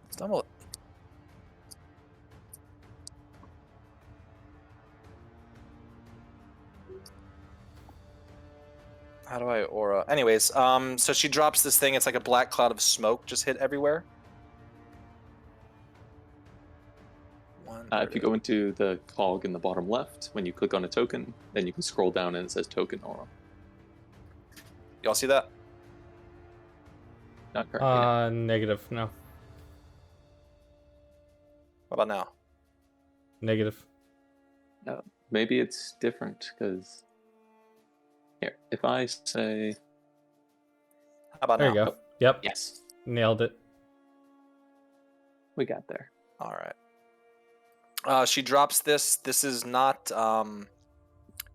Stumble. How do I aura? Anyways, so she drops this thing. It's like a black cloud of smoke just hit everywhere. If you go into the cog in the bottom left, when you click on a token, then you can scroll down and it says token aura. Y'all see that? Not currently. Negative. No. What about now? Negative. No, maybe it's different because here, if I say How about There now? you go. Yep. yes, Nailed it. we got there. All right. She drops this. This is not.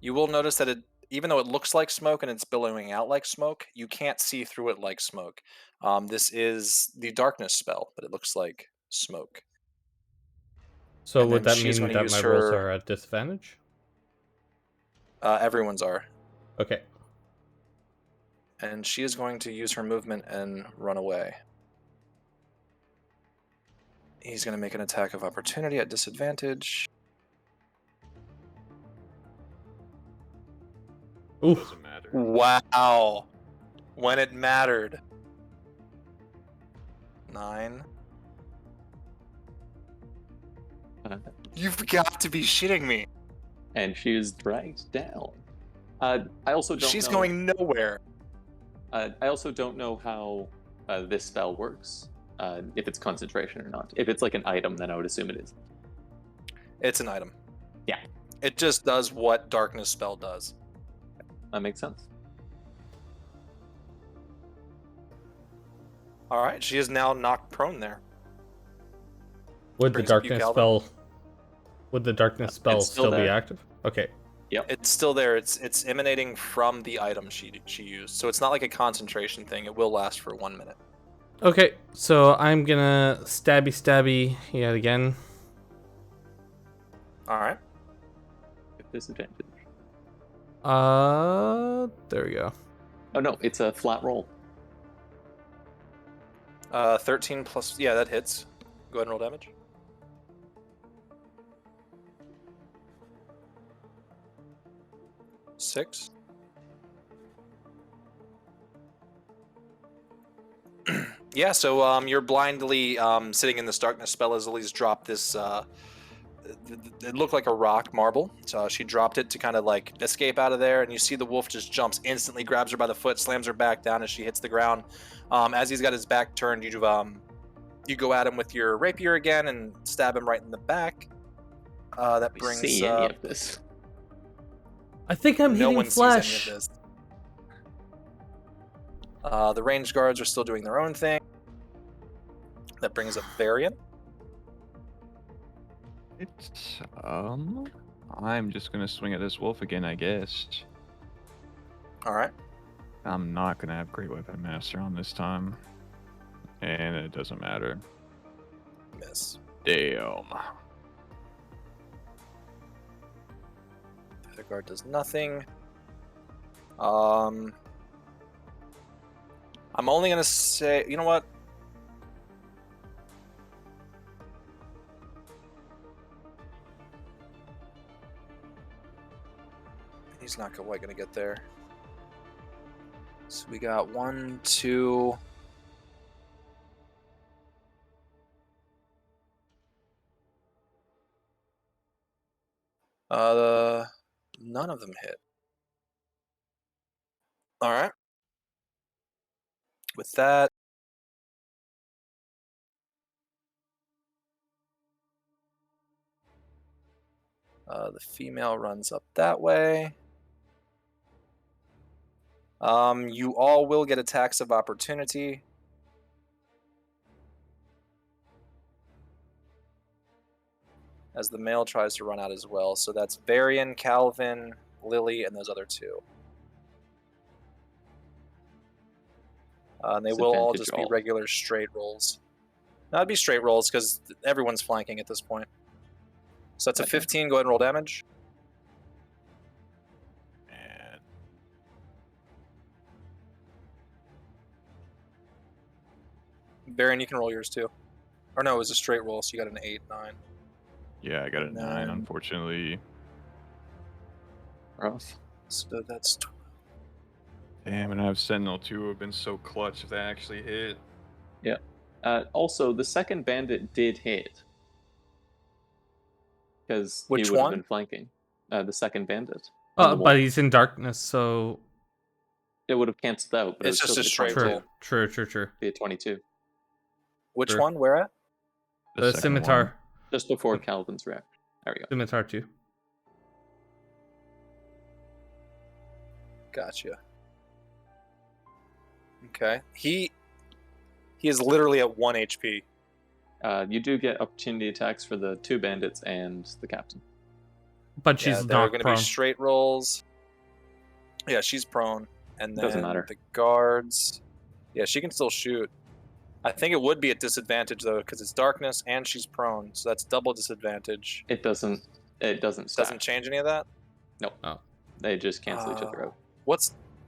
You will notice that even though it looks like smoke and it's billowing out like smoke, you can't see through it like smoke. This is the darkness spell, but it looks like smoke. So And would then that she's mean gonna that use my rolls her- are at disadvantage? Everyone's are. Okay. And she is going to use her movement and run away. He's going to make an attack of opportunity at disadvantage. Oof. Doesn't matter. Wow. When it mattered. 9. You've got to be shitting me. And she is dragged down. I also don't She's know. going nowhere. I also don't know how this spell works. If it's concentration or not. If it's like an item, then I would assume it is. It's an item. Yeah. It just does what darkness spell does. That makes sense. All right. She is now knocked prone there. Would the Brings up you, darkness Calvin. spell? Would the darkness spell It's still still be there. active? Okay. It's still there. It's emanating from the item she used. So it's not like a concentration thing. It will last for 1 minute. Okay. So I'm gonna stabby yet again. All right. With disadvantage. There we go. Oh no, it's a flat roll. 13 plus. Yeah, that hits. Go ahead and roll damage. Six. Yeah, so you're blindly sitting in this darkness spell as Lily's dropped this it looked like a rock marble. So she dropped it to kind of like escape out of there, and you see the wolf just jumps instantly, grabs her by the foot, slams her back down as she hits the ground. As he's got his back turned, you go at him with your rapier again and stab him right in the back. That We brings see any of this? I think I'm no hitting one flesh. sees any of this. The ranged guards are still doing their own thing. That brings up Varian. It's I'm just gonna swing at this wolf again, I guess. All right. I'm not gonna have Great Weapon Master on this time, and it doesn't matter. Miss. Damn. The other guard does nothing. I'm only gonna say, you know what? He's not quite gonna get there. So we got 1, 2. None of them hit. All right. With that, the female runs up that way. You all will get attacks of opportunity. As the male tries to run out as well. So that's Varian, Calvin, Lily, and those other two. And they will all just be regular straight rolls. No, it'd be straight rolls because everyone's flanking at this point. So that's a 15. Go ahead and roll damage. Man. Varian, you can roll yours too. Or no, it was a straight roll, so you got an 8, 9. Yeah, I got a 9, unfortunately. Rough. So that's... Damn, and I have Sentinel too, who have been so clutch if they actually hit. Yeah. Also, the second bandit did hit. Because he would have been flanking. The second bandit. But he's in darkness, so... It would have canceled out. But it's just a straight roll. True. Be a 22. Which one? Where at? The scimitar. One. Just before Calvin's rep. There we go. Scimitar 2. Gotcha. Okay. He is literally at 1 HP. You do get opportunity attacks for the 2 bandits and the captain. But she's not they're going to prone. be straight rolls. Yeah, she's prone. And then Doesn't matter. The guards. Yeah, she can still shoot. I think it would be at disadvantage though, because it's darkness and she's prone, so that's double disadvantage. It doesn't Doesn't change any of that? No. Oh. They just cancel each other out.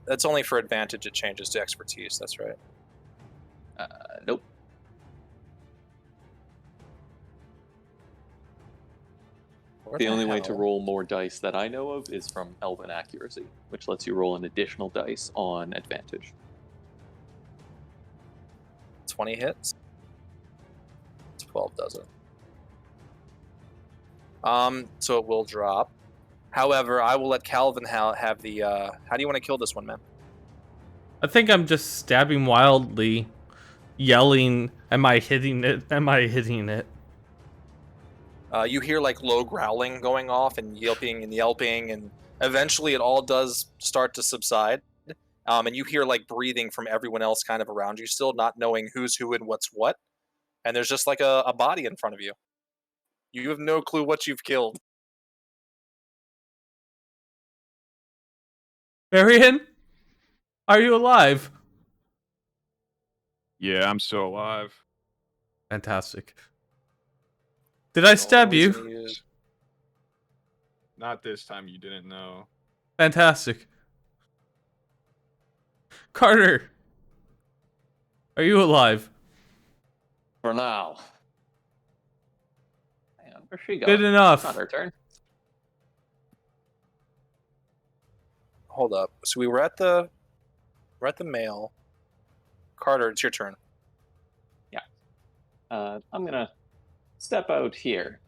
That's only for advantage, it changes to expertise, that's right. Nope. The only way to roll more dice that I know of is from Elven Accuracy, which lets you roll an additional dice on advantage. 20 hits. 12 doesn't. So it will drop. However, I will let Calvin have the. How do you want to kill this one, man? I think I'm just stabbing wildly, yelling, "Am I hitting it? Am I hitting it?" You hear like low growling going off and yelping, and eventually it all does start to subside. And you hear like breathing from everyone else kind of around you still, not knowing who's who and what's what. And there's just like a body in front of you. You have no clue what you've killed. Varian, are you alive? Yeah, I'm still alive. Fantastic. Did I stab you? Not this time, you didn't know. Fantastic. Carter, are you alive? For now. Hang on, where's she going? Good enough. It's not her turn. Hold up. So we're at the male. Carter, it's your turn. Yeah. I'm gonna step out here.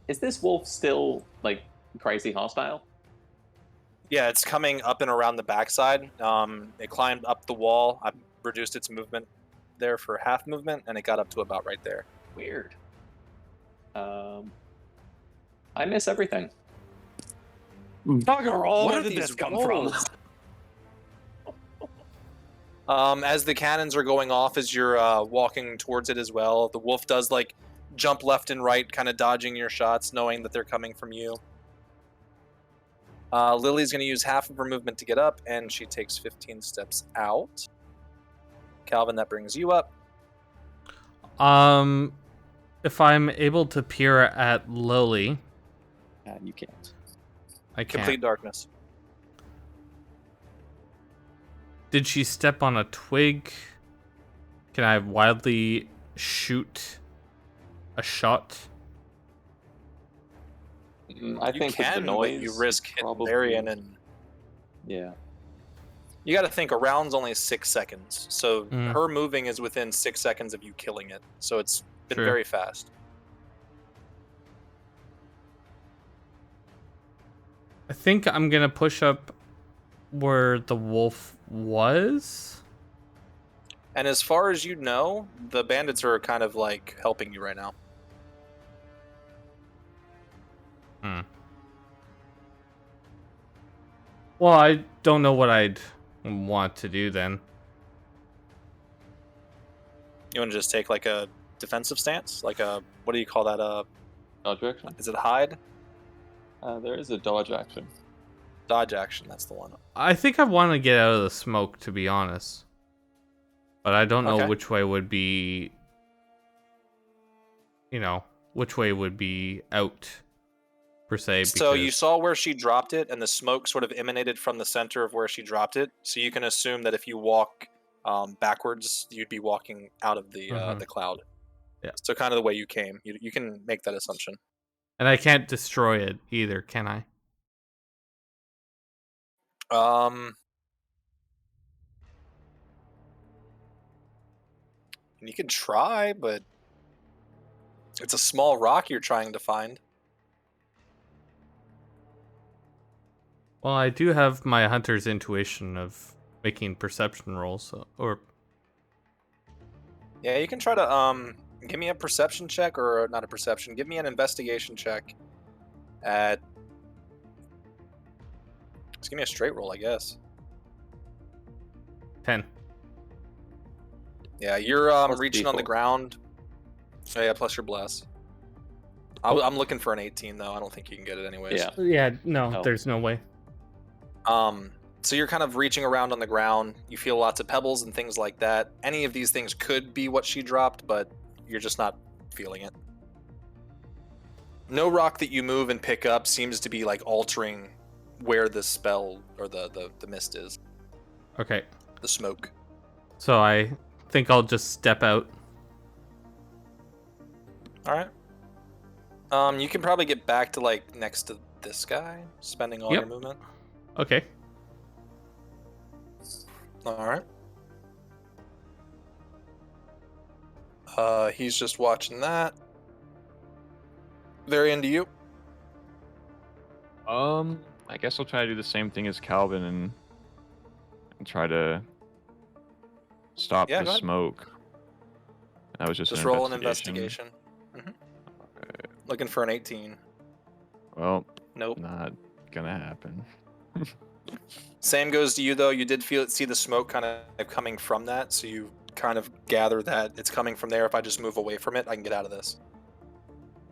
Is this wolf still like crazy hostile? Yeah, it's coming up and around the backside. It climbed up the wall. I reduced its movement there for half movement, and it got up to about right there. Weird. I miss everything. Bugger all, What where are did these this come rolls? from? As the cannons are going off, as you're walking towards it as well, the wolf does like jump left and right, kind of dodging your shots, knowing that they're coming from you. Lily's going to use half of her movement to get up, and she takes 15 steps out. Calvin, that brings you up. If I'm able to peer at Lily, You can't. I can't. Complete darkness. Did she step on a twig? Can I wildly shoot a shot? I You think can, with the but noise, you risk hitting probably- Varian, and Yeah. you got to think a round's only 6 seconds. So Mm. her moving is within 6 seconds of you killing it. So it's been True. very fast. I think I'm gonna push up where the wolf was. And as far as you know, the bandits are kind of like helping you right now. Well, I don't know what I'd want to do then. You want to just take like a defensive stance? Like a, what do you call that? Dodge action? Is it hide? There is a dodge action. Dodge action, that's the one. I think I want to get out of the smoke, to be honest. But I don't know Okay. which way would be... which way would be out, per se. So you because- saw where she dropped it, and the smoke sort of emanated from the center of where she dropped it. So you can assume that if you walk backwards, you'd be walking out of the the cloud. Yeah. So kind of the way you came. You can make that assumption. And I can't destroy it either, can I? You can try, but it's a small rock you're trying to find. Well, I do have my hunter's intuition of making perception rolls, or... Yeah, you can try to give me a perception check, or not a perception. Give me an investigation check. Just give me a straight roll, I guess. 10. Yeah, you're Plus reaching on the D4. ground. Oh, yeah, plus your bless. I'm looking for an 18 though. I don't think you can get it anyways. Yeah. Yeah, no, No. there's no way. So you're kind of reaching around on the ground. You feel lots of pebbles and things like that. Any of these things could be what she dropped, but you're just not feeling it. No rock that you move and pick up seems to be like altering where the spell or the mist is. Okay, The smoke. so I think I'll just step out. All right. You can probably get back to like next to this guy, spending all Yep. your movement. Okay. All right. He's just watching that. Very into you. I guess I'll try to do the same thing as Calvin and try to stop Yeah, go the ahead. smoke. That was just Roll an investigation. investigation. Looking for an 18. Well, Nope. not gonna happen. Same goes to you though. You did see the smoke kind of coming from that, so you kind of gather that it's coming from there. If I just move away from it, I can get out of this.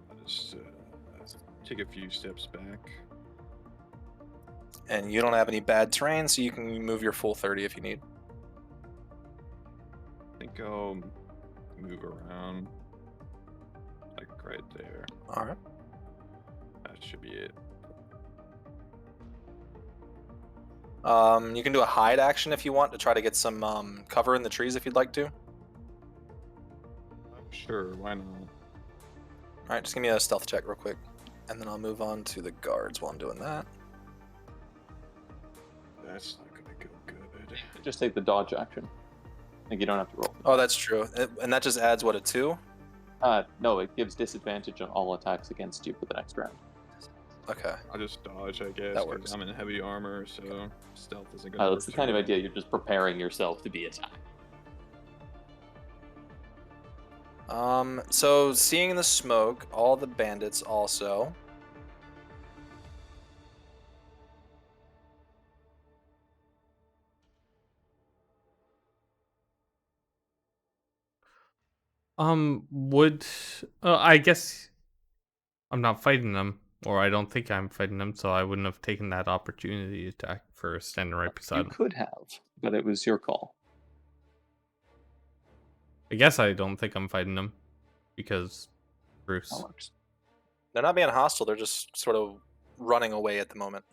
I'll just take a few steps back. And you don't have any bad terrain, so you can move your full 30 if you need. I think I'll move around, like right there. All right. That should be it. You can do a hide action if you want to try to get some cover in the trees if you'd like to. Sure, why not? All right, just give me a stealth check real quick, and then I'll move on to the guards while I'm doing that. That's not gonna go good. Just take the dodge action. Like you don't have to roll. Oh, that's true. And that just adds what, a 2? No, it gives disadvantage on all attacks against you for the next round. Okay. I'll just dodge, I guess, That because works. I'm in heavy armor, so stealth isn't gonna work. That's the kind of idea. You're just preparing yourself to be attacked. So seeing the smoke, all the bandits also. Would I guess I'm not fighting them, or I don't think I'm fighting them, so I wouldn't have taken that opportunity to attack for standing right beside You them. could have, but it was your call. I guess I don't think I'm fighting them because That Bruce. works. They're not being hostile. They're just sort of running away at the moment.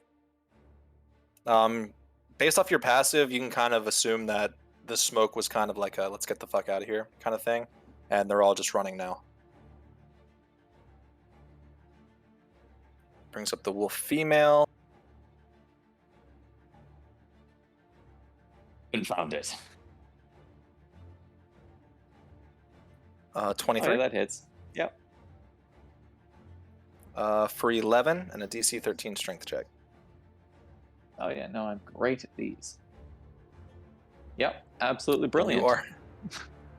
Based off your passive, you can kind of assume that the smoke was kind of like a "let's get the fuck out of here" kind of thing, and they're all just running now. Brings up the wolf female. Confound it. 23 Oh, yeah, that hits. Yep. for 11 and a DC 13 strength check. Oh yeah, no, I'm great at these. Yep, absolutely brilliant.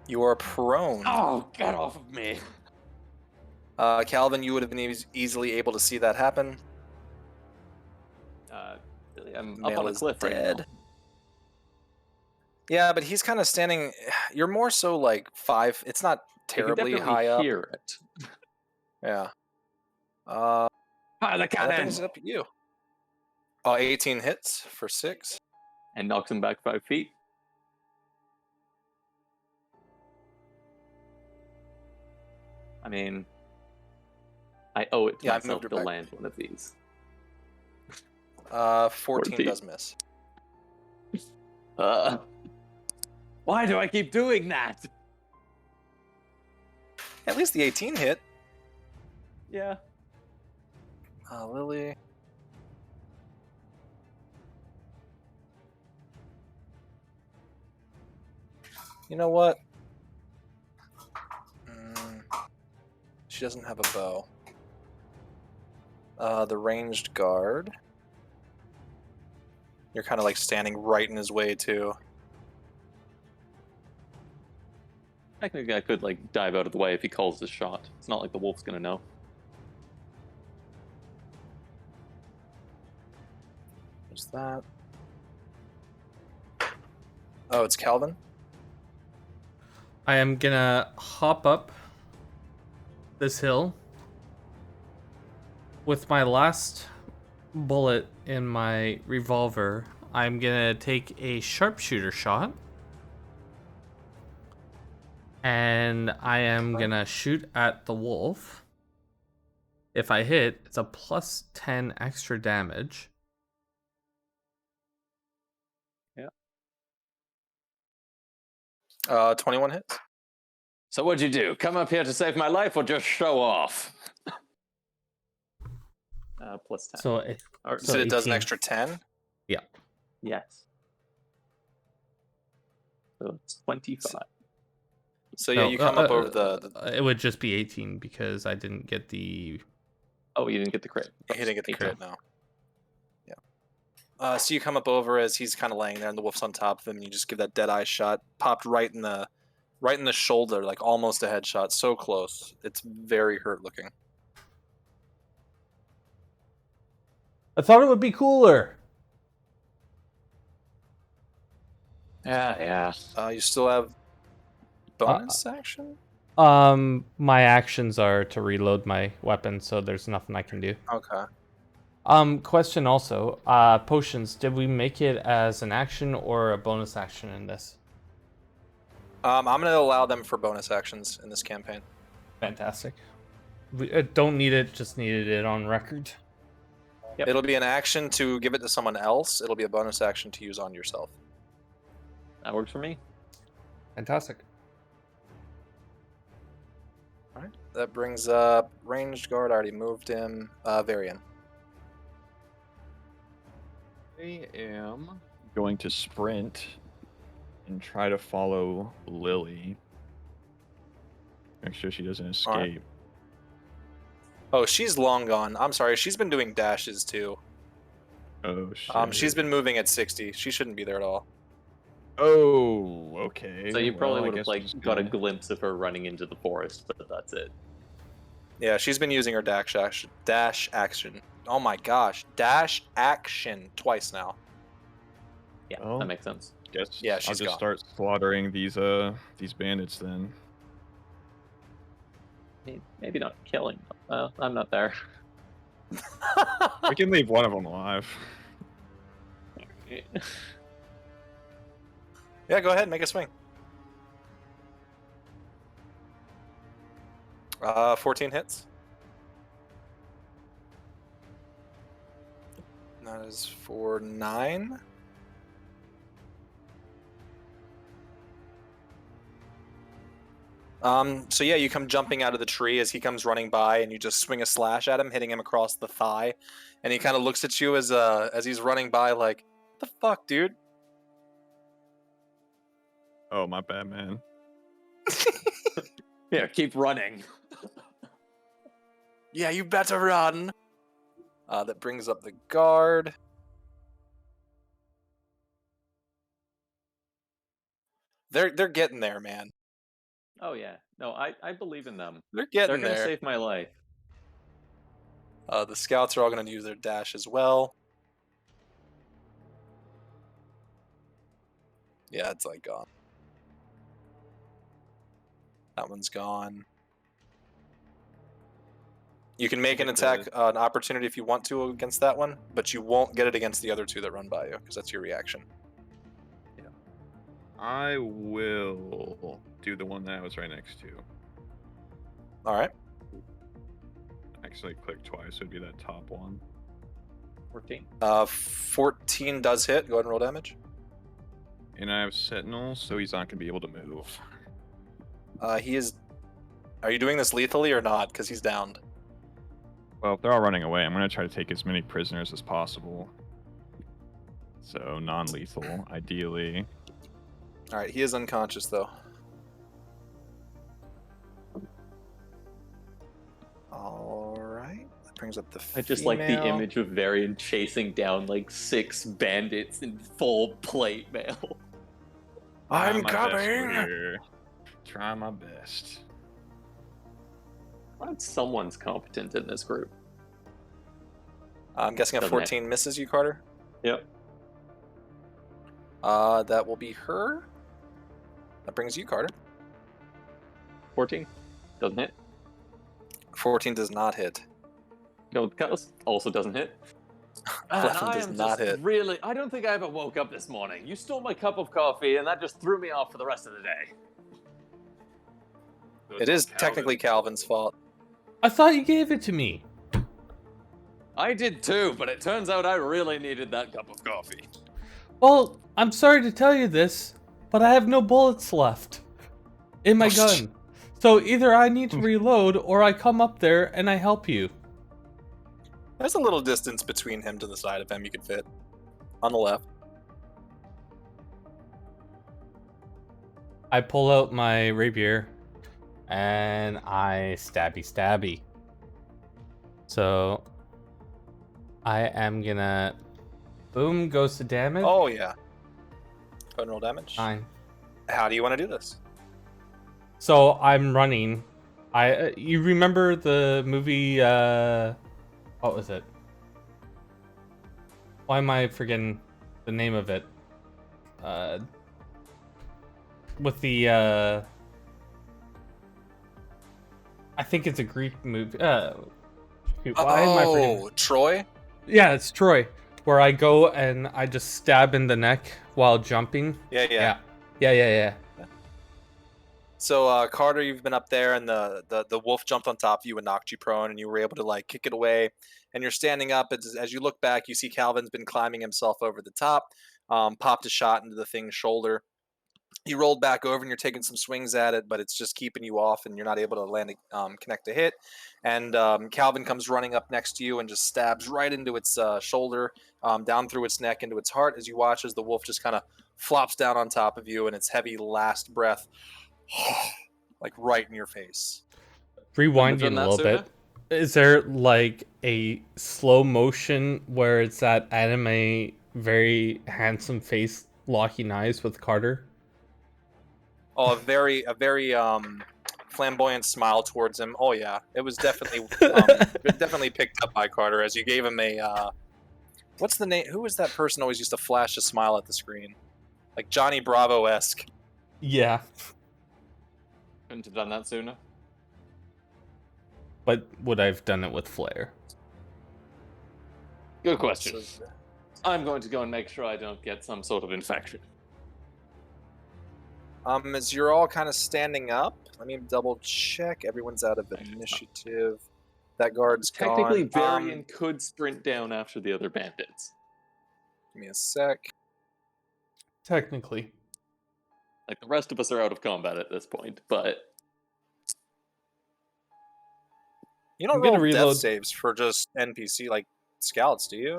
You are prone. Oh, get off of me! Calvin, you would have been easily able to see that happen. Really, I'm Male up on a is cliff right dead. now. Yeah, but he's kind of standing. You're more so like 5. It's not terribly I can definitely high up. hear it. Yeah. Fire the That cannon! brings it up to you. 18 hits for 6. And knocks him back 5 feet. I mean, I owe it to Yeah, I myself moved her to back. land one of these. 14 does miss. Why do I keep doing that? At least the 18 hit. Yeah. Lily. You know what? She doesn't have a bow. The ranged guard. You're kind of like standing right in his way too. Technically, I could like dive out of the way if he calls this shot. It's not like the wolf's gonna know. What's that? Oh, it's Calvin. I am gonna hop up this hill with my last bullet in my revolver. I'm gonna take a sharpshooter shot, and I am gonna shoot at the wolf. If I hit, it's a plus 10 extra damage. Yeah. 21 hits. So what'd you do? Come up here to save my life or just show off? Plus 10. So, So it does an 18. extra 10? Yeah. Yes. So it's 25. So yeah, you come up over the... It would just be 18 because I didn't get the... Oh, you didn't get the crit. He didn't get the 18. crit, no. Yeah. So you come up over as he's kind of laying there and the wolf's on top of him, and you just give that dead eye shot. Popped right in the shoulder, like almost a headshot. So close. It's very hurt looking. I thought it would be cooler. Yeah. You still have bonus action? My actions are to reload my weapon, so there's nothing I can do. Okay. Question also, potions, did we make it as an action or a bonus action in this? I'm going to allow them for bonus actions in this campaign. Fantastic. We don't need it, just needed it on record. Yep. It'll be an action to give it to someone else. It'll be a bonus action to use on yourself. That works for me. Fantastic. All right. That brings up ranged guard. I already moved him. Varian. I am going to sprint and try to follow Lily. Make sure she doesn't All right. escape. Oh, she's long gone. I'm sorry. She's been doing dashes too. Oh shit. She's been moving at 60. She shouldn't be there at all. Oh, okay. So you probably well, I would have guess we're like just got a gonna- glimpse of her running into the forest, but that's it. Yeah, she's been using her dash action. Oh my gosh, dash action twice now. Yeah, Well, that makes sense. Guess Yeah, I'll she's just gone. start slaughtering these bandits then. Maybe not killing them. I'm not there. We can leave one of them alive. Yeah, go ahead, make a swing. 14 hits. That is for 9. So yeah, you come jumping out of the tree as he comes running by, and you just swing a slash at him, hitting him across the thigh, and he kind of looks at you as he's running by, like, "What the fuck, dude?" Oh, my bad, man. Yeah, keep running. Yeah, you better run. That brings up the guard. They're getting there, man. Oh yeah, no, I believe in them. They're They're getting gonna there. save my life. The scouts are all going to use their dash as well. Yeah, it's like gone. That one's gone. You can make an attack, an opportunity if you want to against that one, but you won't get it against the other two that run by you, because that's your reaction. I will do the one that I was right next to. All right. Actually, click twice, so it'd be that top one. 14. 14 does hit. Go ahead and roll damage. And I have Sentinel, so he's not gonna be able to move. He is... Are you doing this lethally or not? Because he's downed. Well, if they're all running away, I'm gonna try to take as many prisoners as possible. So non-lethal, ideally. All right, he is unconscious, though. All right. That brings up the I just like the female. image of Varian chasing down like 6 bandits in full plate mail. I'm Try my best, coming! warrior. Try my best. Glad someone's competent in this group. I'm guessing a Doesn't hit. 14 misses you, Carter? Yep. That will be her. That brings you, Carter. 14 doesn't hit. 14 does not hit. No, Cutlass also doesn't hit. 11 I does am not just hit. really. I don't think I ever woke up this morning. You stole my cup of coffee, and that just threw me off for the rest of the day. So It is technically Calvin's fault. I thought you gave it to me. I did too, but it turns out I really needed that cup of coffee. Well, I'm sorry to tell you this, but I have no bullets left in my Oh, gun. So either I need to reload or I come up there and I help you. There's a little distance between him to the side of him you could fit. On the left. I pull out my rapier and I stabby. So I am gonna boom, goes to damage. Oh, yeah. Go ahead and roll damage. 9. How do you want to do this? So I'm running. You remember the movie? What was it? Why am I forgetting the name of it? With the I think it's a Greek movie. Shoot, why am I forgetting? Troy? Yeah, it's Troy. Where I go and I just stab in the neck while jumping. Yeah. Yeah. So, Carter, you've been up there, and the wolf jumped on top of you and knocked you prone, and you were able to, like, kick it away. And you're standing up. As you look back, you see Calvin's been climbing himself over the top, popped a shot into the thing's shoulder. He rolled back over, and you're taking some swings at it, but it's just keeping you off, and you're not able to land connect a hit. And Calvin comes running up next to you and just stabs right into its shoulder, down through its neck, into its heart, as you watch as the wolf just kind of flops down on top of you, and its heavy last breath like right in your face. Rewinding done a that, little Suna? bit. Is there like a slow motion where it's that anime very handsome face locking eyes with Carter? Oh, a very flamboyant smile towards him. Oh yeah, it was definitely definitely picked up by Carter as you gave him a what's the name? Who was that person always used to flash a smile at the screen, like Johnny Bravo-esque? Yeah, Couldn't have done that sooner. but would I've done it with flair? Good question. So, I'm going to go and make sure I don't get some sort of infection. as you're all kind of standing up, let me double check. Everyone's out of initiative. That guard's Technically, gone. Varian could sprint down after the other bandits. Give me a sec. Technically. Like, the rest of us are out of combat at this point, but You don't I'm gonna roll death reload. saves for just NPC like scouts, do you?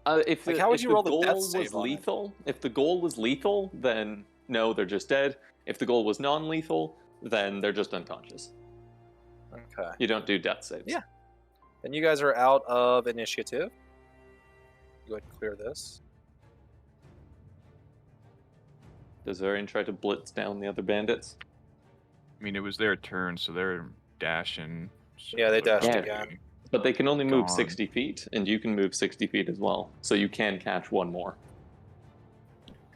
if Like, the, how would if you the roll the goal death was save on it? lethal, if the goal was lethal, then no, they're just dead. If the goal was non-lethal, then they're just unconscious. Okay. You don't do death saves. Yeah. Then you guys are out of initiative. Go ahead and clear this. Does Varian try to blitz down the other bandits? I mean, it was their turn, so they're dashing. So Yeah, they they're dashed probably again. But they can only move Gone. 60 feet, and you can move 60 feet as well. So you can catch one more.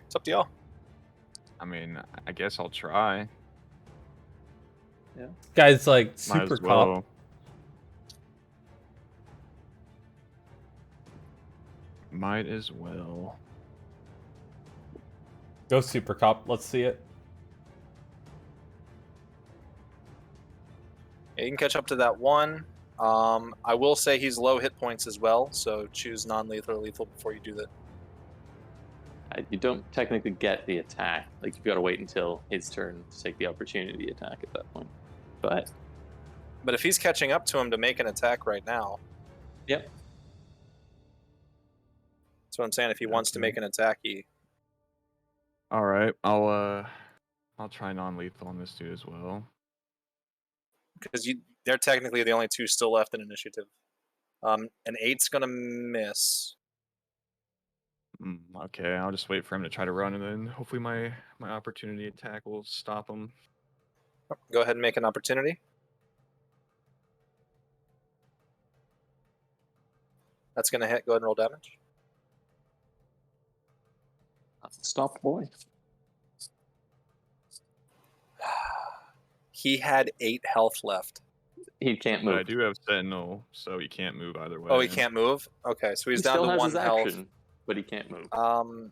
It's up to y'all. I mean, I guess I'll try. Guys like Might super as cop. well. Might as well. Go super cop. Let's see it. Yeah, you can catch up to that one. I will say he's low hit points as well, so choose non-lethal or lethal before you do that. You don't technically get the attack. Like, you've got to wait until his turn to take the opportunity attack at that point. But if he's catching up to him to make an attack right now, yep. that's what I'm saying. If he wants to Okay. make an attack, he All right, I'll try non-lethal on this dude as well. because they're technically the only two still left in initiative. An 8's gonna miss. Okay, I'll just wait for him to try to run, and then hopefully my opportunity attack will stop him. Go ahead and make an opportunity. That's gonna hit. Go ahead and roll damage. Stop, boy. He had 8 health left. He can't But move. I do have Sentinel, so he can't move either way. Oh, he can't move? Okay, so he's He down still to has 1 his health. action, but he can't move.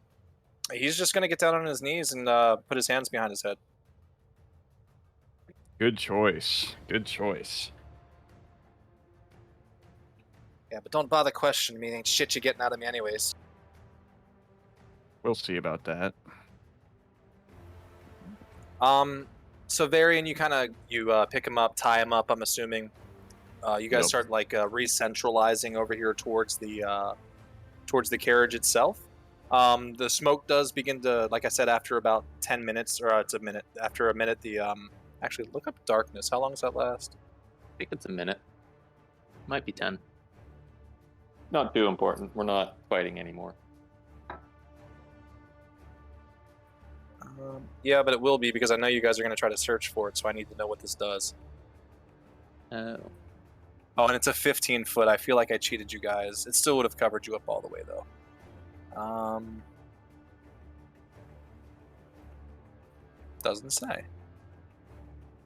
He's just gonna get down on his knees and put his hands behind his head. Good choice. Good choice. Yeah, but don't bother questioning me. Ain't shit you getting out of me anyways. We'll see about that. So Varian, you kind of pick him up, tie him up. I'm assuming. You guys Yep. start like re-centralizing over here towards the carriage itself. The smoke does begin to, like I said, after about 10 minutes, or it's a minute. After a minute, the actually look up darkness. How long does that last? I think it's a minute. Might be 10. Not too important. We're not fighting anymore. Yeah, but it will be because I know you guys are going to try to search for it, so I need to know what this does. Oh. Oh, and it's a 15-foot. I feel like I cheated you guys. It still would have covered you up all the way, though. Doesn't say.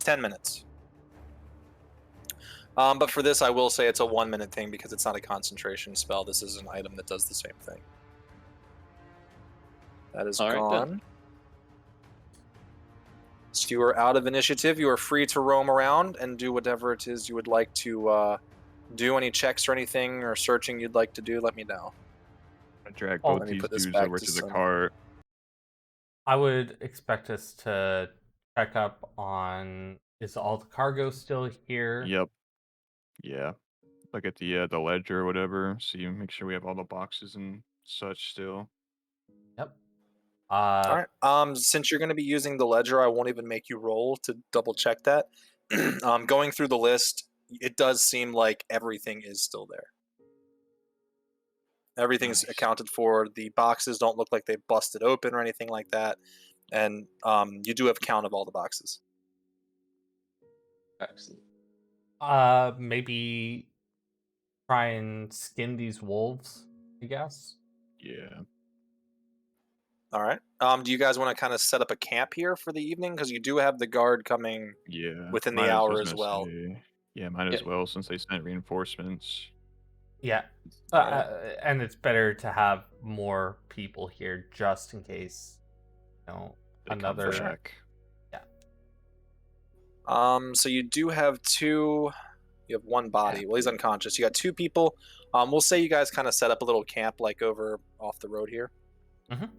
10 minutes. But for this, I will say it's a 1-minute thing because it's not a concentration spell. This is an item that does the same thing. That is All right, gone. then. So you are out of initiative. You are free to roam around and do whatever it is you would like to do. Any checks or anything or searching you'd like to do, let me know. I drag Oh, both let me these put this dudes back over to to the some- cart. I would expect us to check up on, is all the cargo still here? Yep. Yeah. Look at the ledger or whatever. See, make sure we have all the boxes and such still. Yep. All right. Since you're going to be using the ledger, I won't even make you roll to double check that. Going through the list, it does seem like everything is still there. Everything's Nice. accounted for. The boxes don't look like they've busted open or anything like that. And you do have count of all the boxes. Excellent. Maybe try and skin these wolves, I guess. Yeah. All right. Do you guys want to kind of set up a camp here for the evening? Because you do have the guard coming Yeah. within Might the as- I hour was as gonna well. say, yeah, might as Yeah. well since they sent reinforcements. Yeah. Alright. And it's better to have more people here just in case, They come another. back. So you do have two. You have one body. Well, he's unconscious. You got two people. We'll say you guys kind of set up a little camp like over off the road here. Mhm.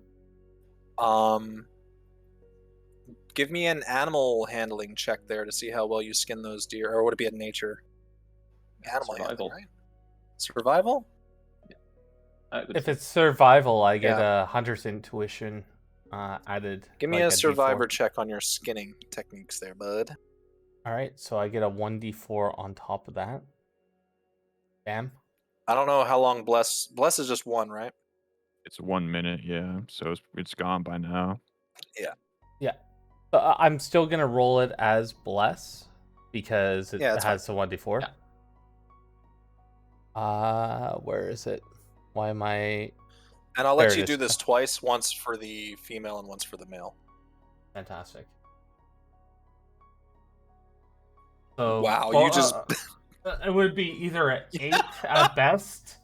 Give me an animal handling check there to see how well you skin those deer, or would it be a nature? Animal handling, Survival. right? Survival? If it's survival, I get Yeah. a hunter's intuition added. Give me like a survivor D4. check on your skinning techniques there, bud. All right, so I get a 1d4 on top of that. Bam. I don't know how long Bless is just one, right? It's 1 minute, yeah. So it's gone by now. Yeah. But I'm still gonna roll it as bless because it Yeah, that's has a 1d4. Where is it? Why am I And I'll There let it you is. do this twice, once for the female and once for the male. fantastic? So Wow, you just it would be either an 8 at best,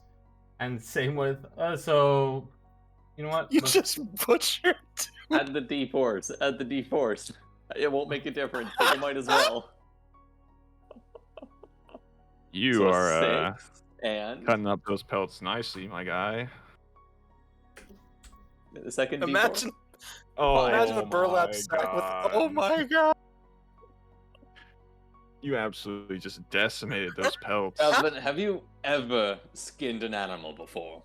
and same with so you know what? you Let's- just butchered. Add the D4s. Add the D4s. It won't make a difference, but you might as well. You So are 6 and cutting up those pelts nicely, my guy. the second Imagine, Oh, imagine a burlap sack with. Oh my god! You absolutely just decimated those pelts. D4. Alvin, have you ever skinned an animal before?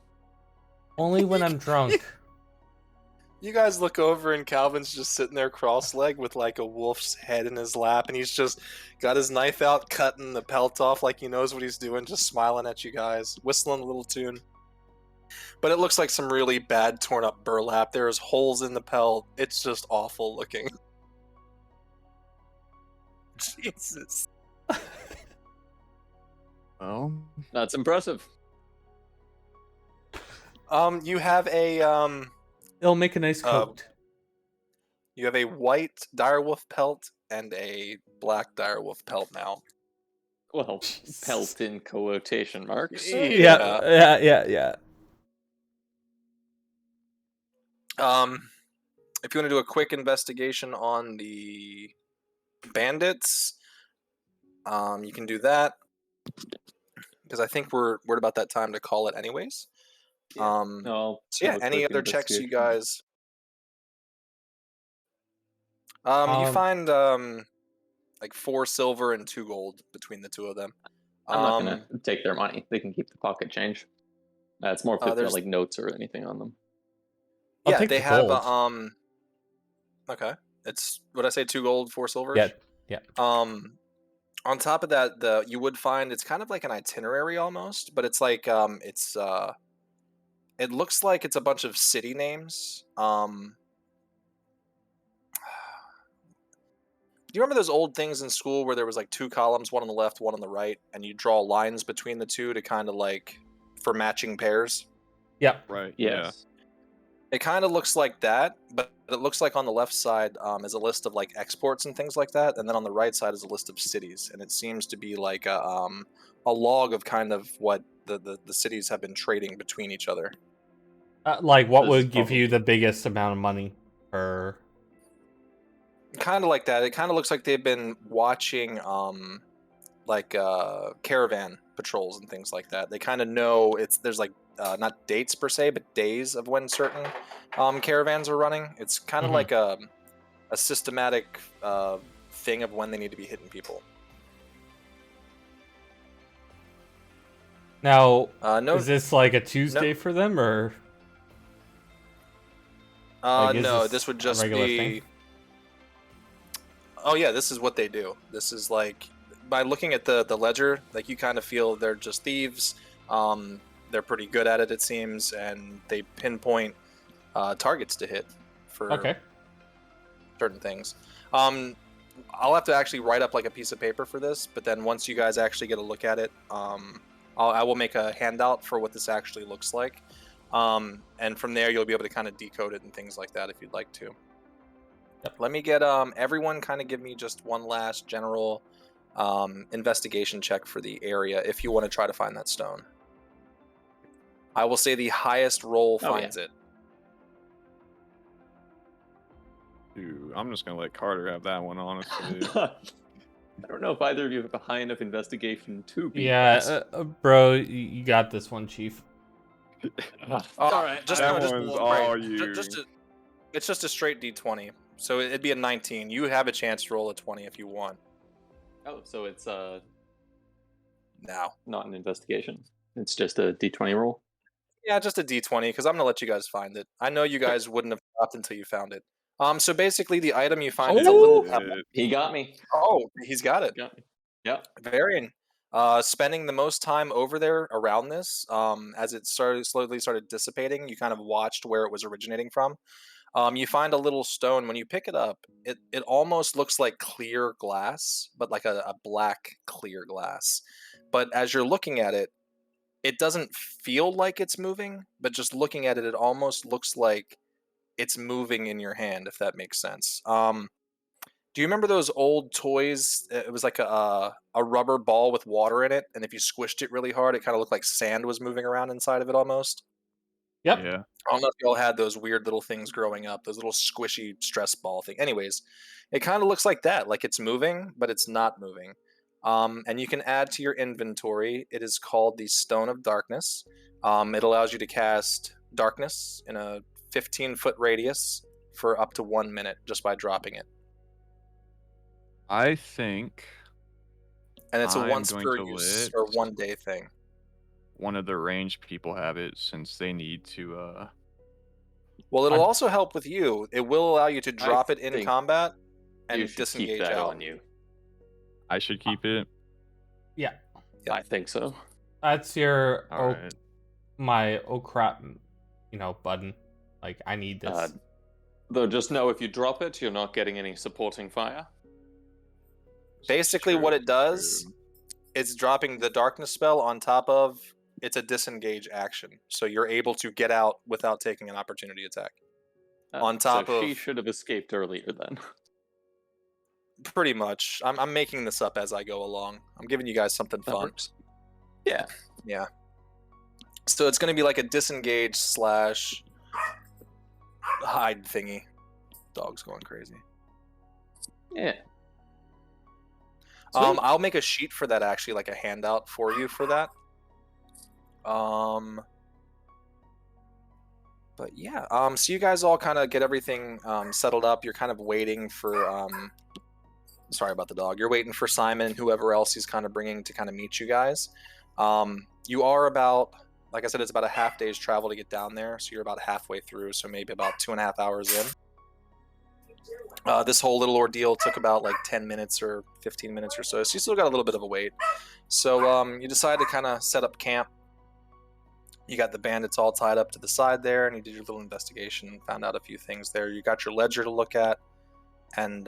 Only when I'm drunk. You guys look over and Calvin's just sitting there cross-legged with like a wolf's head in his lap, and he's just got his knife out, cutting the pelt off like he knows what he's doing, just smiling at you guys, whistling a little tune. But it looks like some really bad torn up burlap. There's holes in the pelt. It's just awful looking. Jesus. Well, That's impressive. You have a It'll make a nice coat. you have a white direwolf pelt and a black direwolf pelt now. Well, Jesus. pelt in quotation marks. Yeah. If you want to do a quick investigation on the bandits, you can do that because I think we're at about that time to call it anyways. No. So yeah, any other checks you guys? You find like 4 silver and 2 gold between the two of them. I'm not gonna take their money. They can keep the pocket change. It's more if they've got there's- like notes or anything on them. I'll Yeah, take they the have gold. Okay, it's what I say, 2 gold, 4 silver. Yeah. On top of that, you would find it's kind of like an itinerary almost, but it's like it looks like it's a bunch of city names. Do you remember those old things in school where there was like 2 columns, one on the left, one on the right, and you draw lines between the two to kind of like for matching pairs? Yeah. right. Yes. It kind of looks like that, but it looks like on the left side is a list of like exports and things like that, and then on the right side is a list of cities, and it seems to be like a log of kind of what the cities have been trading between each other. Like what This would is give you probably- the biggest amount of money per? Kind of like that. It kind of looks like they've been watching like caravan patrols and things like that. They kind of know there's like not dates per se, but days of when certain caravans are running. It's kind of Mhm. like a systematic thing of when they need to be hitting people. Now, No, is this like a Tuesday for them, or? Is No, this this would a just regular be. thing? Oh yeah, this is what they do. This is like by looking at the ledger, like you kind of feel they're just thieves. They're pretty good at it, it seems, and they pinpoint targets to hit for Okay. certain things. I'll have to actually write up like a piece of paper for this, but then once you guys actually get a look at it, I will make a handout for what this actually looks like, and from there you'll be able to kind of decode it and things like that if you'd like to. Yep. Let me get everyone kind of give me just one last general investigation check for the area if you want to try to find that stone. I will say the highest roll finds it. Dude, I'm just gonna let Carter have that one, honestly. I don't know if either of you have a high enough investigation to be. Yeah, bro, you got this one, Chief. All right. Just that no, just one's right. all you. It's just a straight D20, so it'd be a 19. You have a chance to roll a 20 if you want. Oh, so it's Now. not an investigation. It's just a D20 roll. Yeah, just a D20 because I'm gonna let you guys find it. I know you guys wouldn't have stopped until you found it. So basically, the item you find is a little. He got me. Oh, he's got it. Got me. Yep. Varian, spending the most time over there around this, as it slowly started dissipating, you kind of watched where it was originating from. You find a little stone. When you pick it up, it almost looks like clear glass, but like a black clear glass. But as you're looking at it, it doesn't feel like it's moving, but just looking at it, it almost looks like it's moving in your hand, if that makes sense. Do you remember those old toys? It was like a rubber ball with water in it, and if you squished it really hard, it kind of looked like sand was moving around inside of it almost. Yep. Yeah. I don't know if you all had those weird little things growing up, those little squishy stress ball thing. Anyways, it kind of looks like that, like it's moving, but it's not moving. And you can add to your inventory. It is called the Stone of Darkness. It allows you to cast darkness in a 15-foot radius for up to 1 minute just by dropping it. I think And it's a I'm once going per to use let or 1 day thing. one of the ranged people have it since they need to. Well, it'll also help with you. It will allow you to drop it in think combat you and should disengage keep that out. on you. I should keep it. Yeah. Yep. I think so. That's your All right. my crap, button. Like I need this. Though just know if you drop it, you're not getting any supporting fire. Basically, True, what it does, true. it's dropping the darkness spell on top of it's a disengage action, so you're able to get out without taking an opportunity attack. On top so of she should have escaped earlier then. pretty much, I'm making this up as I go along. I'm giving you guys something That fun. works. Yeah. Yeah. So it's going to be like a disengage slash hide thingy. Dog's going crazy. Yeah. I'll make a sheet for that, actually, like a handout for you for that. But yeah, so you guys all kind of get everything settled up. You're kind of waiting for sorry about the dog. You're waiting for Simon and whoever else he's kind of bringing to kind of meet you guys. You are about, like I said, it's about a half day's travel to get down there, so you're about halfway through, so maybe about 2.5 hours in. This whole little ordeal took about like 10 minutes or 15 minutes or so you still got a little bit of a wait. So you decide to kind of set up camp. You got the bandits all tied up to the side there, and you did your little investigation, found out a few things there. You got your ledger to look at, and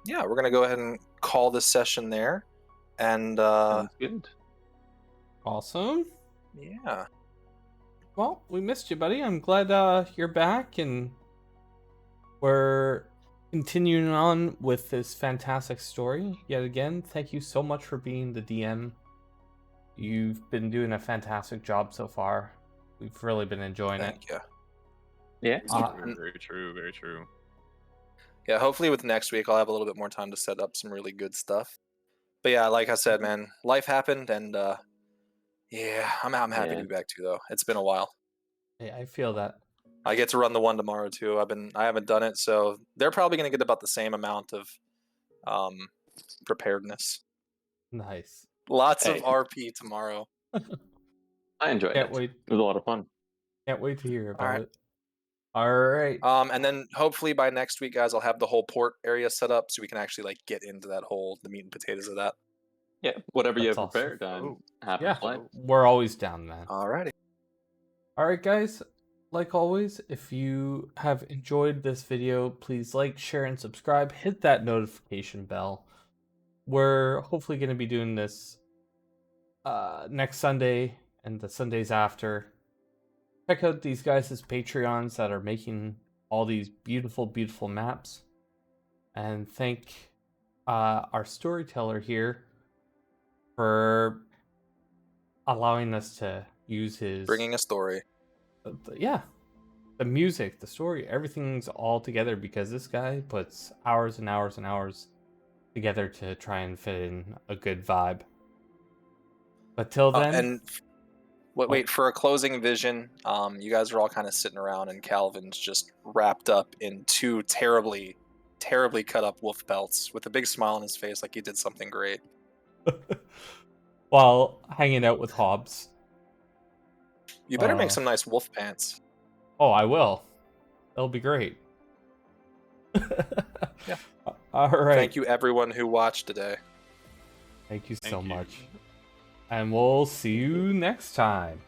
yeah, we're gonna go ahead and call this session there. And Sounds good. Awesome. yeah, Well, we missed you, buddy. I'm glad you're back, and we're continuing on with this fantastic story yet again. Thank you so much for being the DM. You've been doing a fantastic job so far. We've really been enjoying it. thank you. Yeah. Very true. Very true. Yeah, hopefully with next week I'll have a little bit more time to set up some really good stuff. But yeah, like I said, man, life happened, and yeah, I'm happy to be back too, though. It's been a while. Yeah, I feel that. I get to run the one tomorrow too. I haven't done it, so they're probably going to get about the same amount of preparedness. Nice. Lots Hey. of RP tomorrow. I enjoyed Can't it. wait. It was a lot of fun. Can't wait to hear about Alright. it. All right. And then hopefully by next week, guys, I'll have the whole port area set up so we can actually like get into the meat and potatoes of that. Yeah, whatever you have That's awesome. prepared, I'm happy Yeah, to play. we're always down, man. Alrighty. All right, guys. Like always, if you have enjoyed this video, please like, share, and subscribe. Hit that notification bell. We're hopefully going to be doing this next Sunday and the Sundays after. Check out these guys' Patreons that are making all these beautiful, beautiful maps. And thank our storyteller here for allowing us to use his... Bringing a story. Yeah. The music, the story, everything's all together because this guy puts hours and hours and hours together to try and fit in a good vibe. But till then... And wait, for a closing vision, you guys are all kind of sitting around and Calvin's just wrapped up in 2 terribly, terribly cut up wolf belts with a big smile on his face like he did something great. While hanging out with Hobbs. You better make some nice wolf pants. Oh, I will. That'll be great. Yeah. All right. Thank you, everyone who watched today. Thank you so Thank you. much. And we'll see you next time.